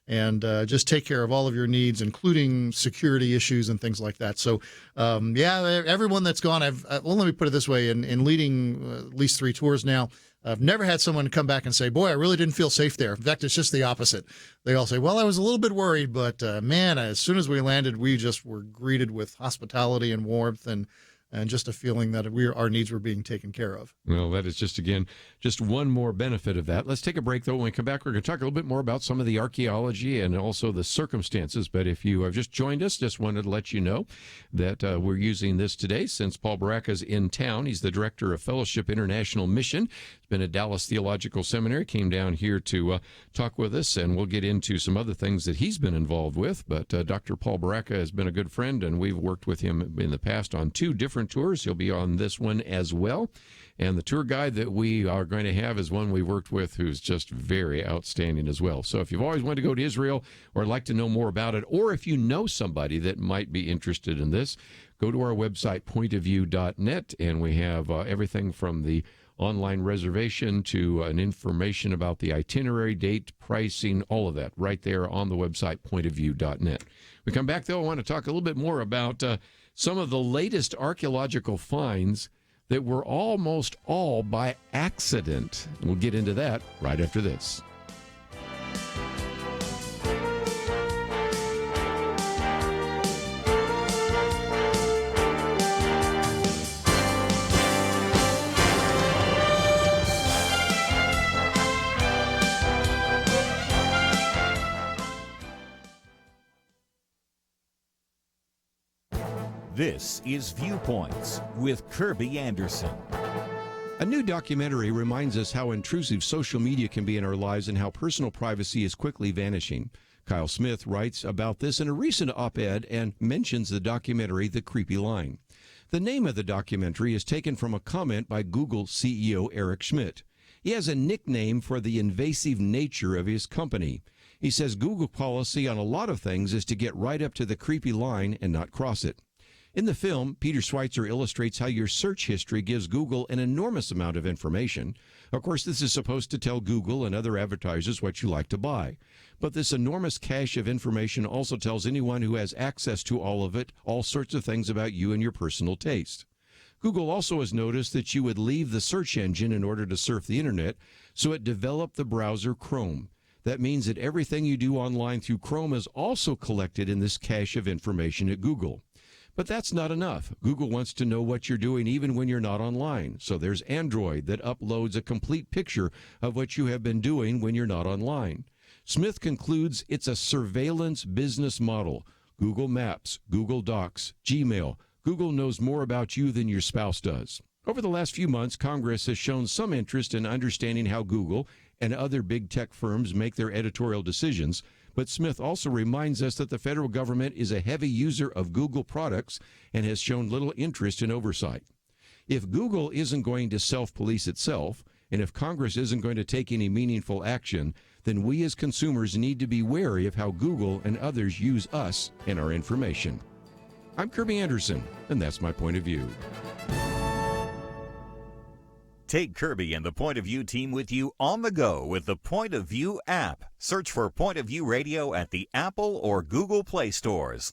and just take care of all of your needs, including security issues and things like that. So, everyone that's gone, let me put it this way, in leading at least 3 tours now, I've never had someone come back and say, boy, I really didn't feel safe there. In fact, it's just the opposite. They all say, well, I was a little bit worried, but man, as soon as we landed, we just were greeted with hospitality and warmth and just a feeling that our needs were being taken care of. Well, that is just one more benefit of that. Let's take a break, though. When we come back, we're going to talk a little bit more about some of the archaeology and also the circumstances. But if you have just joined us, just wanted to let you know that we're using this today since Paul Barreca is in town. He's the director of Fellowship International Mission. He's been at Dallas Theological Seminary, came down here to talk with us, and we'll get into some other things that he's been involved with. But Dr. Paul Barreca has been a good friend, and we've worked with him in the past on 2 different tours. He'll be on this one as well. And the tour guide that we are going to have is one we worked with who's just very outstanding as well. So if you've always wanted to go to Israel or like to know more about it, or if you know somebody that might be interested in this, go to our website, pointofview.net, and we have everything from the online reservation to an information about the itinerary, date, pricing, all of that right there on the website, pointofview.net. We come back, though, I want to talk a little bit more about some of the latest archaeological finds that were almost all by accident. We'll get into that right after this. This is Viewpoints with Kerby Anderson. A new documentary reminds us how intrusive social media can be in our lives and how personal privacy is quickly vanishing. Kyle Smith writes about this in a recent op-ed and mentions the documentary The Creepy Line. The name of the documentary is taken from a comment by Google CEO Eric Schmidt. He has a nickname for the invasive nature of his company. He says Google policy on a lot of things is to get right up to the creepy line and not cross it. In the film, Peter Schweitzer illustrates how your search history gives Google an enormous amount of information. Of course, this is supposed to tell Google and other advertisers what you like to buy. But this enormous cache of information also tells anyone who has access to all of it all sorts of things about you and your personal taste. Google also has noticed that you would leave the search engine in order to surf the internet, so it developed the browser Chrome. That means that everything you do online through Chrome is also collected in this cache of information at Google. But that's not enough. Google wants to know what you're doing even when you're not online. So there's Android that uploads a complete picture of what you have been doing when you're not online. Smith concludes it's a surveillance business model. Google Maps, Google Docs, Gmail. Google knows more about you than your spouse does. Over the last few months, Congress has shown some interest in understanding how Google and other big tech firms make their editorial decisions. But Smith also reminds us that the federal government is a heavy user of Google products and has shown little interest in oversight. If Google isn't going to self-police itself, and if Congress isn't going to take any meaningful action, then we as consumers need to be wary of how Google and others use us and our information. I'm Kerby Anderson, and that's my point of view. Take Kerby and the Point of View team with you on the go with the Point of View app. Search for Point of View Radio at the Apple or Google Play stores.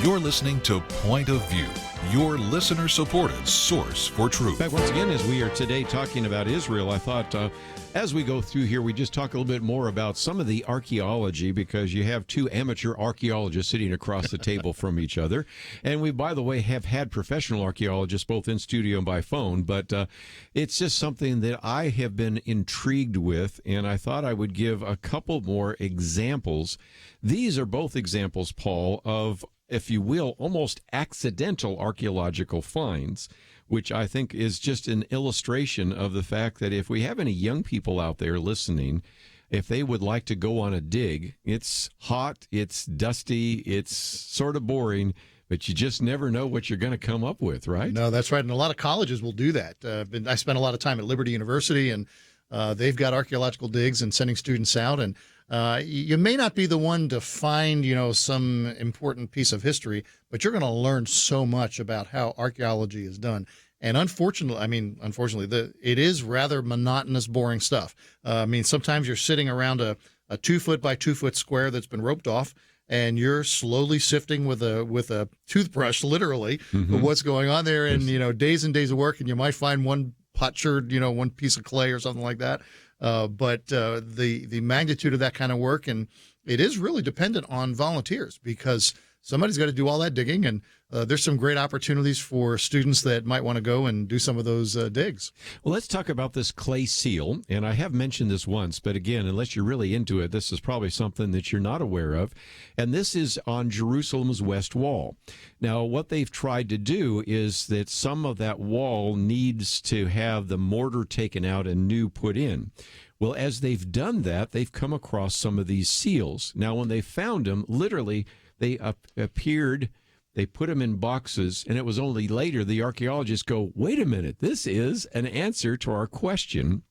You're listening to Point of View, your listener-supported source for truth. Back once again, as we are today talking about Israel, I thought as we go through here, we just talk a little bit more about some of the archaeology, because you have two amateur archaeologists sitting across the table from each other. And we, by the way, have had professional archaeologists both in studio and by phone, but it's just something that I have been intrigued with, and I thought I would give a couple more examples. These are both examples, Paul, of, if you will, almost accidental archaeological finds, which I think is just an illustration of the fact that if we have any young people out there listening, if they would like to go on a dig, it's hot, it's dusty, it's sort of boring, but you just never know what you're going to come up with, right? No, that's right. And a lot of colleges will do that. I spent a lot of time at Liberty University, and they've got archaeological digs and sending students out. And you may not be the one to find, some important piece of history, but you're going to learn so much about how archaeology is done. And unfortunately, it is rather monotonous, boring stuff. Sometimes you're sitting around a 2 foot by 2 foot square that's been roped off, and you're slowly sifting with a toothbrush, literally, what's going on there, and days and days of work, and you might find one potsherd, one piece of clay or something like that. But the magnitude of that kind of work, and it is really dependent on volunteers, because somebody's got to do all that digging, and there's some great opportunities for students that might want to go and do some of those digs. Well, let's talk about this clay seal, and I have mentioned this once, but again, unless you're really into it, this is probably something that you're not aware of, and this is on Jerusalem's west wall. Now, what they've tried to do is that some of that wall needs to have the mortar taken out and new put in. Well, as they've done that, they've come across some of these seals. Now, when they found them, literally, they appeared. They put them in boxes, and it was only later the archaeologists go, wait a minute, this is an answer to our question.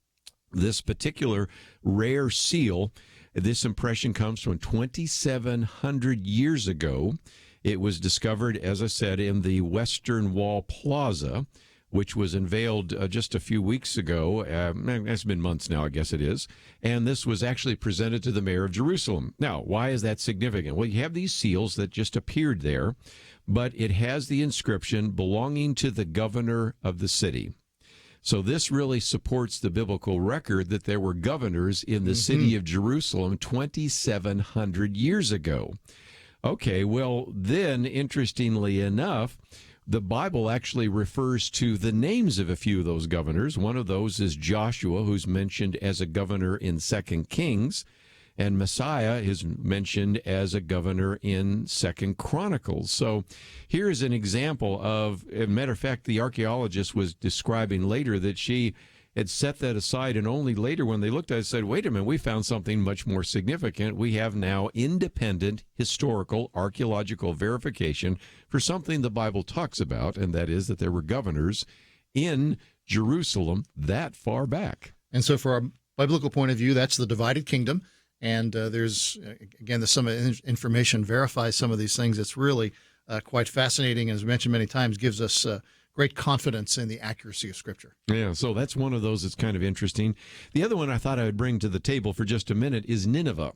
This particular rare seal, this impression comes from 2,700 years ago. It was discovered, as I said, in the Western Wall Plaza, which was unveiled just a few weeks ago. It's been months now, I guess it is. And this was actually presented to the mayor of Jerusalem. Now, why is that significant? Well, you have these seals that just appeared there, but it has the inscription belonging to the governor of the city. So this really supports the biblical record that there were governors in the city of Jerusalem 2,700 years ago. Okay, well, then, interestingly enough, the Bible actually refers to the names of a few of those governors. One of those is Joshua, who's mentioned as a governor in 2 Kings, and Messiah is mentioned as a governor in 2 Chronicles. So here is an example of, as a matter of fact, the archaeologist was describing later that she had set that aside, and only later when they looked at it said, wait a minute, we found something much more significant. We have now independent historical archaeological verification for something the Bible talks about, and that is that there were governors in Jerusalem that far back. And so for our biblical point of view, that's the divided kingdom. And there's some information verifies some of these things. It's really quite fascinating, and as mentioned many times, gives us great confidence in the accuracy of Scripture. Yeah, so that's one of those that's kind of interesting. The other one I thought I would bring to the table for just a minute is Nineveh.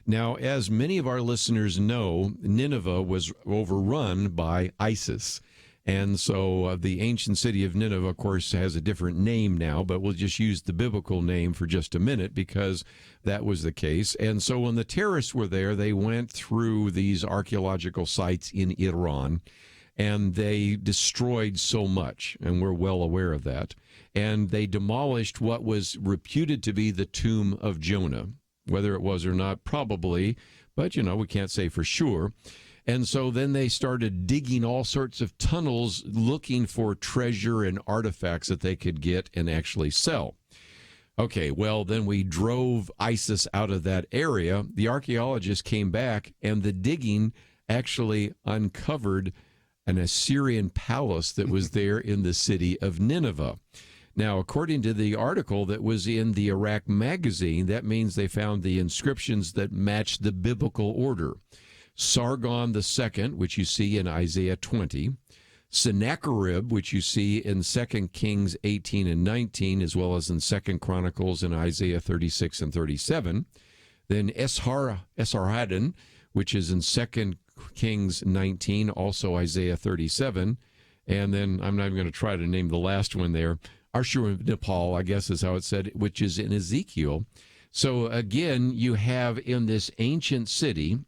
Now, as many of our listeners know, Nineveh was overrun by ISIS. And so the ancient city of Nineveh, of course, has a different name now, but we'll just use the biblical name for just a minute because that was the case. And so when the terrorists were there, they went through these archaeological sites in Iran, and they destroyed so much, and we're well aware of that. And they demolished what was reputed to be the tomb of Jonah. Whether it was or not, probably, but, we can't say for sure. And so then they started digging all sorts of tunnels looking for treasure and artifacts that they could get and actually sell. Okay, well, then we drove ISIS out of that area. The archaeologists came back, and the digging actually uncovered an Assyrian palace that was there in the city of Nineveh. Now, according to the article that was in the Iraq magazine, that means they found the inscriptions that matched the biblical order. Sargon II, which you see in Isaiah 20, Sennacherib, which you see in 2 Kings 18 and 19, as well as in 2 Chronicles and Isaiah 36 and 37, then Esarhaddon, which is in 2 Kings 19, also Isaiah 37, and then I'm not even going to try to name the last one there, Ashurbanipal, I guess is how it said, which is in Ezekiel. So again, you have in this ancient city,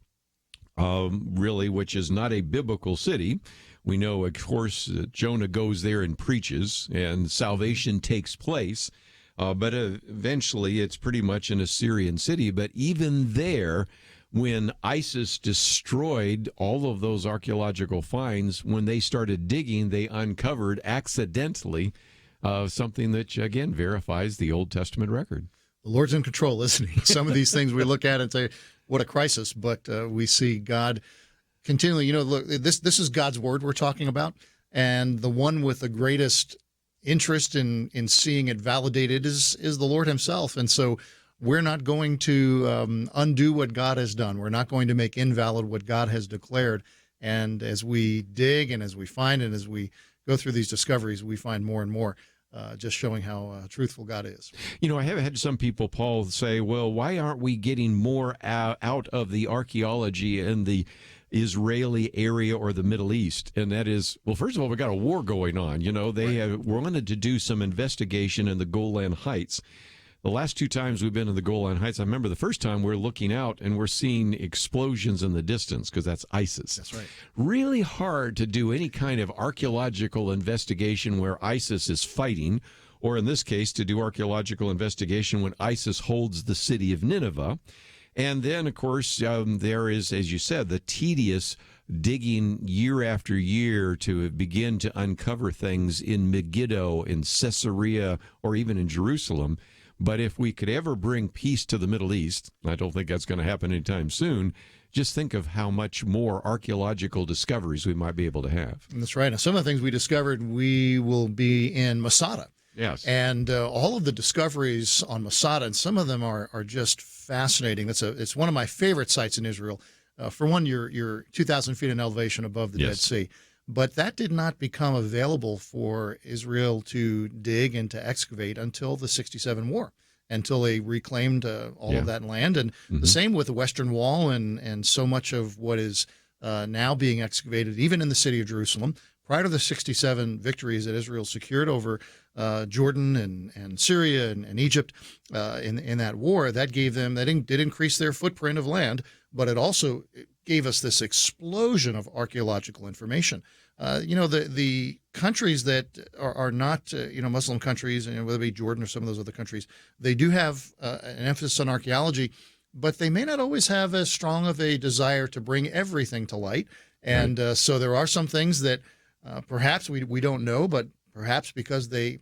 really, which is not a biblical city. We know, of course, that Jonah goes there and preaches, and salvation takes place. But eventually, it's pretty much an Assyrian city. But even there, when ISIS destroyed all of those archaeological finds, when they started digging, they uncovered accidentally something that, again, verifies the Old Testament record. The Lord's in control, isn't he? Some of these things we look at and say, what a crisis, but we see God continually, look, this is God's word we're talking about, and the one with the greatest interest in seeing it validated is the Lord himself. And so we're not going to undo what God has done. We're not going to make invalid what God has declared. And as we dig and as we find and as we go through these discoveries, we find more and more. Just showing how truthful God is. I have had some people, Paul, say, well, why aren't we getting more out of the archaeology in the Israeli area or the Middle East? And that is, well, first of all, we got a war going on. They have wanted to do some investigation in the Golan Heights. The last two times we've been in the Golan Heights, I remember the first time we're looking out and we're seeing explosions in the distance because that's ISIS. That's right. Really hard to do any kind of archaeological investigation where ISIS is fighting, or in this case, to do archaeological investigation when ISIS holds the city of Nineveh. And then, of course, there is, as you said, the tedious digging year after year to begin to uncover things in Megiddo, in Caesarea, or even in Jerusalem. But if we could ever bring peace to the Middle East, I don't think that's going to happen anytime soon, just think of how much more archaeological discoveries we might be able to have. That's right. Now, some of the things we discovered, we will be in Masada. Yes. And all of the discoveries on Masada, and some of them are just fascinating. It's one of my favorite sites in Israel. For one, you're 2,000 feet in elevation above the Dead Sea. But that did not become available for Israel to dig and to excavate until the 67 war, until they reclaimed all of that land. And the same with the Western Wall and so much of what is now being excavated, even in the city of Jerusalem. Prior to the 67 victories that Israel secured over Jordan and Syria and Egypt in that war, that gave them, that did increase their footprint of land, but it also gave us this explosion of archaeological information. The countries that are not, Muslim countries, whether it be Jordan or some of those other countries, they do have an emphasis on archaeology, but they may not always have as strong of a desire to bring everything to light. And so there are some things that perhaps we don't know, but perhaps because they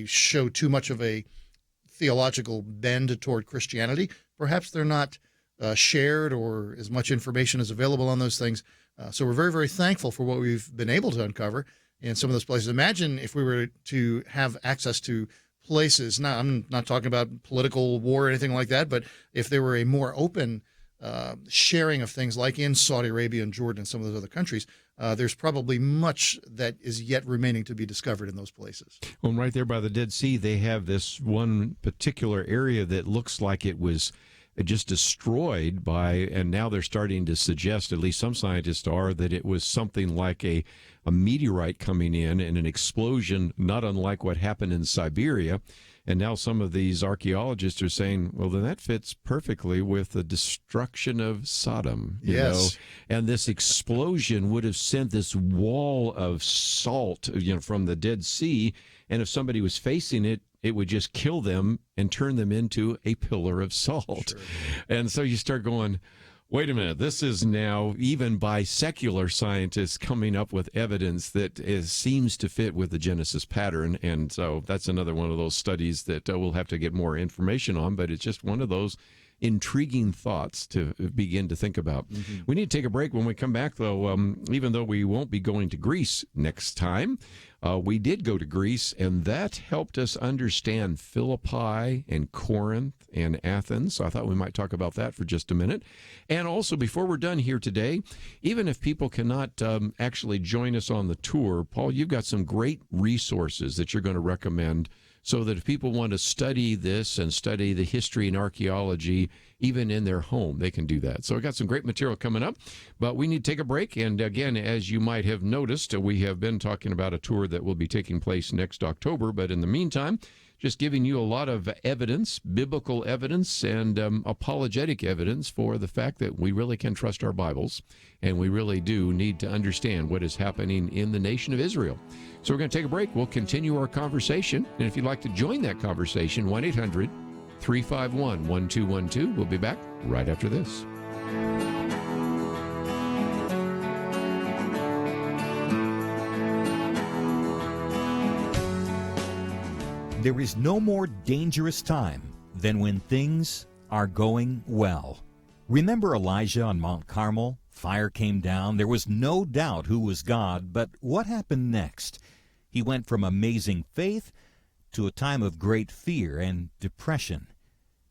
show too much of a theological bend toward Christianity, perhaps they're not shared or as much information is available on those things. So we're very, very thankful for what we've been able to uncover in some of those places. Imagine if we were to have access to places, now I'm not talking about political war or anything like that, but if there were a more open sharing of things like in Saudi Arabia and Jordan and some of those other countries, there's probably much that is yet remaining to be discovered in those places. Well, right there by the Dead Sea, they have this one particular area that looks like it was just destroyed by, and now they're starting to suggest, at least some scientists are, that it was something like a meteorite coming in and an explosion, not unlike what happened in Siberia. And now some of these archaeologists are saying, well, then that fits perfectly with the destruction of Sodom. You know? And this explosion would have sent this wall of salt, from the Dead Sea. And if somebody was facing it, it would just kill them and turn them into a pillar of salt. Sure. And so you start going, wait a minute, this is now, even by secular scientists, coming up with evidence that seems to fit with the Genesis pattern. And so that's another one of those studies that we'll have to get more information on, but it's just one of those intriguing thoughts to begin to think about. We need to take a break. When we come back, though, even though we won't be going to Greece next time, we did go to Greece, and that helped us understand Philippi and Corinth and Athens. So I thought we might talk about that for just a minute. And also, before we're done here today, even if people cannot actually join us on the tour, Paul, you've got some great resources that you're going to recommend so that if people want to study this and study the history and archaeology, even in their home, they can do that. So I've got some great material coming up, but we need to take a break. And again, as you might have noticed, we have been talking about a tour that will be taking place next October. But in the meantime, just giving you a lot of evidence, biblical evidence and apologetic evidence for the fact that we really can trust our Bibles, and we really do need to understand what is happening in the nation of Israel. So we're going to take a break. We'll continue our conversation. And if you'd like to join that conversation, 1-800-351-1212. We'll be back right after this. There is no more dangerous time than when things are going well. Remember Elijah on Mount Carmel? Fire came down. There was no doubt who was God, but what happened next? He went from amazing faith to a time of great fear and depression.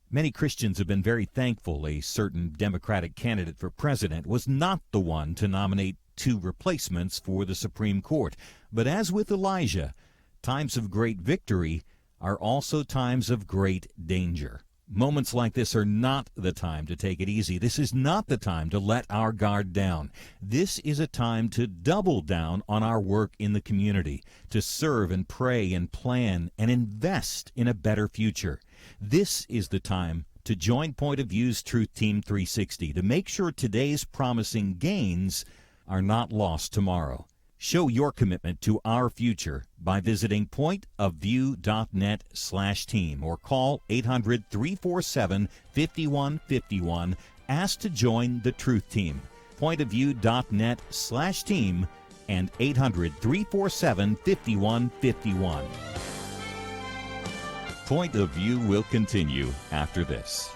Many Christians have been very thankful a certain Democratic candidate for president was not the one to nominate two replacements for the Supreme Court. But as with Elijah, times of great victory are also times of great danger. Moments like this are not the time to take it easy. This is not the time to let our guard down. This is a time to double down on our work in the community, to serve and pray and plan and invest in a better future. This is the time to join Point of View's Truth Team 360 to make sure today's promising gains are not lost tomorrow. Show your commitment to our future by visiting pointofview.net/team or call 800-347-5151. Ask to join the Truth Team. Pointofview.net/team and 800-347-5151. Point of View will continue after this.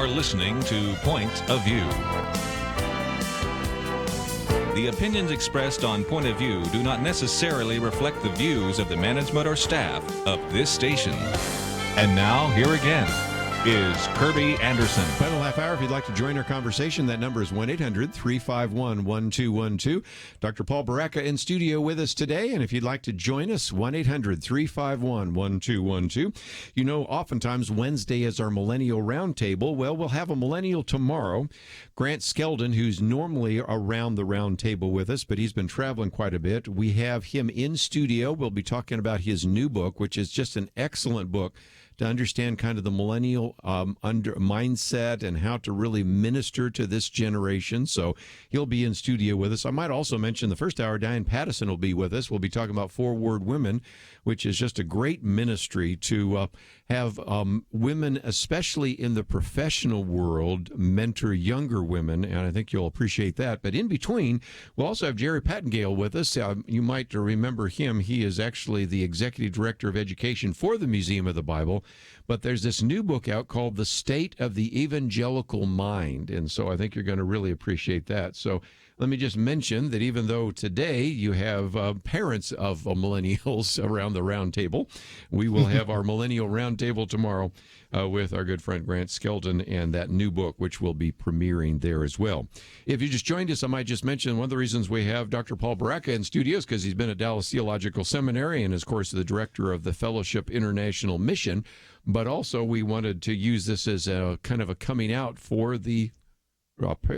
are listening to Point of View. The opinions expressed on Point of View do not necessarily reflect the views of the management or staff of this station. And now, here again is Kerby Anderson. Final half hour, if you'd like to join our conversation, that number is 1-800-351-1212. Dr. Paul Barreca in studio with us today, and if you'd like to join us, 1-800-351-1212. You know, oftentimes Wednesday is our Millennial Round Table. Well, we'll have a millennial tomorrow. Grant Skeldon, who's normally around the round table with us, but he's been traveling quite a bit. We have him in studio. We'll be talking about his new book, which is just an excellent book to understand kind of the millennial mindset and how to really minister to this generation. So he'll be in studio with us. I might also mention the first hour, Diane Pattison will be with us. We'll be talking about Forward Women, which is just a great ministry to have women, especially in the professional world, mentor younger women, and I think you'll appreciate that. But in between, we'll also have Jerry Pattengale with us. You might remember him. He is actually the Executive Director of Education for the Museum of the Bible. But there's this new book out called The State of the Evangelical Mind, and so I think you're going to really appreciate that. So let me just mention that even though today you have parents of millennials around the round table, we will have our Millennial Round Table tomorrow with our good friend Grant Skeldon and that new book, which will be premiering there as well. If you just joined us, I might just mention one of the reasons we have Dr. Paul Barreca in studio is because he's been at Dallas Theological Seminary and is, of course, the director of the Fellowship International Mission. But also we wanted to use this as a kind of a coming out for the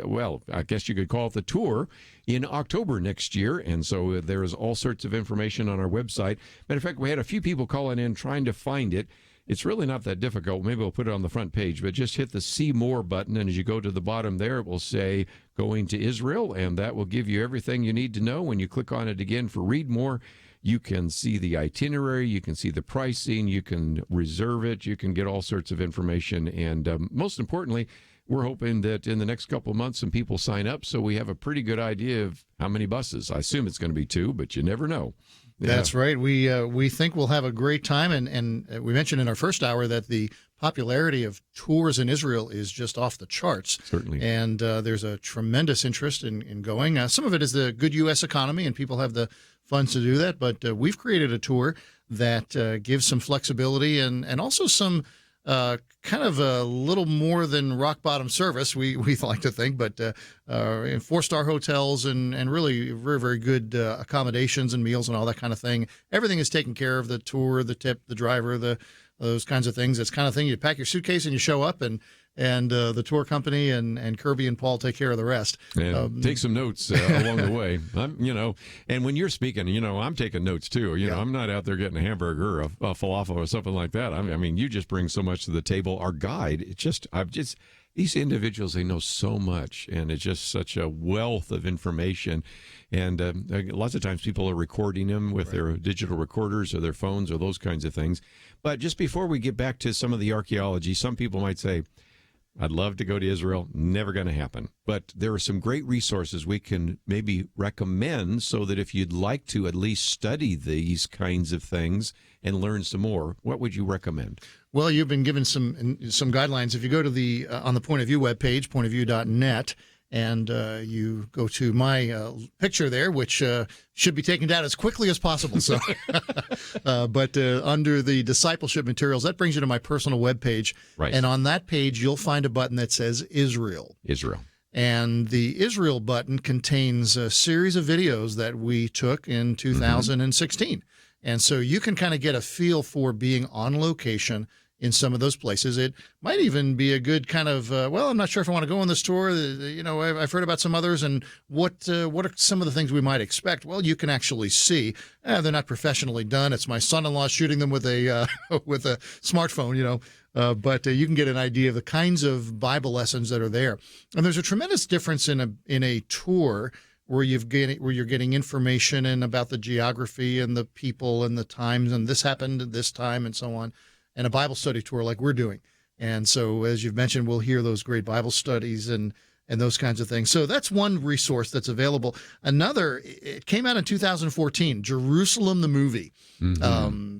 well, I guess you could call it the tour in October next year. And so there is all sorts of information on our website. Matter of fact, we had a few people calling in trying to find it. It's really not that difficult. Maybe we'll put it on the front page, but just hit the See More button. And as you go to the bottom there, it will say Going to Israel. And that will give you everything you need to know. When you click on it again for Read More, you can see the itinerary, you can see the pricing, you can reserve it, you can get all sorts of information. And most importantly, we're hoping that in the next couple of months some people sign up so we have a pretty good idea of how many buses. I assume it's going to be 2, but you never know. Yeah. That's right. We think we'll have a great time. And we mentioned in our first hour that the popularity of tours in Israel is just off the charts. Certainly. And there's a tremendous interest in going. Some of it is the good U.S. economy, and people have the funds to do that. But we've created a tour that gives some flexibility and also some kind of a little more than rock bottom service, we like to think, but in 4-star hotels and really very, very good accommodations and meals and all that kind of thing. Everything is taken care of, the tour, the tip, the driver, those kinds of things. It's kind of thing you pack your suitcase and you show up and the tour company and Kerby and Paul take care of the rest. And take some notes along the way. And when you're speaking, I'm taking notes too. I'm not out there getting a hamburger or a falafel or something like that. I mean, you just bring so much to the table. Our guide, these individuals, they know so much, and it's just such a wealth of information. And lots of times people are recording them with their digital recorders or their phones or those kinds of things. But just before we get back to some of the archaeology, some people might say, I'd love to go to Israel. Never going to happen. But there are some great resources we can maybe recommend so that if you'd like to at least study these kinds of things and learn some more, what would you recommend? Well, you've been given some guidelines. If you go to the on the Point of View webpage, pointofview.net, and you go to my picture there, which should be taken down as quickly as possible. So, but under the discipleship materials, that brings you to my personal webpage. Right. And on that page, you'll find a button that says Israel. Israel. And the Israel button contains a series of videos that we took in 2016. And so you can kind of get a feel for being on location in some of those places. It might even be a good kind of, I'm not sure if I want to go on this tour. I've heard about some others, and what are some of the things we might expect? Well, you can actually see. They're not professionally done. It's my son-in-law shooting them with a with a smartphone, but you can get an idea of the kinds of Bible lessons that are there. And there's a tremendous difference in a tour where you're getting information and about the geography and the people and the times, and this happened at this time and so on, and a Bible study tour like we're doing. And so, as you've mentioned, we'll hear those great Bible studies and those kinds of things. So that's one resource that's available. Another, it came out in 2014, Jerusalem the Movie.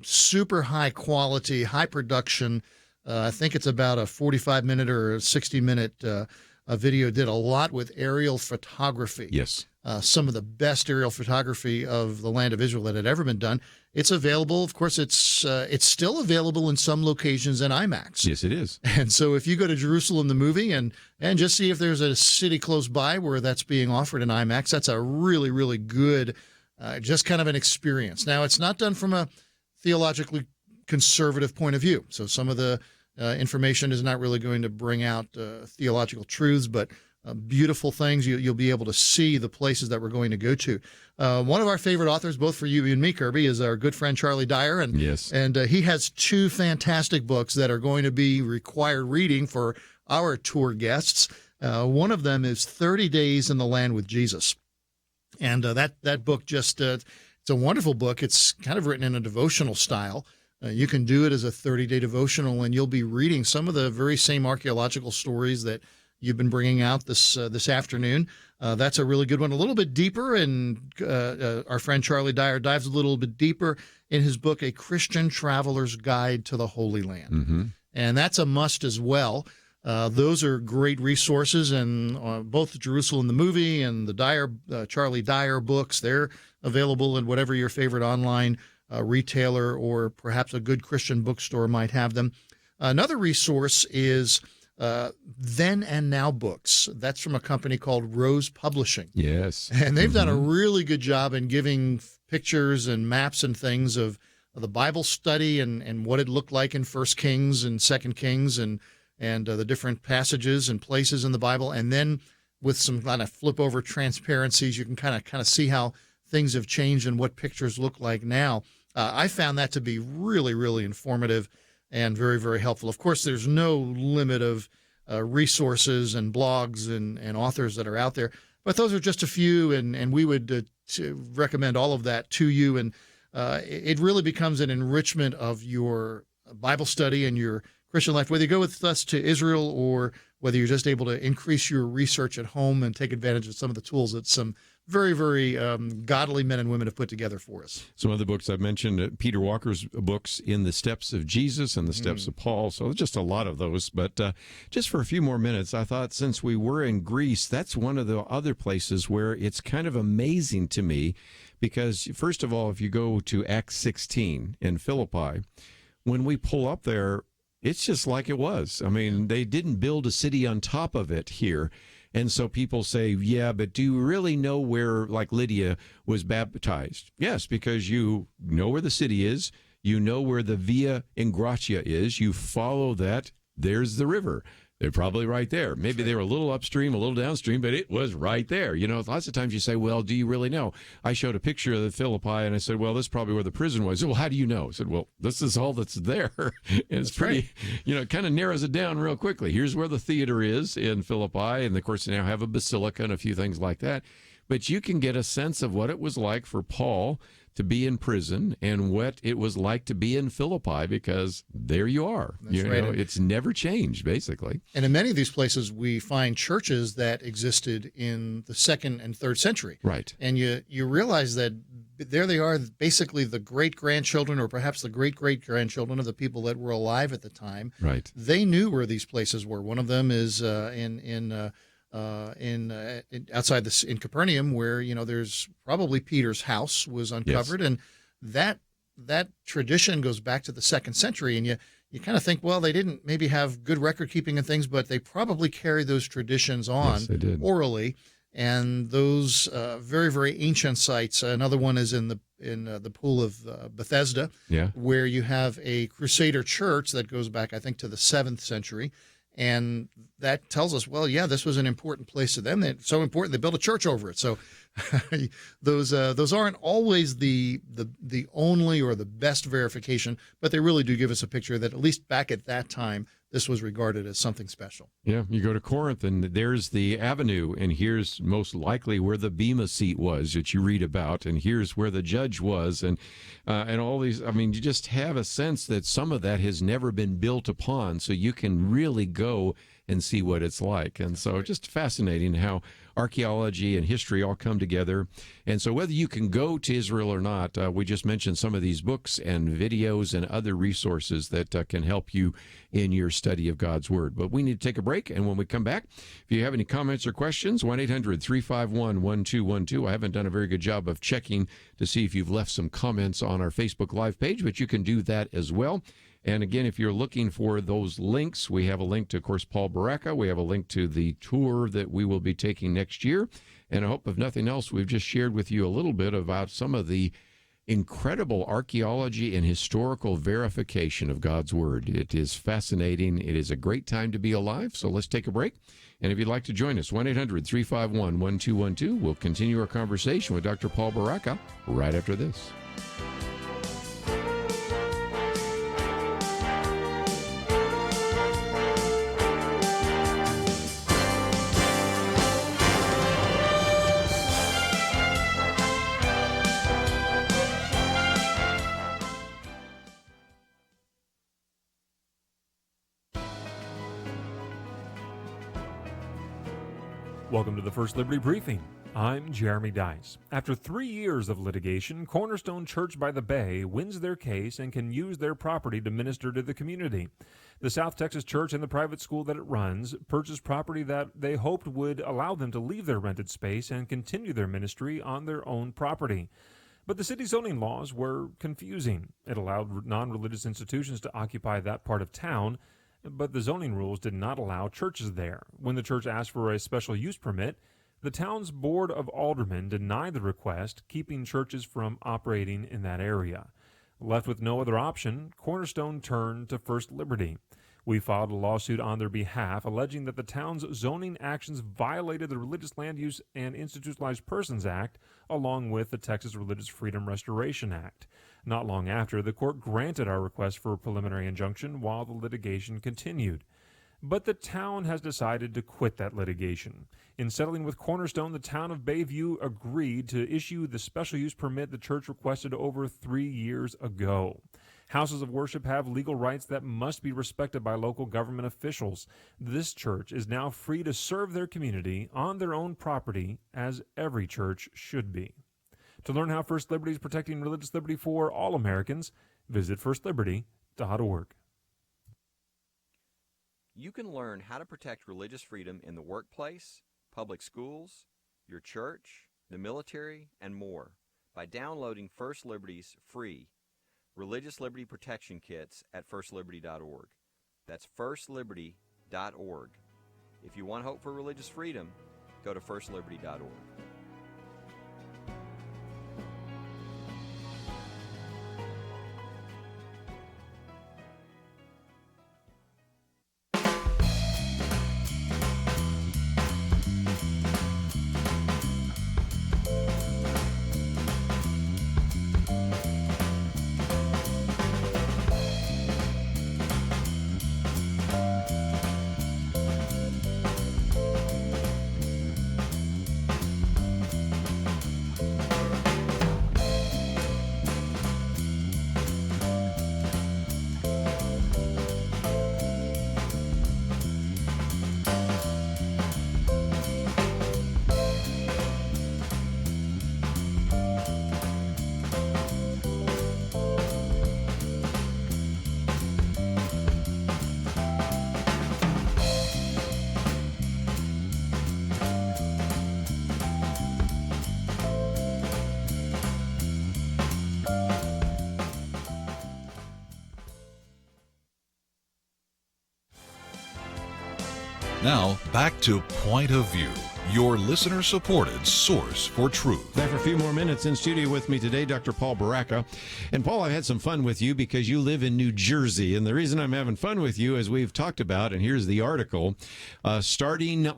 Super high quality, high production I think it's about a 45-minute or a 60-minute video. Did a lot with aerial photography. Yes. Some of the best aerial photography of the land of Israel that had ever been done. It's available. Of course, it's still available in some locations in IMAX. Yes, it is. And so if you go to Jerusalem, the movie, and just see if there's a city close by where that's being offered in IMAX, that's a really, really good, just kind of an experience. Now, it's not done from a theologically conservative point of view. So some of the information is not really going to bring out theological truths, but beautiful things. You'll be able to see the places that we're going to go to. One of our favorite authors, both for you and me, Kerby, is our good friend Charlie Dyer. And, yes. And he has 2 fantastic books that are going to be required reading for our tour guests. One of them is 30 Days in the Land with Jesus. And that book just, it's a wonderful book. It's kind of written in a devotional style. You can do it as a 30-day devotional, and you'll be reading some of the very same archaeological stories that you've been bringing out this afternoon. That's a really good one. A little bit deeper, and our friend Charlie Dyer dives a little bit deeper in his book, A Christian Traveler's Guide to the Holy Land. Mm-hmm. And that's a must as well. Those are great resources, and both Jerusalem the movie and the Charlie Dyer books, they're available in whatever your favorite online retailer or perhaps a good Christian bookstore might have them. Another resource is Then and Now books. That's from a company called Rose Publishing. Yes. And they've done a really good job in giving pictures and maps and things of the Bible study and what it looked like in 1 Kings and 2 Kings and the different passages and places in the Bible. And then with some kind of flip over transparencies, you can kind of see how things have changed and what pictures look like now. I found that to be really, really informative and very, very helpful. Of course, there's no limit of resources and blogs and authors that are out there, but those are just a few, and we would recommend all of that to you. And it really becomes an enrichment of your Bible study and your Christian life, whether you go with us to Israel or whether you're just able to increase your research at home and take advantage of some of the tools that some very, very godly men and women have put together for us. Some of the books I've mentioned, Peter Walker's books, In the Steps of Jesus and the Steps of Paul. So just a lot of those. But just for a few more minutes, I thought since we were in Greece, that's one of the other places where it's kind of amazing to me because, first of all, if you go to Acts 16 in Philippi, when we pull up there, it's just like it was. I mean, they didn't build a city on top of it here. And so people say, yeah, but do you really know where, like Lydia was baptized? Yes, because you know where the city is. You know where the Via Ingratia is. You follow that. There's the river. They're probably right there. Maybe they were a little upstream, a little downstream, but it was right there. You know, lots of times you say, well, do you really know? I showed a picture of the Philippi, and I said, well, this is probably where the prison was. Well, how do you know? I said, well, this is all that's there. And it's pretty, you know, it kind of narrows it down real quickly. Here's where the theater is in Philippi, and, of course, they now have a basilica and a few things like that. But you can get a sense of what it was like for Paul to be in prison and what it was like to be in Philippi, because there you are. That's you right. know, it's never changed, basically. And in many of these places, we find churches that existed in the 2nd and 3rd century. Right. And you realize that there they are, basically the great-grandchildren or perhaps the great-great-grandchildren of the people that were alive at the time. Right. They knew where these places were. One of them is outside in Capernaum, where there's probably Peter's house was uncovered, yes. And that tradition goes back to the 2nd century, and you kind of think, well, they didn't maybe have good record keeping and things, but they probably carried those traditions on orally, and those very, very ancient sites. Another one is in the pool of Bethesda, where you have a Crusader church that goes back, I think, to the 7th century. And that tells us, well, yeah, this was an important place to them. It's so important they built a church over it. So those aren't always the only or the best verification, but they really do give us a picture that at least back at that time, this was regarded as something special. Yeah, you go to Corinth, and there's the avenue, and here's most likely where the bema seat was that you read about, and here's where the judge was, and all these. I mean, you just have a sense that some of that has never been built upon, so you can really go and see what it's like. And so just fascinating how archaeology and history all come together. And so whether you can go to Israel or not, we just mentioned some of these books and videos and other resources that can help you in your study of God's Word. But we need to take a break, and when we come back, if you have any comments or questions, 1-800-351-1212. I haven't done a very good job of checking to see if you've left some comments on our Facebook Live page, but you can do that as well. And again, if you're looking for those links, we have a link to, of course, Paul Barreca. We have a link to the tour that we will be taking next year. And I hope, if nothing else, we've just shared with you a little bit about some of the incredible archaeology and historical verification of God's Word. It is fascinating. It is a great time to be alive. So let's take a break. And if you'd like to join us, 1-800-351-1212. We'll continue our conversation with Dr. Paul Barreca right after this. Welcome to the First Liberty Briefing. I'm Jeremy Dice. After 3 years of litigation, Cornerstone Church by the Bay wins their case and can use their property to minister to the community. The South Texas Church and the private school that it runs purchased property that they hoped would allow them to leave their rented space and continue their ministry on their own property. But the city zoning laws were confusing. It allowed non-religious institutions to occupy that part of town, but the zoning rules did not allow churches there. When the church asked for a special use permit, the town's Board of Aldermen denied the request, keeping churches from operating in that area. Left with no other option, Cornerstone turned to First Liberty. We filed a lawsuit on their behalf, alleging that the town's zoning actions violated the Religious Land Use and Institutionalized Persons Act, along with the Texas Religious Freedom Restoration Act. Not long after, the court granted our request for a preliminary injunction while the litigation continued. But the town has decided to quit that litigation. In settling with Cornerstone, the town of Bayview agreed to issue the special use permit the church requested over 3 years ago. Houses of worship have legal rights that must be respected by local government officials. This church is now free to serve their community on their own property, as every church should be. To learn how First Liberty is protecting religious liberty for all Americans, visit firstliberty.org. You can learn how to protect religious freedom in the workplace, public schools, your church, the military, and more by downloading First Liberty's free Religious Liberty Protection Kits at firstliberty.org. That's firstliberty.org. If you want hope for religious freedom, go to firstliberty.org. Now, back to Point of View, your listener-supported source for truth. Back for a few more minutes in studio with me today, Dr. Paul Barreca. And Paul, I've had some fun with you because you live in New Jersey. And the reason I'm having fun with you, as we've talked about, and here's the article, starting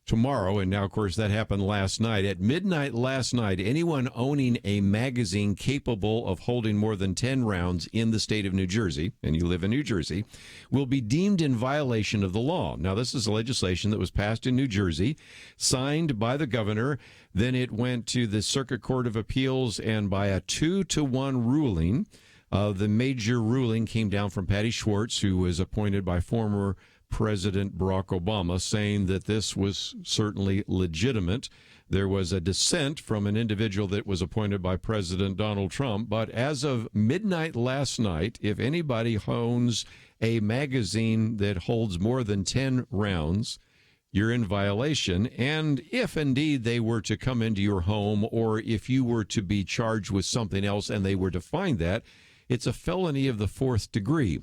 tomorrow, and now, of course, that happened last night. At midnight last night, anyone owning a magazine capable of holding more than 10 rounds in the state of New Jersey, and you live in New Jersey, will be deemed in violation of the law. Now, this is a legislation that was passed in New Jersey, signed by the governor. Then it went to the Circuit Court of Appeals, and by a 2-1 ruling, the major ruling came down from Patty Schwartz, who was appointed by former President Barack Obama, saying that this was certainly legitimate. There was a dissent from an individual that was appointed by President Donald Trump. But as of midnight last night, if anybody owns a magazine that holds more than 10 rounds, you're in violation. And if indeed they were to come into your home, or if you were to be charged with something else and they were to find that, it's a felony of the 4th degree.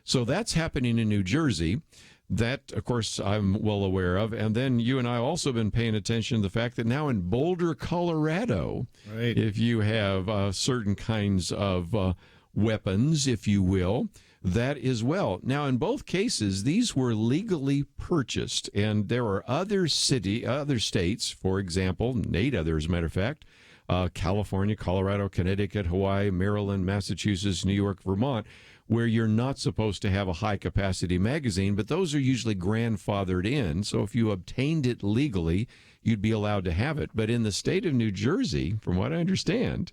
So that's happening in New Jersey. That, of course, I'm well aware of. And then you and I also been paying attention to the fact that now in Boulder, Colorado, right, if you have certain kinds of weapons, if you will, that as well. Now, in both cases, these were legally purchased. And there are other states, for example, 8 others, as a matter of fact, California, Colorado, Connecticut, Hawaii, Maryland, Massachusetts, New York, Vermont, where you're not supposed to have a high-capacity magazine, but those are usually grandfathered in. So if you obtained it legally, you'd be allowed to have it. But in the state of New Jersey, from what I understand,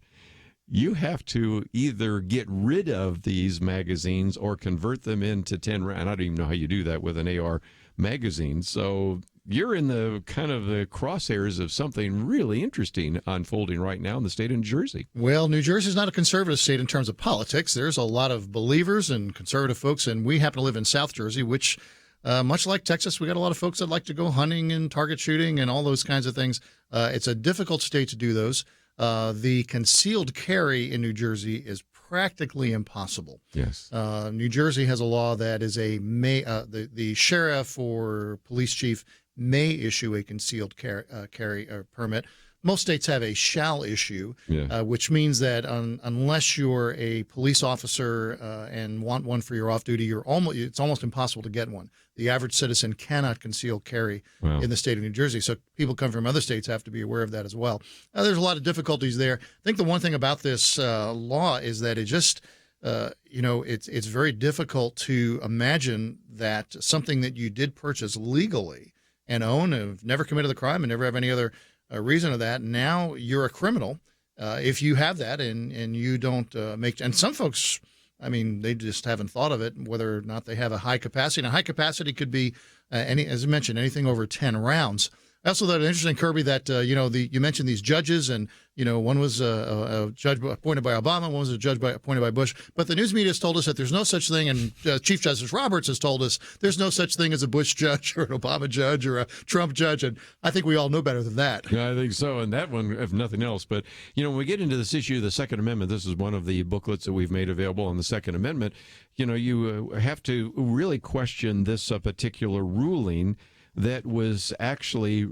you have to either get rid of these magazines or convert them into 10 round. I don't even know how you do that with an AR magazine. So you're in the kind of the crosshairs of something really interesting unfolding right now in the state of New Jersey. Well, New Jersey is not a conservative state in terms of politics. There's a lot of believers and conservative folks, and we happen to live in South Jersey, which, much like Texas, we got a lot of folks that like to go hunting and target shooting and all those kinds of things. It's a difficult state to do those. The concealed carry in New Jersey is practically impossible. Yes. New Jersey has a law that is the sheriff or police chief may issue a concealed carry permit. Most states have a shall issue, which means that unless you're a police officer and want one for your off-duty, it's almost impossible to get one. The average citizen cannot conceal carry in the state of New Jersey. So people come from other states have to be aware of that as well. There's a lot of difficulties there. I think the one thing about this law is that it just it's very difficult to imagine that something that you did purchase legally and own, have never committed the crime and never have any other reason of that, now you're a criminal if you have that and you don't and some folks, I mean, they just haven't thought of it, whether or not they have a high capacity. And a high capacity could be, as I mentioned, anything over 10 rounds. I also thought it interesting, Kirby, that, you mentioned these judges, and, one was a judge appointed by Obama, one was a judge appointed by Bush. But the news media has told us that there's no such thing, and Chief Justice Roberts has told us there's no such thing as a Bush judge or an Obama judge or a Trump judge. And I think we all know better than that. Yeah, I think so. And that one, if nothing else. But, when we get into this issue of the Second Amendment, this is one of the booklets that we've made available on the Second Amendment. You have to really question this particular ruling that was actually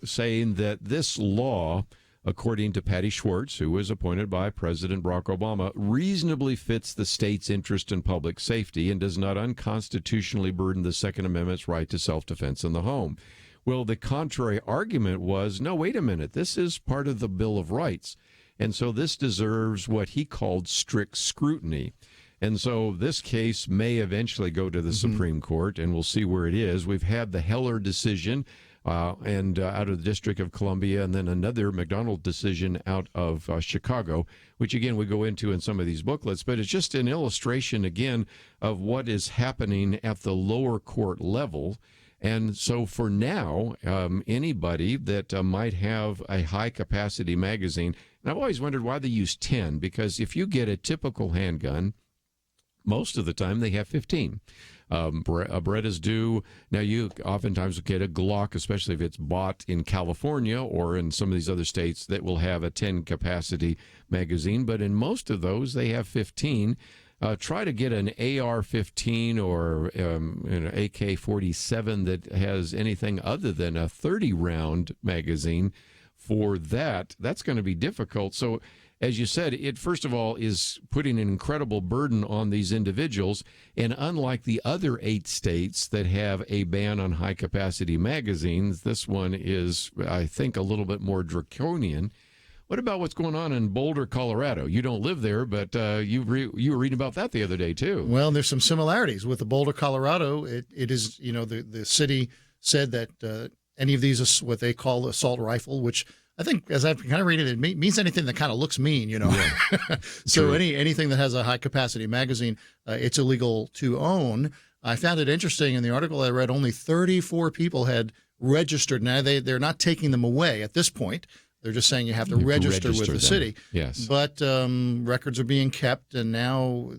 saying that this law, according to Patty Schwartz, who was appointed by President Barack Obama, reasonably fits the state's interest in public safety and does not unconstitutionally burden the Second Amendment's right to self-defense in the home. Well, the contrary argument was, no, wait a minute, this is part of the Bill of Rights, and so this deserves what he called strict scrutiny. And so this case may eventually go to the Supreme Court, and we'll see where it is. We've had the Heller decision and out of the District of Columbia, and then another McDonald decision out of Chicago, which, again, we go into in some of these booklets. But it's just an illustration, again, of what is happening at the lower court level. And so for now, anybody that might have a high-capacity magazine, and I've always wondered why they use 10, because if you get a typical handgun, most of the time they have 15. Berettas do. Now, you oftentimes get a Glock, especially if it's bought in California or in some of these other states that will have a 10-capacity magazine. But in most of those, they have 15. Try to get an AR-15 or an AK-47 that has anything other than a 30-round magazine for that. That's going to be difficult. So, as you said, it first of all is putting an incredible burden on these individuals. And unlike the other 8 states that have a ban on high-capacity magazines, this one is, I think, a little bit more draconian. What about what's going on in Boulder, Colorado? You don't live there, but you were reading about that the other day, too. Well, there's some similarities. With the Boulder, Colorado, it is, the city said that any of these is what they call assault rifle, which I think, as I've kind of read it means anything that kind of looks mean, Yeah. So anything that has a high-capacity magazine, it's illegal to own. I found it interesting in the article I read, only 34 people had registered. Now, they're not taking them away at this point. They're just saying you have to register with the them. city. Yes. But records are being kept, and now,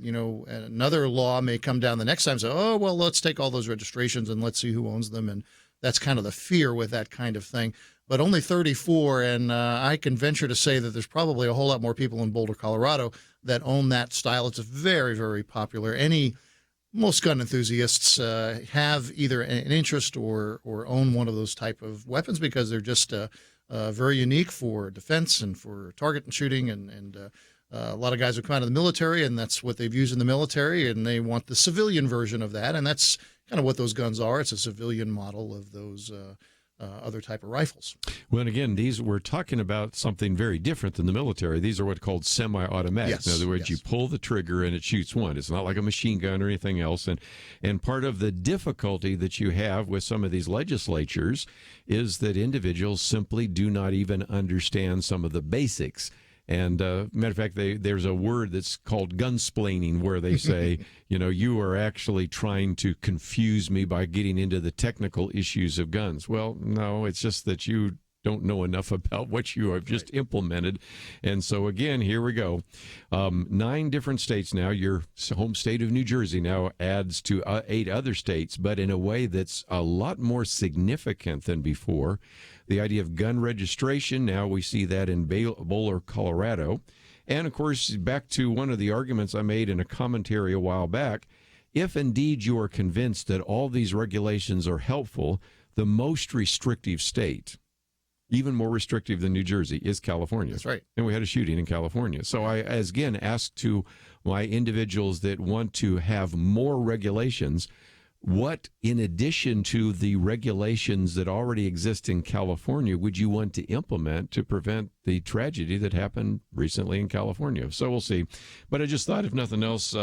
another law may come down the next time. So, oh, well, let's take all those registrations and let's see who owns them. And that's kind of the fear with that kind of thing. But only 34, and I can venture to say that there's probably a whole lot more people in Boulder, Colorado that own that style. It's very, very popular. Most gun enthusiasts have either an interest or own one of those type of weapons because they're just very unique for defense and for target and shooting. And a lot of guys have come out of the military, and that's what they've used in the military, and they want the civilian version of that. And that's kind of what those guns are. It's a civilian model of those other type of rifles. Well, and again, we're talking about something very different than the military. These are what's called semi-automatic. Yes, In other words, you pull the trigger and it shoots one. It's not like a machine gun or anything else. And part of the difficulty that you have with some of these legislatures is that individuals simply do not even understand some of the basics. And matter of fact, there's a word that's called gunsplaining, where they say, you are actually trying to confuse me by getting into the technical issues of guns. Well, no, it's just that you don't know enough about what you have just implemented. And so, again, here we go. 9 different states now. Your home state of New Jersey now adds to 8 other states, but in a way that's a lot more significant than before. The idea of gun registration, now we see that in Boulder, Colorado. And, of course, back to one of the arguments I made in a commentary a while back, if indeed you are convinced that all these regulations are helpful, the most restrictive state, even more restrictive than New Jersey, is California. That's right. And we had a shooting in California. So I, again, asked to my individuals that want to have more regulations, what, in addition to the regulations that already exist in California, would you want to implement to prevent the tragedy that happened recently in California? So we'll see. But I just thought, if nothing else,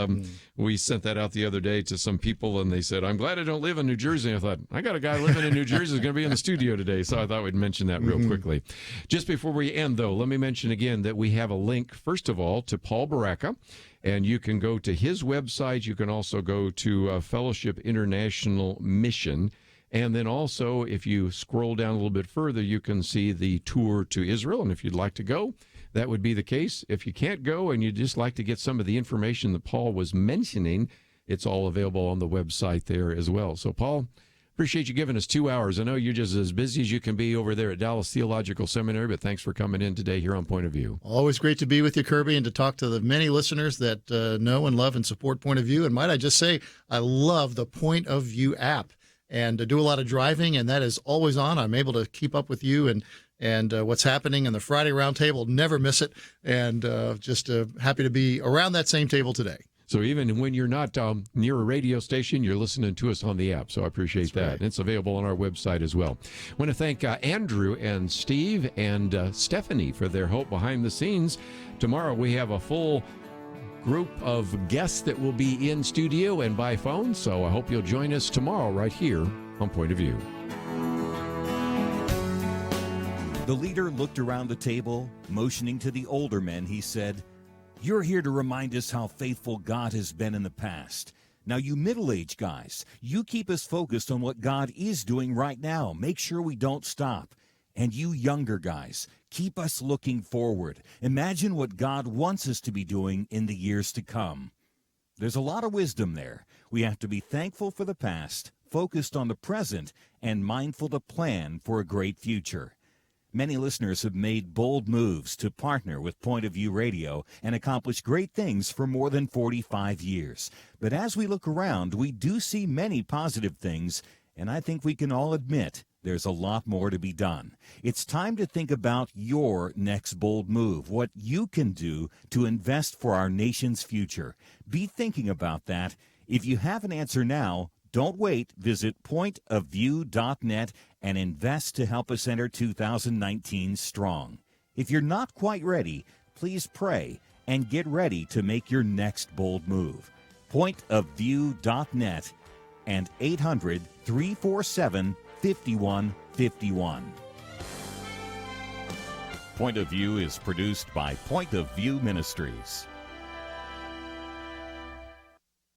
we sent that out the other day to some people, and they said, I'm glad I don't live in New Jersey. I thought, I got a guy living in New Jersey who's going to be in the studio today, so I thought we'd mention that real quickly. Just before we end, though, let me mention again that we have a link, first of all, to Paul Barreca. And you can go to his website. You can also go to Fellowship International Mission. And then also, if you scroll down a little bit further, you can see the tour to Israel. And if you'd like to go, that would be the case. If you can't go and you'd just like to get some of the information that Paul was mentioning, it's all available on the website there as well. So, Paul, appreciate you giving us 2 hours. I know you're just as busy as you can be over there at Dallas Theological Seminary, but thanks for coming in today here on Point of View. Always great to be with you, Kerby, and to talk to the many listeners that know and love and support Point of View. And might I just say, I love the Point of View app, and do a lot of driving, and that is always on. I'm able to keep up with you and what's happening in the Friday Round Table. Never miss it, and just happy to be around that same table today. So even when you're not near a radio station, you're listening to us on the app. So I appreciate that. Right. And it's available on our website as well. I want to thank Andrew and Steve and Stephanie for their help behind the scenes. Tomorrow we have a full group of guests that will be in studio and by phone. So I hope you'll join us tomorrow right here on Point of View. The leader looked around the table, motioning to the older men. He said, "You're here to remind us how faithful God has been in the past. Now, you middle-aged guys, you keep us focused on what God is doing right now. Make sure we don't stop. And you younger guys, keep us looking forward. Imagine what God wants us to be doing in the years to come." There's a lot of wisdom there. We have to be thankful for the past, focused on the present, and mindful to plan for a great future. Many listeners have made bold moves to partner with Point of View Radio and accomplish great things for more than 45 years. But as we look around, we do see many positive things, and I think we can all admit there's a lot more to be done. It's time to think about your next bold move, what you can do to invest for our nation's future. Be thinking about that. If you have an answer now, don't wait. Visit pointofview.net and invest to help us enter 2019 strong. If you're not quite ready, please pray and get ready to make your next bold move. Pointofview.net and 800-347-5151. Point of View is produced by Point of View Ministries.